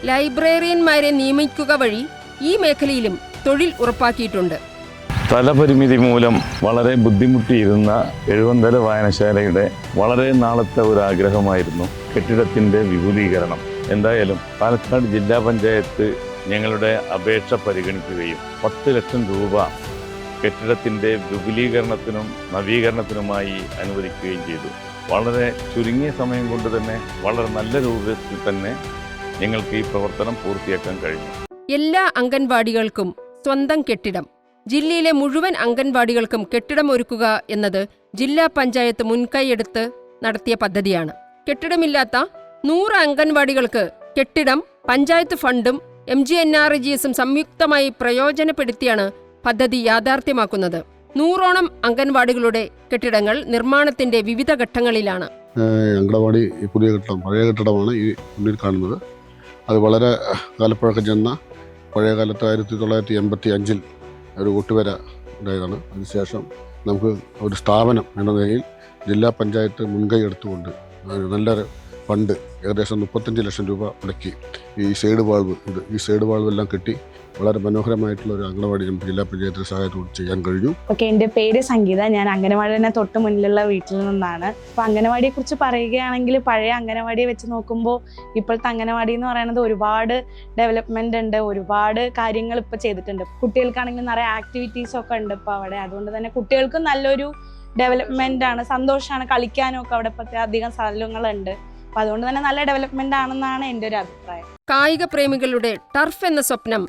ലൈബ്രറിയന്മാരെ നിയമിക്കുക വഴി ഈ മേഖലയിലും തൊഴിൽ ഉറപ്പാക്കിയിട്ടുണ്ട്. സ്ഥലപരിമിതി മൂലം വളരെ ബുദ്ധിമുട്ടിയിരുന്ന എഴുവന്തല വായനശാലയുടെ വളരെ നാളത്തെ ഒരു ആഗ്രഹമായിരുന്നു കെട്ടിടത്തിൻ്റെ വിപുലീകരണം. എന്തായാലും പാലക്കാട് ജില്ലാ പഞ്ചായത്ത് ഞങ്ങളുടെ അപേക്ഷ പരിഗണിക്കുകയും 10 ലക്ഷം രൂപ കെട്ടിടത്തിൻ്റെ വിപുലീകരണത്തിനും നവീകരണത്തിനുമായി അനുവദിക്കുകയും ചെയ്തു. വളരെ ചുരുങ്ങിയ സമയം കൊണ്ട് തന്നെ വളരെ നല്ല രൂപത്തിൽ തന്നെ ഞങ്ങൾക്ക് ഈ പ്രവർത്തനം പൂർത്തിയാക്കാൻ കഴിഞ്ഞു. എല്ലാ അംഗൻവാടികൾക്കും സ്വന്തം കെട്ടിടം. ജില്ലയിലെ മുഴുവൻ അംഗൻവാടികൾക്കും കെട്ടിടം ഒരുക്കുക എന്നത് ജില്ലാ പഞ്ചായത്ത് മുൻകൈയെടുത്ത് നടത്തിയ പദ്ധതിയാണ്. കെട്ടിടമില്ലാത്ത 100 അംഗൻവാടികൾക്ക് കെട്ടിടം പഞ്ചായത്ത് ഫണ്ടും MGNREGSും സംയുക്തമായി പ്രയോജനപ്പെടുത്തിയാണ് പദ്ധതി യാഥാർത്ഥ്യമാക്കുന്നത്. 100ഓളം അംഗൻവാടികളുടെ കെട്ടിടങ്ങൾ നിർമ്മാണത്തിന്റെ വിവിധ ഘട്ടങ്ങളിലാണ്. അംഗൻവാടി പുതിയ കെട്ടിടം, പഴയ കെട്ടിടമാണ് ഈ മുന്നിൽ കാണുന്നത്. അത് വളരെ കാലപ്പഴക്കം ചെന്ന പഴയ കാലത്ത് 1985 ഒരു കൂട്ടുവര ഉണ്ടായതാണ്. അതിനുശേഷം നമുക്ക് ഒരു സ്ഥാപനം എന്ന നിലയിൽ ജില്ലാ പഞ്ചായത്ത് മുൻകൈ എടുത്തുകൊണ്ട് നല്ലൊരു ഫണ്ട് ഏകദേശം 35 ലക്ഷം രൂപ മുടക്കി ഈ സൈഡ് വാൾവ് എല്ലാം കെട്ടി വളരെ മനോഹരമായിട്ടുള്ള ഒരു അംഗനവാടി ജില്ലാ പഞ്ചായത്തിന്റെ സഹായത്തോടെ ചെയ്യാൻ കഴിഞ്ഞു. ഓക്കെ, എൻ്റെ പേര് സംഗീത. ഞാൻ അംഗനവാടി തന്നെ തൊട്ട് മുന്നിലുള്ള വീട്ടിൽ നിന്നാണ്. അപ്പോൾ അംഗനവാടിയെ കുറിച്ച് പറയുകയാണെങ്കിൽ പഴയ അംഗനവാടിയെ വെച്ച് നോക്കുമ്പോൾ ഇപ്പോഴത്തെ അംഗനവാടി എന്ന് പറയുന്നത് ഒരുപാട് ഡെവലപ്മെന്റ് ഉണ്ട്, ഒരുപാട് കാര്യങ്ങൾ ഇപ്പോൾ ചെയ്തിട്ടുണ്ട്. കുട്ടികൾക്കാണെങ്കിൽ നിറയെ ആക്ടിവിറ്റീസ് ഒക്കെ ഉണ്ട് ഇപ്പോൾ അവിടെ. അതുകൊണ്ട് തന്നെ കുട്ടികൾക്ക് നല്ലൊരു ഡെവലപ്മെന്റ് ആണ്, സന്തോഷമാണ്. കളിക്കാനും ഒക്കെ അവിടെ അധികം സ്ഥലങ്ങളുണ്ട്. അപ്പോൾ അതുകൊണ്ട് തന്നെ നല്ല ഡെവലപ്മെന്റ് ആണെന്നാണ് എൻ്റെ ഒരു അഭിപ്രായം. കായിക പ്രേമികളുടെ ടർഫ് എന്ന സ്വപ്നം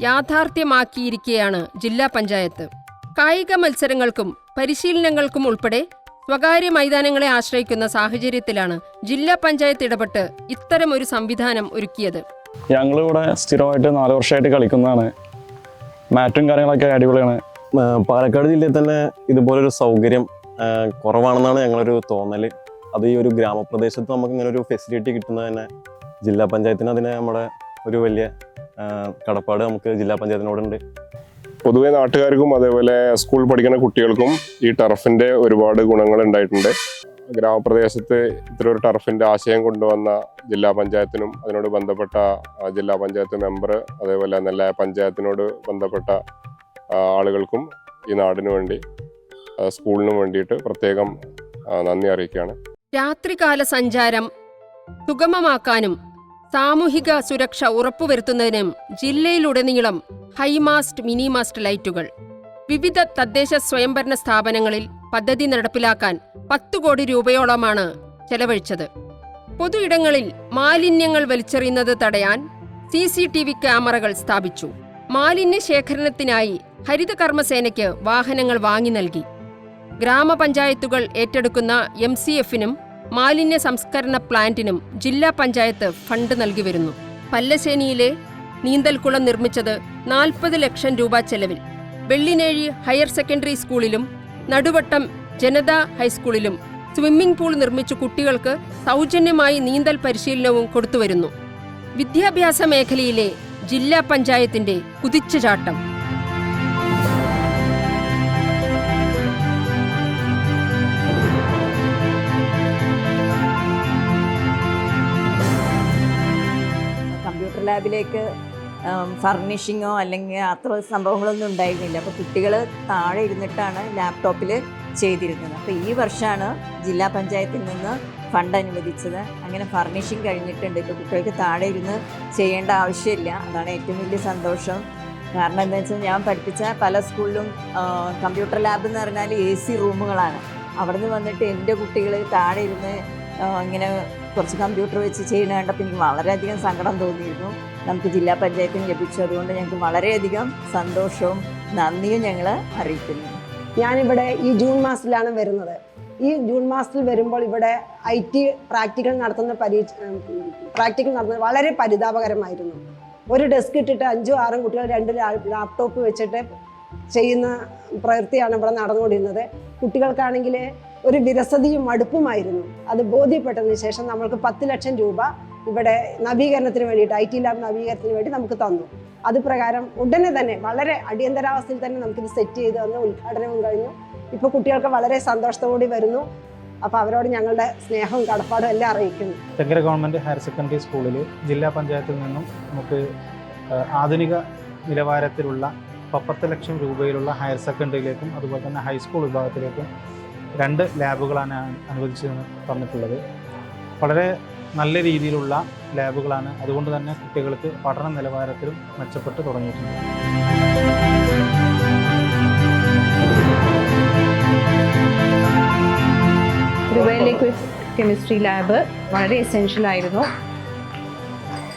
യാഥാർത്ഥ്യമാക്കിയിരിക്കുകയാണ് ജില്ലാ പഞ്ചായത്ത്. കായിക മത്സരങ്ങൾക്കും പരിശീലനങ്ങൾക്കും ഉൾപ്പെടെ സ്വകാര്യ മൈതാനങ്ങളെ ആശ്രയിക്കുന്ന സാഹചര്യത്തിലാണ് ജില്ലാ പഞ്ചായത്ത് ഇടപെട്ട് ഇത്തരമൊരു സംവിധാനം ഒരുക്കിയത്. ഞങ്ങളിവിടെ സ്ഥിരമായിട്ട് 4 വർഷമായിട്ട് കളിക്കുന്നതാണ്. മാറ്റും കാര്യങ്ങളൊക്കെ അടിപൊളിയാണ്. പാലക്കാട് ജില്ലയിൽ തന്നെ ഇതുപോലൊരു സൗകര്യം കുറവാണെന്നാണ് ഞങ്ങളൊരു തോന്നൽ. അത് ഈ ഒരു ഗ്രാമപ്രദേശത്ത് നമുക്ക് ഇങ്ങനെ ഒരു ഫെസിലിറ്റി കിട്ടുന്നത് തന്നെ ജില്ലാ പഞ്ചായത്തിന് അതിന് നമ്മുടെ ഒരു വലിയ കടപ്പാട് നമുക്ക് ജില്ലാ പഞ്ചായത്തിനോടുണ്ട്. പൊതുവെ നാട്ടുകാർക്കും അതേപോലെ സ്കൂളിൽ പഠിക്കുന്ന കുട്ടികൾക്കും ഈ ടർഫിൻ്റെ ഒരുപാട് ഗുണങ്ങൾ ഉണ്ടായിട്ടുണ്ട്. ഗ്രാമപ്രദേശത്ത് ഇത്തരൊരു ടർഫിൻ്റെ ആശയം കൊണ്ടുവന്ന ജില്ലാ പഞ്ചായത്തിനും അതിനോട് ബന്ധപ്പെട്ട ജില്ലാ പഞ്ചായത്ത് മെമ്പർ, അതേപോലെ നെല്ലായ പഞ്ചായത്തിനോട് ബന്ധപ്പെട്ട ആളുകൾക്കും ഈ നാടിനു വേണ്ടി സ്കൂളിനും വേണ്ടിയിട്ട് പ്രത്യേകം നന്ദി അറിയിക്കുകയാണ്. രാത്രികാല സഞ്ചാരം സുഗമമാക്കാനും സാമൂഹിക സുരക്ഷ ഉറപ്പുവരുത്തുന്നതിനും ജില്ലയിലുടനീളം ഹൈമാസ്റ്റ് മിനിമാസ്റ്റ് ലൈറ്റുകൾ. വിവിധ തദ്ദേശ സ്വയംഭരണ സ്ഥാപനങ്ങളിൽ പദ്ധതി നടപ്പിലാക്കാൻ 10 കോടി രൂപയോളമാണ് ചെലവഴിച്ചത്. പൊതു ഇടങ്ങളിൽ മാലിന്യങ്ങൾ വലിച്ചെറിയുന്നത് തടയാൻ CCTV ക്യാമറകൾ സ്ഥാപിച്ചു. മാലിന്യ ശേഖരണത്തിനായി ഹരിതകർമ്മസേനയ്ക്ക് വാഹനങ്ങൾ വാങ്ങി നൽകി. ഗ്രാമപഞ്ചായത്തുകൾ ഏറ്റെടുക്കുന്ന MCFനും മാലിന്യ സംസ്കരണ പ്ലാന്റിനും ജില്ലാ പഞ്ചായത്ത് ഫണ്ട് നൽകി വരുന്നു. പല്ലശ്ശേനിയിലെ നീന്തൽക്കുളം നിർമ്മിച്ചത് 40 ലക്ഷം രൂപ ചെലവിൽ. വെള്ളിനേഴി ഹയർ സെക്കൻഡറി സ്കൂളിലും നടുവട്ടം ജനതാ ഹൈസ്കൂളിലും സ്വിമ്മിംഗ് പൂൾ നിർമ്മിച്ചു കുട്ടികൾക്ക് സൗജന്യമായി നീന്തൽ പരിശീലനവും കൊടുത്തുവരുന്നു. വിദ്യാഭ്യാസ മേഖലയിലെ ജില്ലാ പഞ്ചായത്തിന്റെ കുതിച്ചുചാട്ടം. കമ്പ്യൂട്ടർ ലാബിലേക്ക് ഫർണിഷിങ്ങോ അല്ലെങ്കിൽ അത്ര സംഭവങ്ങളൊന്നും ഉണ്ടായിരുന്നില്ല. അപ്പോൾ കുട്ടികൾ താഴെ ഇരുന്നിട്ടാണ് ലാപ്ടോപ്പിൽ ചെയ്തിരുന്നത്. അപ്പോൾ ഈ വർഷമാണ് ജില്ലാ പഞ്ചായത്തിൽ നിന്ന് ഫണ്ട് അനുവദിച്ചത്. അങ്ങനെ ഫർണിഷിങ് കഴിഞ്ഞിട്ടുണ്ട്. ഇപ്പോൾ കുട്ടികൾക്ക് താഴെ ഇരുന്ന് ചെയ്യേണ്ട ആവശ്യമില്ല. അതാണ് ഏറ്റവും വലിയ സന്തോഷം. കാരണം എന്താ വെച്ചാൽ ഞാൻ പഠിപ്പിച്ച പല സ്കൂളിലും കമ്പ്യൂട്ടർ ലാബ് എന്ന് പറഞ്ഞാൽ AC റൂമുകളാണ്. അവിടെ നിന്ന് വന്നിട്ട് എൻ്റെ കുട്ടികൾ താഴെ ഇരുന്ന് ഇങ്ങനെ കുറച്ച് കമ്പ്യൂട്ടർ വെച്ച് ചെയ്യുന്ന കണ്ടപ്പോൾ എനിക്ക് വളരെയധികം സങ്കടം തോന്നിയിരുന്നു. നമുക്ക് ജില്ലാ പഞ്ചായത്തിന് ലഭിച്ചു. അതുകൊണ്ട് ഞങ്ങൾക്ക് വളരെയധികം സന്തോഷവും നന്ദിയും ഞങ്ങൾ അറിയിക്കുന്നു. ഞാനിവിടെ ഈ ജൂൺ മാസത്തിലാണ് വരുന്നത്. ഈ ജൂൺ മാസത്തിൽ വരുമ്പോൾ ഇവിടെ IT പ്രാക്ടിക്കൽ നടത്തുന്നത് വളരെ പരിതാപകരമായിരുന്നു. ഒരു ഡെസ്ക് ഇട്ടിട്ട് 5-6 കുട്ടികൾ 2 ലാപ്ടോപ്പ് വെച്ചിട്ട് ചെയ്യുന്ന പ്രവൃത്തിയാണ് ഇവിടെ നടന്നുകൊണ്ടിരുന്നത്. കുട്ടികൾക്കാണെങ്കിൽ ഒരു വിരസതയും മടുപ്പുമായിരുന്നു. അത് ബോധ്യപ്പെട്ടതിന് ശേഷം നമ്മൾക്ക് 10 ലക്ഷം രൂപ ഇവിടെ നവീകരണത്തിന് വേണ്ടിയിട്ട് IT ലാബ് നവീകരണത്തിന് വേണ്ടി നമുക്ക് തന്നു. അത് പ്രകാരം ഉടനെ തന്നെ വളരെ അടിയന്തരാവസ്ഥയിൽ തന്നെ നമുക്കിത് സെറ്റ് ചെയ്ത് തന്നു. ഉദ്ഘാടനവും കഴിഞ്ഞു. ഇപ്പോൾ കുട്ടികൾക്ക് വളരെ സന്തോഷത്തോടെ വരുന്നു. അപ്പോൾ അവരോട് ഞങ്ങളുടെ സ്നേഹവും കടപ്പാടും എല്ലാം അറിയിക്കുന്നു. തെങ്കര ഗവൺമെൻറ് ഹയർ സെക്കൻഡറി സ്കൂളിൽ ജില്ലാ പഞ്ചായത്തിൽ നിന്നും നമുക്ക് ആധുനിക നിലവാരത്തിലുള്ള 10 ലക്ഷം രൂപയിലുള്ള ഹയർ സെക്കൻഡറിയിലേക്കും അതുപോലെ തന്നെ ഹൈസ്കൂൾ വിഭാഗത്തിലേക്കും 2 ലാബുകളാണ് അനുവദിച്ച് തന്നിട്ടുള്ളത്. വളരെ നല്ല രീതിയിലുള്ള ലാബുകളാണ്. അതുകൊണ്ട് തന്നെ കുട്ടികൾക്ക് പഠന നിലവാരത്തിലും മെച്ചപ്പെട്ട് തുടങ്ങിയിട്ടുണ്ട്. ലിക്വിഡ് കെമിസ്ട്രി ലാബ് വളരെ എസെൻഷ്യൽ ആയിരുന്നു.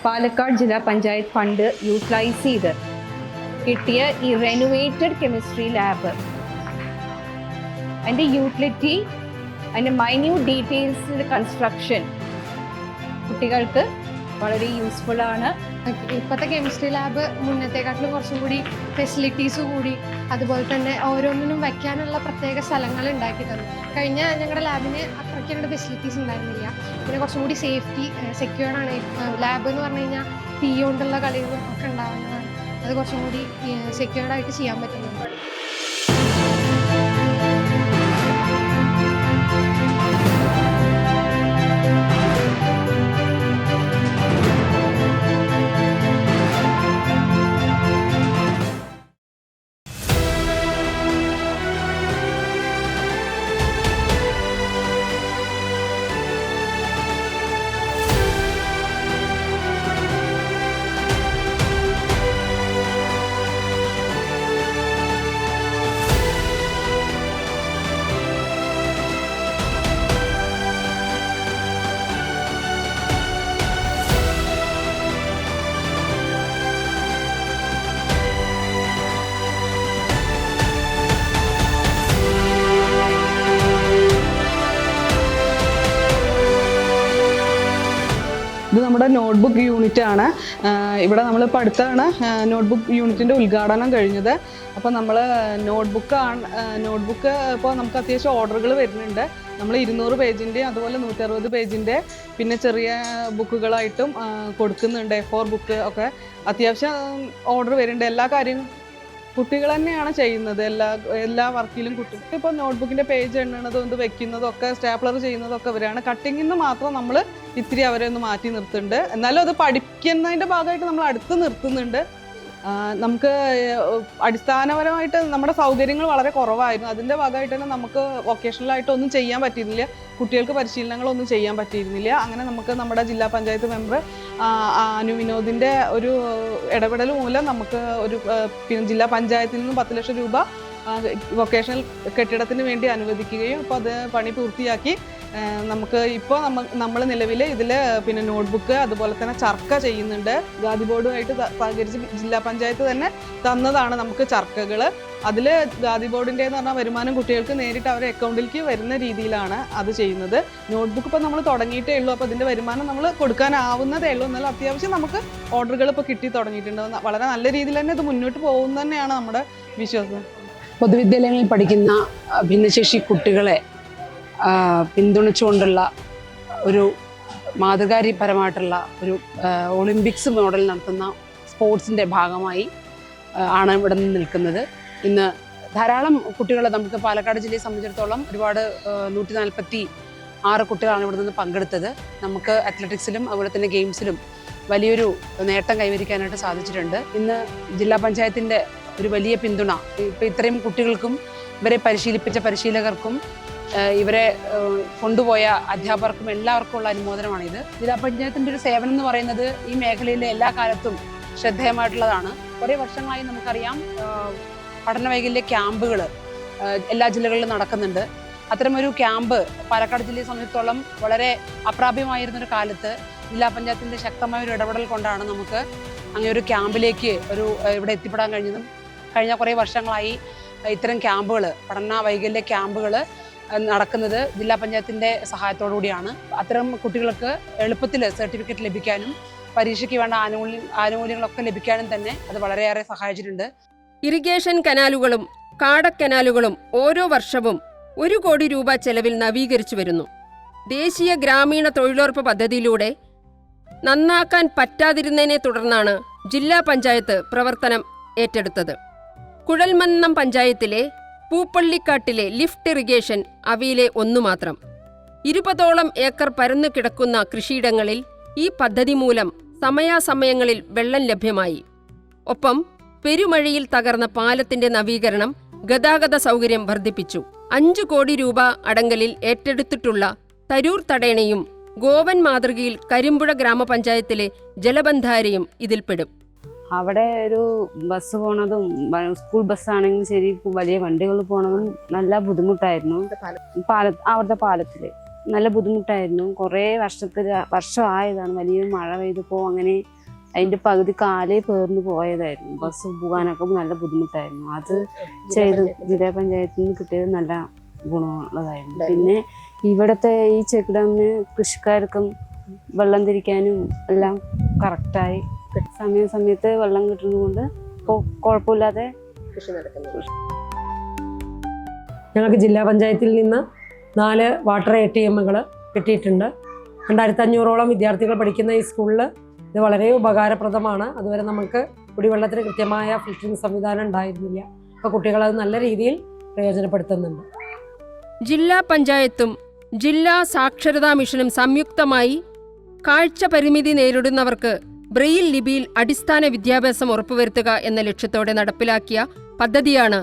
പാലക്കാട് ജില്ലാ പഞ്ചായത്ത് ഫണ്ട് യൂട്ടിലൈസ് ചെയ്ത് കിട്ടിയ ഈ റെനോവേറ്റഡ് കെമിസ്ട്രി ലാബ് അതിൻ്റെ യൂട്ടിലിറ്റി, അതിൻ്റെ മൈന്യൂട്ട് ഡീറ്റെയിൽസിൻ്റെ കൺസ്ട്രക്ഷൻ കുട്ടികൾക്ക് വളരെ യൂസ്ഫുൾ ആണ്. ഇപ്പോഴത്തെ കെമിസ്ട്രി ലാബ് മുന്നത്തെക്കാട്ടിലും കുറച്ചും കൂടി ഫെസിലിറ്റീസ് കൂടി, അതുപോലെ തന്നെ ഓരോന്നിനും വയ്ക്കാനുള്ള പ്രത്യേക സ്ഥലങ്ങൾ ഉണ്ടാക്കി തന്നു. കഴിഞ്ഞ ഞങ്ങളുടെ ലാബിന് അത്രയ്ക്കുള്ള ഫെസിലിറ്റീസ് ഉണ്ടായിരുന്നില്ല. പിന്നെ കുറച്ചും കൂടി സേഫ്റ്റി സെക്യൂർഡാണ്. ലാബ് എന്ന് പറഞ്ഞു കഴിഞ്ഞാൽ തീ കൊണ്ടുള്ള കളികളും ഒക്കെ ഉണ്ടാകുന്നതാണ്. അത് കുറച്ചും കൂടി സെക്യൂർഡായിട്ട് ചെയ്യാൻ പറ്റുന്നുണ്ട്. ഇത് നമ്മുടെ നോട്ട്ബുക്ക് യൂണിറ്റ് ആണ്. ഇവിടെ നമ്മളിപ്പോൾ അടുത്താണ് നോട്ട്ബുക്ക് യൂണിറ്റിൻ്റെ ഉദ്ഘാടനം കഴിഞ്ഞത്. അപ്പോൾ നമ്മൾ നോട്ട്ബുക്ക് ഇപ്പോൾ നമുക്ക് അത്യാവശ്യം ഓർഡറുകൾ വരുന്നുണ്ട്. നമ്മൾ 200 പേജിൻ്റെ അതുപോലെ 160 പേജിൻ്റെ പിന്നെ ചെറിയ ബുക്കുകളായിട്ടും കൊടുക്കുന്നുണ്ട്. A4 ബുക്ക് ഒക്കെ അത്യാവശ്യം ഓർഡർ വരുന്നുണ്ട്. എല്ലാ കാര്യവും കുട്ടികൾ തന്നെയാണ് ചെയ്യുന്നത്. എല്ലാ വർക്കിലും കുട്ടികൾ ഇപ്പോൾ നോട്ട്ബുക്കിൻ്റെ പേജ് എണ്ണുന്നതും ഇത് വെക്കുന്നതും ഒക്കെ സ്റ്റാപ്ലർ ചെയ്യുന്നതൊക്കെ അവരാണ്. കട്ടിങ്ങിൽ നിന്ന് മാത്രം നമ്മൾ ഇത്തിരി അവരെ ഒന്ന് മാറ്റി നിർത്തുന്നുണ്ട്. എന്നാലും അത് പഠിക്കുന്നതിൻ്റെ ഭാഗമായിട്ട് നമ്മൾ അടുത്ത് നിർത്തുന്നുണ്ട്. നമുക്ക് അടിസ്ഥാനപരമായിട്ട് നമ്മുടെ സൗകര്യങ്ങൾ വളരെ കുറവായിരുന്നു. അതിൻ്റെ ഭാഗമായിട്ട് തന്നെ നമുക്ക് വൊക്കേഷണലായിട്ട് ഒന്നും ചെയ്യാൻ പറ്റിയിരുന്നില്ല. കുട്ടികൾക്ക് പരിശീലനങ്ങളൊന്നും ചെയ്യാൻ പറ്റിയിരുന്നില്ല. അങ്ങനെ നമുക്ക് നമ്മുടെ ജില്ലാ പഞ്ചായത്ത് മെമ്പർ അനു വിനോദിൻ്റെ ഒരു ഇടപെടൽ മൂലം നമുക്ക് ഒരു ജില്ലാ പഞ്ചായത്തിൽ നിന്ന് 10 ലക്ഷം രൂപ വൊക്കേഷണൽ കെട്ടിടത്തിന് വേണ്ടി അനുവദിക്കുകയും അപ്പോൾ അത് പണി പൂർത്തിയാക്കി നമുക്ക് ഇപ്പോൾ നമ്മൾ നിലവിൽ ഇതിൽ പിന്നെ നോട്ട്ബുക്ക് അതുപോലെ തന്നെ ചർക്ക ചെയ്യുന്നുണ്ട്. ഖാദി ബോർഡുമായിട്ട് സഹകരിച്ച് ജില്ലാ പഞ്ചായത്ത് തന്നെ തന്നതാണ് നമുക്ക് ചർക്കകൾ. അതിൽ ഖാദി ബോർഡിൻ്റെന്ന് പറഞ്ഞാൽ വരുമാനം കുട്ടികൾക്ക് നേരിട്ട് അവരുടെ അക്കൗണ്ടിലേക്ക് വരുന്ന രീതിയിലാണ് അത് ചെയ്യുന്നത്. നോട്ട്ബുക്ക് ഇപ്പോൾ നമ്മൾ തുടങ്ങിയിട്ടേ ഉള്ളൂ. അപ്പോൾ അതിൻ്റെ വരുമാനം നമ്മൾ കൊടുക്കാനാവുന്നതേ ഉള്ളൂ. എന്നാലും അത്യാവശ്യം നമുക്ക് ഓർഡറുകൾ ഇപ്പോൾ കിട്ടി തുടങ്ങിയിട്ടുണ്ട്. വളരെ നല്ല രീതിയിൽ തന്നെ ഇത് മുന്നോട്ട് പോകുന്ന തന്നെയാണ് നമ്മുടെ വിശ്വാസം. പൊതുവിദ്യാലയങ്ങളിൽ പഠിക്കുന്ന ഭിന്നശേഷി കുട്ടികളെ പിന്തുണച്ചുകൊണ്ടുള്ള ഒരു മാതൃകാപരമായിട്ടുള്ള ഒരു ഒളിമ്പിക്സ് മോഡൽ നടത്തുന്ന സ്പോർട്സിൻ്റെ ഭാഗമായി ആണ് ഇവിടെ നിന്ന് നിൽക്കുന്നത്. ഇന്ന് ധാരാളം കുട്ടികൾ നമുക്ക് പാലക്കാട് ജില്ലയെ സംബന്ധിച്ചിടത്തോളം ഒരുപാട് 146 കുട്ടികളാണ് ഇവിടെ നിന്ന് പങ്കെടുത്തത്. നമുക്ക് അത്ലറ്റിക്സിലും അതുപോലെ തന്നെ ഗെയിംസിലും വലിയൊരു നേട്ടം കൈവരിക്കാനായിട്ട് സാധിച്ചിട്ടുണ്ട്. ഇന്ന് ജില്ലാ പഞ്ചായത്തിൻ്റെ ഒരു വലിയ പിന്തുണ ഇപ്പം ഇത്രയും കുട്ടികൾക്കും ഇവരെ പരിശീലിപ്പിച്ച പരിശീലകർക്കും ഇവരെ കൊണ്ടുപോയ അധ്യാപകർക്കും എല്ലാവർക്കും ഉള്ള അനുമോദനമാണിത്. ജില്ലാ പഞ്ചായത്തിൻ്റെ ഒരു സേവനം എന്ന് പറയുന്നത് ഈ മേഖലയിലെ എല്ലാ കാലത്തും ശ്രദ്ധേയമായിട്ടുള്ളതാണ്. കുറേ വർഷങ്ങളായി നമുക്കറിയാം പഠനവൈകല്യ ക്യാമ്പുകൾ എല്ലാ ജില്ലകളിലും നടക്കുന്നുണ്ട്. അത്തരമൊരു ക്യാമ്പ് പാലക്കാട് ജില്ലയെ സംബന്ധിച്ചിടത്തോളം വളരെ അപ്രാപ്യമായിരുന്നൊരു കാലത്ത് ജില്ലാ പഞ്ചായത്തിൻ്റെ ശക്തമായ ഒരു ഇടപെടൽ കൊണ്ടാണ് നമുക്ക് അങ്ങനെ ഒരു ക്യാമ്പിലേക്ക് ഇവിടെ എത്തിപ്പെടാൻ കഴിഞ്ഞതും. കഴിഞ്ഞ കുറേ വർഷങ്ങളായി ഇത്തരം ക്യാമ്പുകൾ പഠന വൈകല്യ ക്യാമ്പുകൾ നടക്കുന്നത് ജില്ലാ പഞ്ചായത്തിൻ്റെ സഹായത്തോടു കൂടിയാണ്. അത്തരം കുട്ടികൾക്ക് എളുപ്പത്തിൽ സർട്ടിഫിക്കറ്റ് ലഭിക്കാനും പരീക്ഷയ്ക്ക് വേണ്ട ആനുകൂല്യങ്ങളൊക്കെ ലഭിക്കാനും തന്നെ അത് വളരെയേറെ സഹായിച്ചിട്ടുണ്ട്. ഇറിഗേഷൻ കനാലുകളും കാടക്കനാലുകളും ഓരോ വർഷവും 1 കോടി രൂപ ചെലവിൽ നവീകരിച്ചു വരുന്നു. ദേശീയ ഗ്രാമീണ തൊഴിലുറപ്പ് പദ്ധതിയിലൂടെ നന്നാക്കാൻ പറ്റാതിരുന്നതിനെ തുടർന്നാണ് ജില്ലാ പഞ്ചായത്ത് പ്രവർത്തനം ഏറ്റെടുത്തത്. കുഴൽമന്നം പഞ്ചായത്തിലെ പൂപ്പള്ളിക്കാട്ടിലെ ലിഫ്റ്റ് ഇറിഗേഷൻ അവയിലെ ഒന്നുമാത്രം. 20ഓളം ഏക്കർ പരന്നു കിടക്കുന്ന കൃഷിയിടങ്ങളിൽ ഈ പദ്ധതി മൂലം സമയാസമയങ്ങളിൽ വെള്ളം ലഭ്യമായി. ഒപ്പം പെരുമഴയിൽ തകർന്ന പാലത്തിന്റെ നവീകരണം ഗതാഗത സൗകര്യം വർദ്ധിപ്പിച്ചു. 5 കോടി രൂപ അടങ്കലിൽ ഏറ്റെടുത്തിട്ടുള്ള തരൂർ തടയണയും ഗോവൻ മാതൃകയിൽ കരിമ്പുഴ ഗ്രാമപഞ്ചായത്തിലെ ജലബന്ധാരയും ഇതിൽപ്പെടും. അവിടെ ഒരു ബസ് പോണതും സ്കൂൾ ബസ്സാണെങ്കിലും ശരി വലിയ വണ്ടികൾ പോണതും നല്ല ബുദ്ധിമുട്ടായിരുന്നു. അവിടുത്തെ പാലത്തിൽ നല്ല ബുദ്ധിമുട്ടായിരുന്നു. കുറേ വർഷമായതാണ്. വലിയ മഴ പെയ്തപ്പോൾ അങ്ങനെ അതിൻ്റെ പകുതി കാലേ പേർന്ന് പോയതായിരുന്നു. ബസ് പോകാനൊക്കെ നല്ല ബുദ്ധിമുട്ടായിരുന്നു. അത് ചെയ്ത് ജില്ലാ പഞ്ചായത്തിൽ നിന്ന് കിട്ടിയത് നല്ല ഗുണമുള്ളതായിരുന്നു. പിന്നെ ഇവിടുത്തെ ഈ ചെക്ക് ഡാമിന് കൃഷിക്കാർക്കും വെള്ളം തിരിക്കാനും എല്ലാം കറക്റ്റായി സമയത്ത് വെള്ളം കിട്ടുന്നതുകൊണ്ട് കുഴപ്പമില്ലാതെ കൃഷി നടക്കുന്നു. ഞങ്ങൾക്ക് ജില്ലാ പഞ്ചായത്തിൽ നിന്ന് 4 വാട്ടർ ATMകൾ കിട്ടിയിട്ടുണ്ട്. 2500ഓളം വിദ്യാർത്ഥികൾ പഠിക്കുന്ന ഈ സ്കൂളിൽ ഇത് വളരെ ഉപകാരപ്രദമാണ്. അതുവരെ നമുക്ക് കുടിവെള്ളത്തിന് കൃത്യമായ ഫിൽറ്ററിംഗ് സംവിധാനം ഉണ്ടായിരുന്നില്ല. അപ്പോൾ കുട്ടികളത് നല്ല രീതിയിൽ പ്രയോജനപ്പെടുത്തുന്നുണ്ട്. ജില്ലാ പഞ്ചായത്തും ജില്ലാ സാക്ഷരതാ മിഷനും സംയുക്തമായി കാഴ്ച പരിമിതി നേരിടുന്നവർക്ക് ബ്രെയിൽ ലിപിയിൽ അടിസ്ഥാന വിദ്യാഭ്യാസം ഉറപ്പുവരുത്തുക എന്ന ലക്ഷ്യത്തോടെ നടപ്പിലാക്കിയ പദ്ധതിയാണ്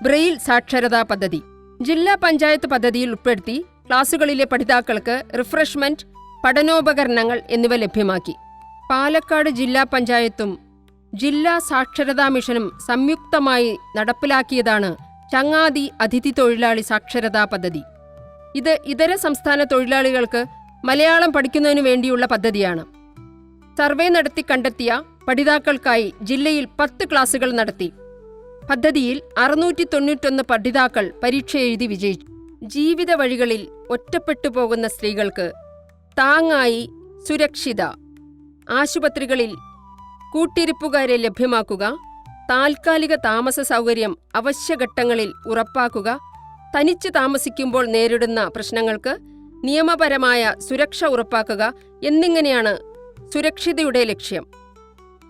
ബ്രെയിൽ സാക്ഷരതാ പദ്ധതി. ജില്ലാ പഞ്ചായത്ത് പദ്ധതിയിൽ ഉൾപ്പെടുത്തി ക്ലാസുകളിലെ പഠിതാക്കൾക്ക് റിഫ്രഷ്മെന്റ്, പഠനോപകരണങ്ങൾ എന്നിവ ലഭ്യമാക്കി. പാലക്കാട് ജില്ലാ പഞ്ചായത്തും ജില്ലാ സാക്ഷരതാ മിഷനും സംയുക്തമായി നടപ്പിലാക്കിയതാണ് ചങ്ങാതി അതിഥി തൊഴിലാളി സാക്ഷരതാ പദ്ധതി. ഇത് ഇതര സംസ്ഥാന തൊഴിലാളികൾക്ക് മലയാളം പഠിക്കുന്നതിനു വേണ്ടിയുള്ള പദ്ധതിയാണ്. സർവേ നടത്തി കണ്ടെത്തിയ പഠിതാക്കൾക്കായി ജില്ലയിൽ 10 ക്ലാസുകൾ നടത്തി. പദ്ധതിയിൽ 691 പഠിതാക്കൾ പരീക്ഷ എഴുതി വിജയിച്ചു. ജീവിത വഴികളിൽ ഒറ്റപ്പെട്ടു പോകുന്ന സ്ത്രീകൾക്ക് താങ്ങായി സുരക്ഷിത ആശുപത്രികളിൽ കൂട്ടിരിപ്പുകാരെ ലഭ്യമാക്കുക, താൽക്കാലിക താമസ സൗകര്യം അവശ്യഘട്ടങ്ങളിൽ ഉറപ്പാക്കുക, തനിച്ച് താമസിക്കുമ്പോൾ നേരിടുന്ന പ്രശ്നങ്ങൾക്ക് നിയമപരമായ സുരക്ഷ ഉറപ്പാക്കുക എന്നിങ്ങനെയാണ് സുരക്ഷിതയുടെ ലക്ഷ്യം.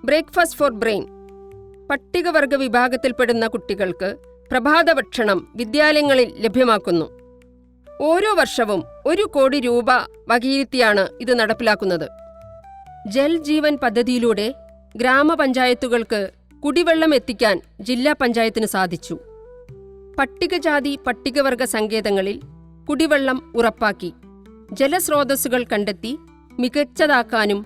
ബ്രേക്ക്ഫാസ്റ്റ് ഫോർ ബ്രെയിൻ പട്ടികവർഗ വിഭാഗത്തിൽപ്പെടുന്ന കുട്ടികൾക്ക് പ്രഭാത ഭക്ഷണം വിദ്യാലയങ്ങളിൽ ലഭ്യമാക്കുന്നു. ഓരോ വർഷവും 1 കോടി രൂപ വകയിരുത്തിയാണ് ഇത് നടപ്പിലാക്കുന്നത്. ജൽ ജീവൻ പദ്ധതിയിലൂടെ ഗ്രാമപഞ്ചായത്തുകൾക്ക് കുടിവെള്ളം എത്തിക്കാൻ ജില്ലാ പഞ്ചായത്തിന് സാധിച്ചു. പട്ടികജാതി പട്ടികവർഗ സങ്കേതങ്ങളിൽ കുടിവെള്ളം ഉറപ്പാക്കി ജലസ്രോതസ്സുകൾ കണ്ടെത്തി മികച്ചതാക്കാനും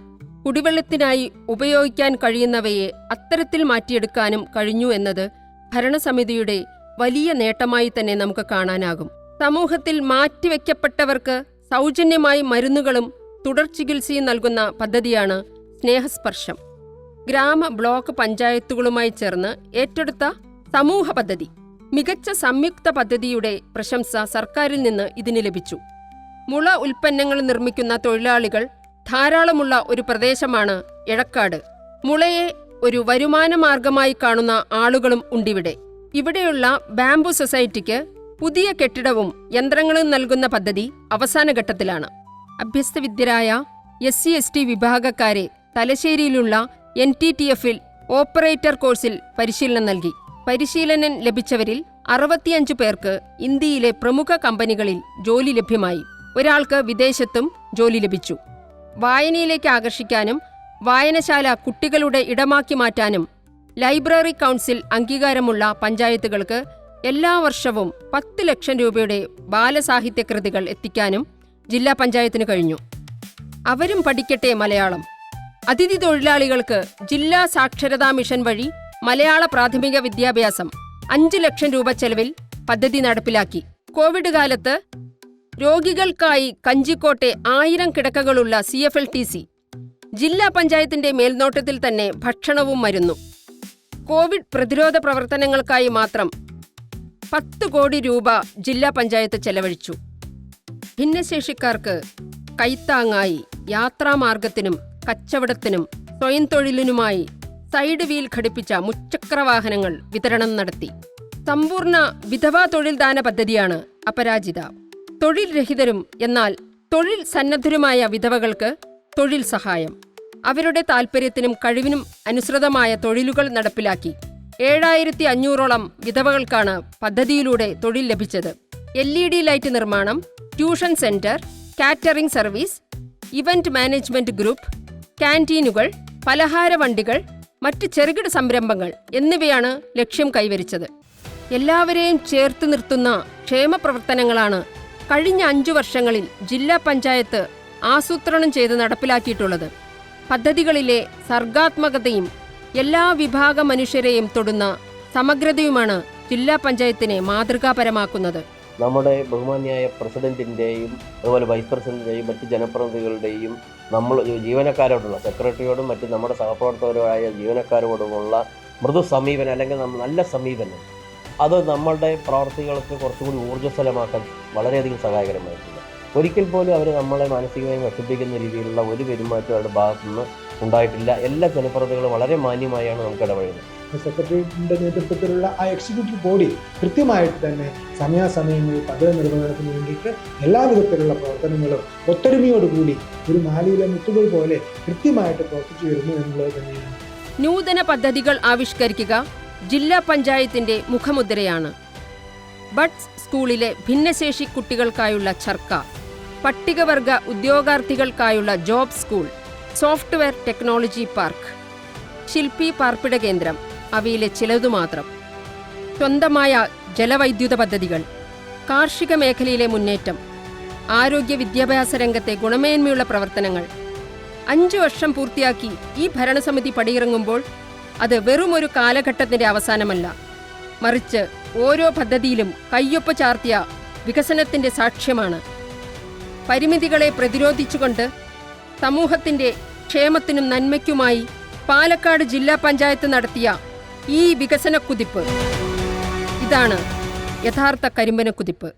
കുടിവെള്ളത്തിനായി ഉപയോഗിക്കാൻ കഴിയുന്നവയെ അത്തരത്തിൽ മാറ്റിയെടുക്കാനും കഴിഞ്ഞു എന്നത് ഭരണസമിതിയുടെ വലിയ നേട്ടമായി തന്നെ നമുക്ക് കാണാനാകും. സമൂഹത്തിൽ മാറ്റിവെക്കപ്പെട്ടവർക്ക് സൗജന്യമായി മരുന്നുകളും തുടർ ചികിത്സയും നൽകുന്ന പദ്ധതിയാണ് സ്നേഹസ്പർശം. ഗ്രാമ ബ്ലോക്ക് പഞ്ചായത്തുകളുമായി ചേർന്ന് ഏറ്റെടുത്ത സമൂഹ പദ്ധതി. മികച്ച സംയുക്ത പദ്ധതിയുടെ പ്രശംസ സർക്കാരിൽ നിന്ന് ഇതിന് ലഭിച്ചു. മുള ഉൽപ്പന്നങ്ങൾ നിർമ്മിക്കുന്ന തൊഴിലാളികൾ ധാരാളമുള്ള ഒരു പ്രദേശമാണ് എഴക്കാട്. മുളയെ ഒരു വരുമാന മാർഗമായി കാണുന്ന ആളുകളും ഉണ്ടിവിടെ. ഇവിടെയുള്ള ബാംബു സൊസൈറ്റിക്ക് പുതിയ കെട്ടിടവും യന്ത്രങ്ങളും നൽകുന്ന പദ്ധതി അവസാന ഘട്ടത്തിലാണ്. അഭ്യസ്തവിദ്യരായ SC/ST വിഭാഗക്കാരെ തലശ്ശേരിയിലുള്ള NTTF-ൽ ഓപ്പറേറ്റർ കോഴ്സിൽ പരിശീലനം നൽകി. പരിശീലനം ലഭിച്ചവരിൽ 65 പേർക്ക് ഇന്ത്യയിലെ പ്രമുഖ കമ്പനികളിൽ ജോലി ലഭ്യമായി. ഒരാൾക്ക് വിദേശത്തും ജോലി ലഭിച്ചു. വായനയിലേക്ക് ആകർഷിക്കാനും വായനശാല കുട്ടികളുടെ ഇടമാക്കി മാറ്റാനും ലൈബ്രറി കൗൺസിൽ അംഗീകാരമുള്ള പഞ്ചായത്തുകൾക്ക് എല്ലാ വർഷവും 10 ലക്ഷം രൂപയുടെ ബാലസാഹിത്യ കൃതികൾ എത്തിക്കാനും ജില്ലാ പഞ്ചായത്തിന് കഴിഞ്ഞു. അവരും പഠിക്കട്ടെ മലയാളം. അതിഥി തൊഴിലാളികൾക്ക് ജില്ലാ സാക്ഷരതാ മിഷൻ വഴി മലയാള പ്രാഥമിക വിദ്യാഭ്യാസം 5 ലക്ഷം രൂപ ചെലവിൽ പദ്ധതി നടപ്പിലാക്കി. കോവിഡ് കാലത്ത് രോഗികൾക്കായി കഞ്ചിക്കോട്ടെ 1000 കിടക്കകളുള്ള CFLTC ജില്ലാ പഞ്ചായത്തിന്റെ മേൽനോട്ടത്തിൽ തന്നെ ഭക്ഷണവും മരുന്നും. കോവിഡ് പ്രതിരോധ പ്രവർത്തനങ്ങൾക്കായി മാത്രം 10 കോടി രൂപ ജില്ലാ പഞ്ചായത്ത് ചെലവഴിച്ചു. ഭിന്നശേഷിക്കാർക്ക് കൈത്താങ്ങായി യാത്രാമാർഗത്തിനും കച്ചവടത്തിനും സ്വയം തൊഴിലിനുമായി സൈഡ് വീൽ ഘടിപ്പിച്ച മുച്ചക്രവാഹനങ്ങൾ വിതരണം നടത്തി. സമ്പൂർണ്ണ വിധവാ തൊഴിൽദാന പദ്ധതിയാണ് അപരാജിത. തൊഴിൽ രഹിതരും എന്നാൽ തൊഴിൽ സന്നദ്ധരുമായ വിധവകൾക്ക് തൊഴിൽ സഹായം. അവരുടെ താൽപ്പര്യത്തിനും കഴിവിനും അനുസൃതമായ തൊഴിലുകൾ നടപ്പിലാക്കി. 7500ഓളം വിധവകൾക്കാണ് പദ്ധതിയിലൂടെ തൊഴിൽ ലഭിച്ചത്. LED ലൈറ്റ് നിർമ്മാണം, tuition centre, catering service, event management group, ക്യാൻറ്റീനുകൾ, പലഹാര വണ്ടികൾ, മറ്റ് ചെറുകിട സംരംഭങ്ങൾ എന്നിവയാണ് ലക്ഷ്യം കൈവരിച്ചത്. എല്ലാവരെയും ചേർത്ത് നിർത്തുന്ന ക്ഷേമപ്രവർത്തനങ്ങളാണ് കഴിഞ്ഞ 5 വർഷങ്ങളിൽ ജില്ലാ പഞ്ചായത്ത് ആസൂത്രണം ചെയ്ത് നടപ്പിലാക്കിയിട്ടുള്ളത്. പദ്ധതികളിലെ സർഗാത്മകതയും എല്ലാ വിഭാഗ മനുഷ്യരെയും തൊടുന്ന സമഗ്രതയുമാണ് ജില്ലാ പഞ്ചായത്തിനെ മാതൃകാപരമാക്കുന്നത്. നമ്മുടെ ബഹുമാന്യായ പ്രസിഡന്റിൻ്റെയും അതുപോലെ വൈസ് പ്രസിഡന്റിൻ്റെയും മറ്റ് ജനപ്രതിനിധികളുടെയും നമ്മൾ ജീവനക്കാരോടുള്ള സെക്രട്ടറിയോടും മറ്റ് നമ്മുടെ സഹപ്രവർത്തകരുമായ ജീവനക്കാരോടുമുള്ള മൃദു സമീപനം അല്ലെങ്കിൽ നല്ല സമീപനം അത് നമ്മളുടെ പ്രവർത്തികൾക്ക് കുറച്ചുകൂടി ഊർജ്ജസ്വലമാക്കാൻ വളരെയധികം സഹായകരമായിട്ടുണ്ട്. ഒരിക്കൽ പോലും അവർ നമ്മളെ മാനസികമായി നശിപ്പിക്കുന്ന രീതിയിലുള്ള ഒരു പെരുമാറ്റം അവരുടെ ഭാഗത്തുനിന്ന് ഉണ്ടായിട്ടില്ല. എല്ലാ ജനപ്രതിനിധികളും വളരെ മാന്യമായാണ് നമുക്ക് ഇടപഴകുന്നത്. സെക്രട്ടറിയുടെ നേതൃത്വത്തിലുള്ള ആ എക്സിക്യൂട്ടീവ് ബോഡി കൃത്യമായിട്ട് തന്നെ സമയാസമയങ്ങളിൽ പദ്ധതി നിർവഹണത്തിന് വേണ്ടിയിട്ട് എല്ലാവിധത്തിലുള്ള പ്രവർത്തനങ്ങളും ഒത്തൊരുമയോടുകൂടി ഒരു മാലിയിലെ മുത്തുകൾ പോലെ കൃത്യമായിട്ട് പ്രവർത്തിച്ചു വരുന്നു എന്നുള്ളത് തന്നെയാണ്. നൂതന പദ്ധതികൾ ആവിഷ്കരിക്കുക ജില്ലാ പഞ്ചായത്തിന്റെ മുഖമുദ്രയാണ്. ബഡ്സ് സ്കൂളിലെ ഭിന്നശേഷി കുട്ടികൾക്കായുള്ള ചർക്ക, പട്ടികവർഗ ഉദ്യോഗാർത്ഥികൾക്കായുള്ള job school, software technology park, ശില്പി പാർപ്പിട കേന്ദ്രം അവയിലെ ചിലതു മാത്രം. സ്വന്തമായ ജലവൈദ്യുത പദ്ധതികൾ, കാർഷിക മേഖലയിലെ മുന്നേറ്റം, ആരോഗ്യ വിദ്യാഭ്യാസ രംഗത്തെ ഗുണമേന്മയുള്ള പ്രവർത്തനങ്ങൾ. 5 വർഷം പൂർത്തിയാക്കി ഈ ഭരണസമിതി പടിയിറങ്ങുമ്പോൾ അത് വെറുമൊരു കാലഘട്ടത്തിന്റെ അവസാനമല്ല, മറിച്ച് ഓരോ പദ്ധതിയിലും കയ്യൊപ്പ് ചാർത്തിയ വികസനത്തിന്റെ സാക്ഷ്യമാണ്. പരിമിതികളെ പ്രതിരോധിച്ചുകൊണ്ട് സമൂഹത്തിന്റെ ക്ഷേമത്തിനും നന്മയ്ക്കുമായി പാലക്കാട് ജില്ലാ പഞ്ചായത്ത് നടത്തിയ ഈ വികസന കുതിപ്പ്, ഇതാണ് യഥാർത്ഥ കരിമ്പന കുതിപ്പ്.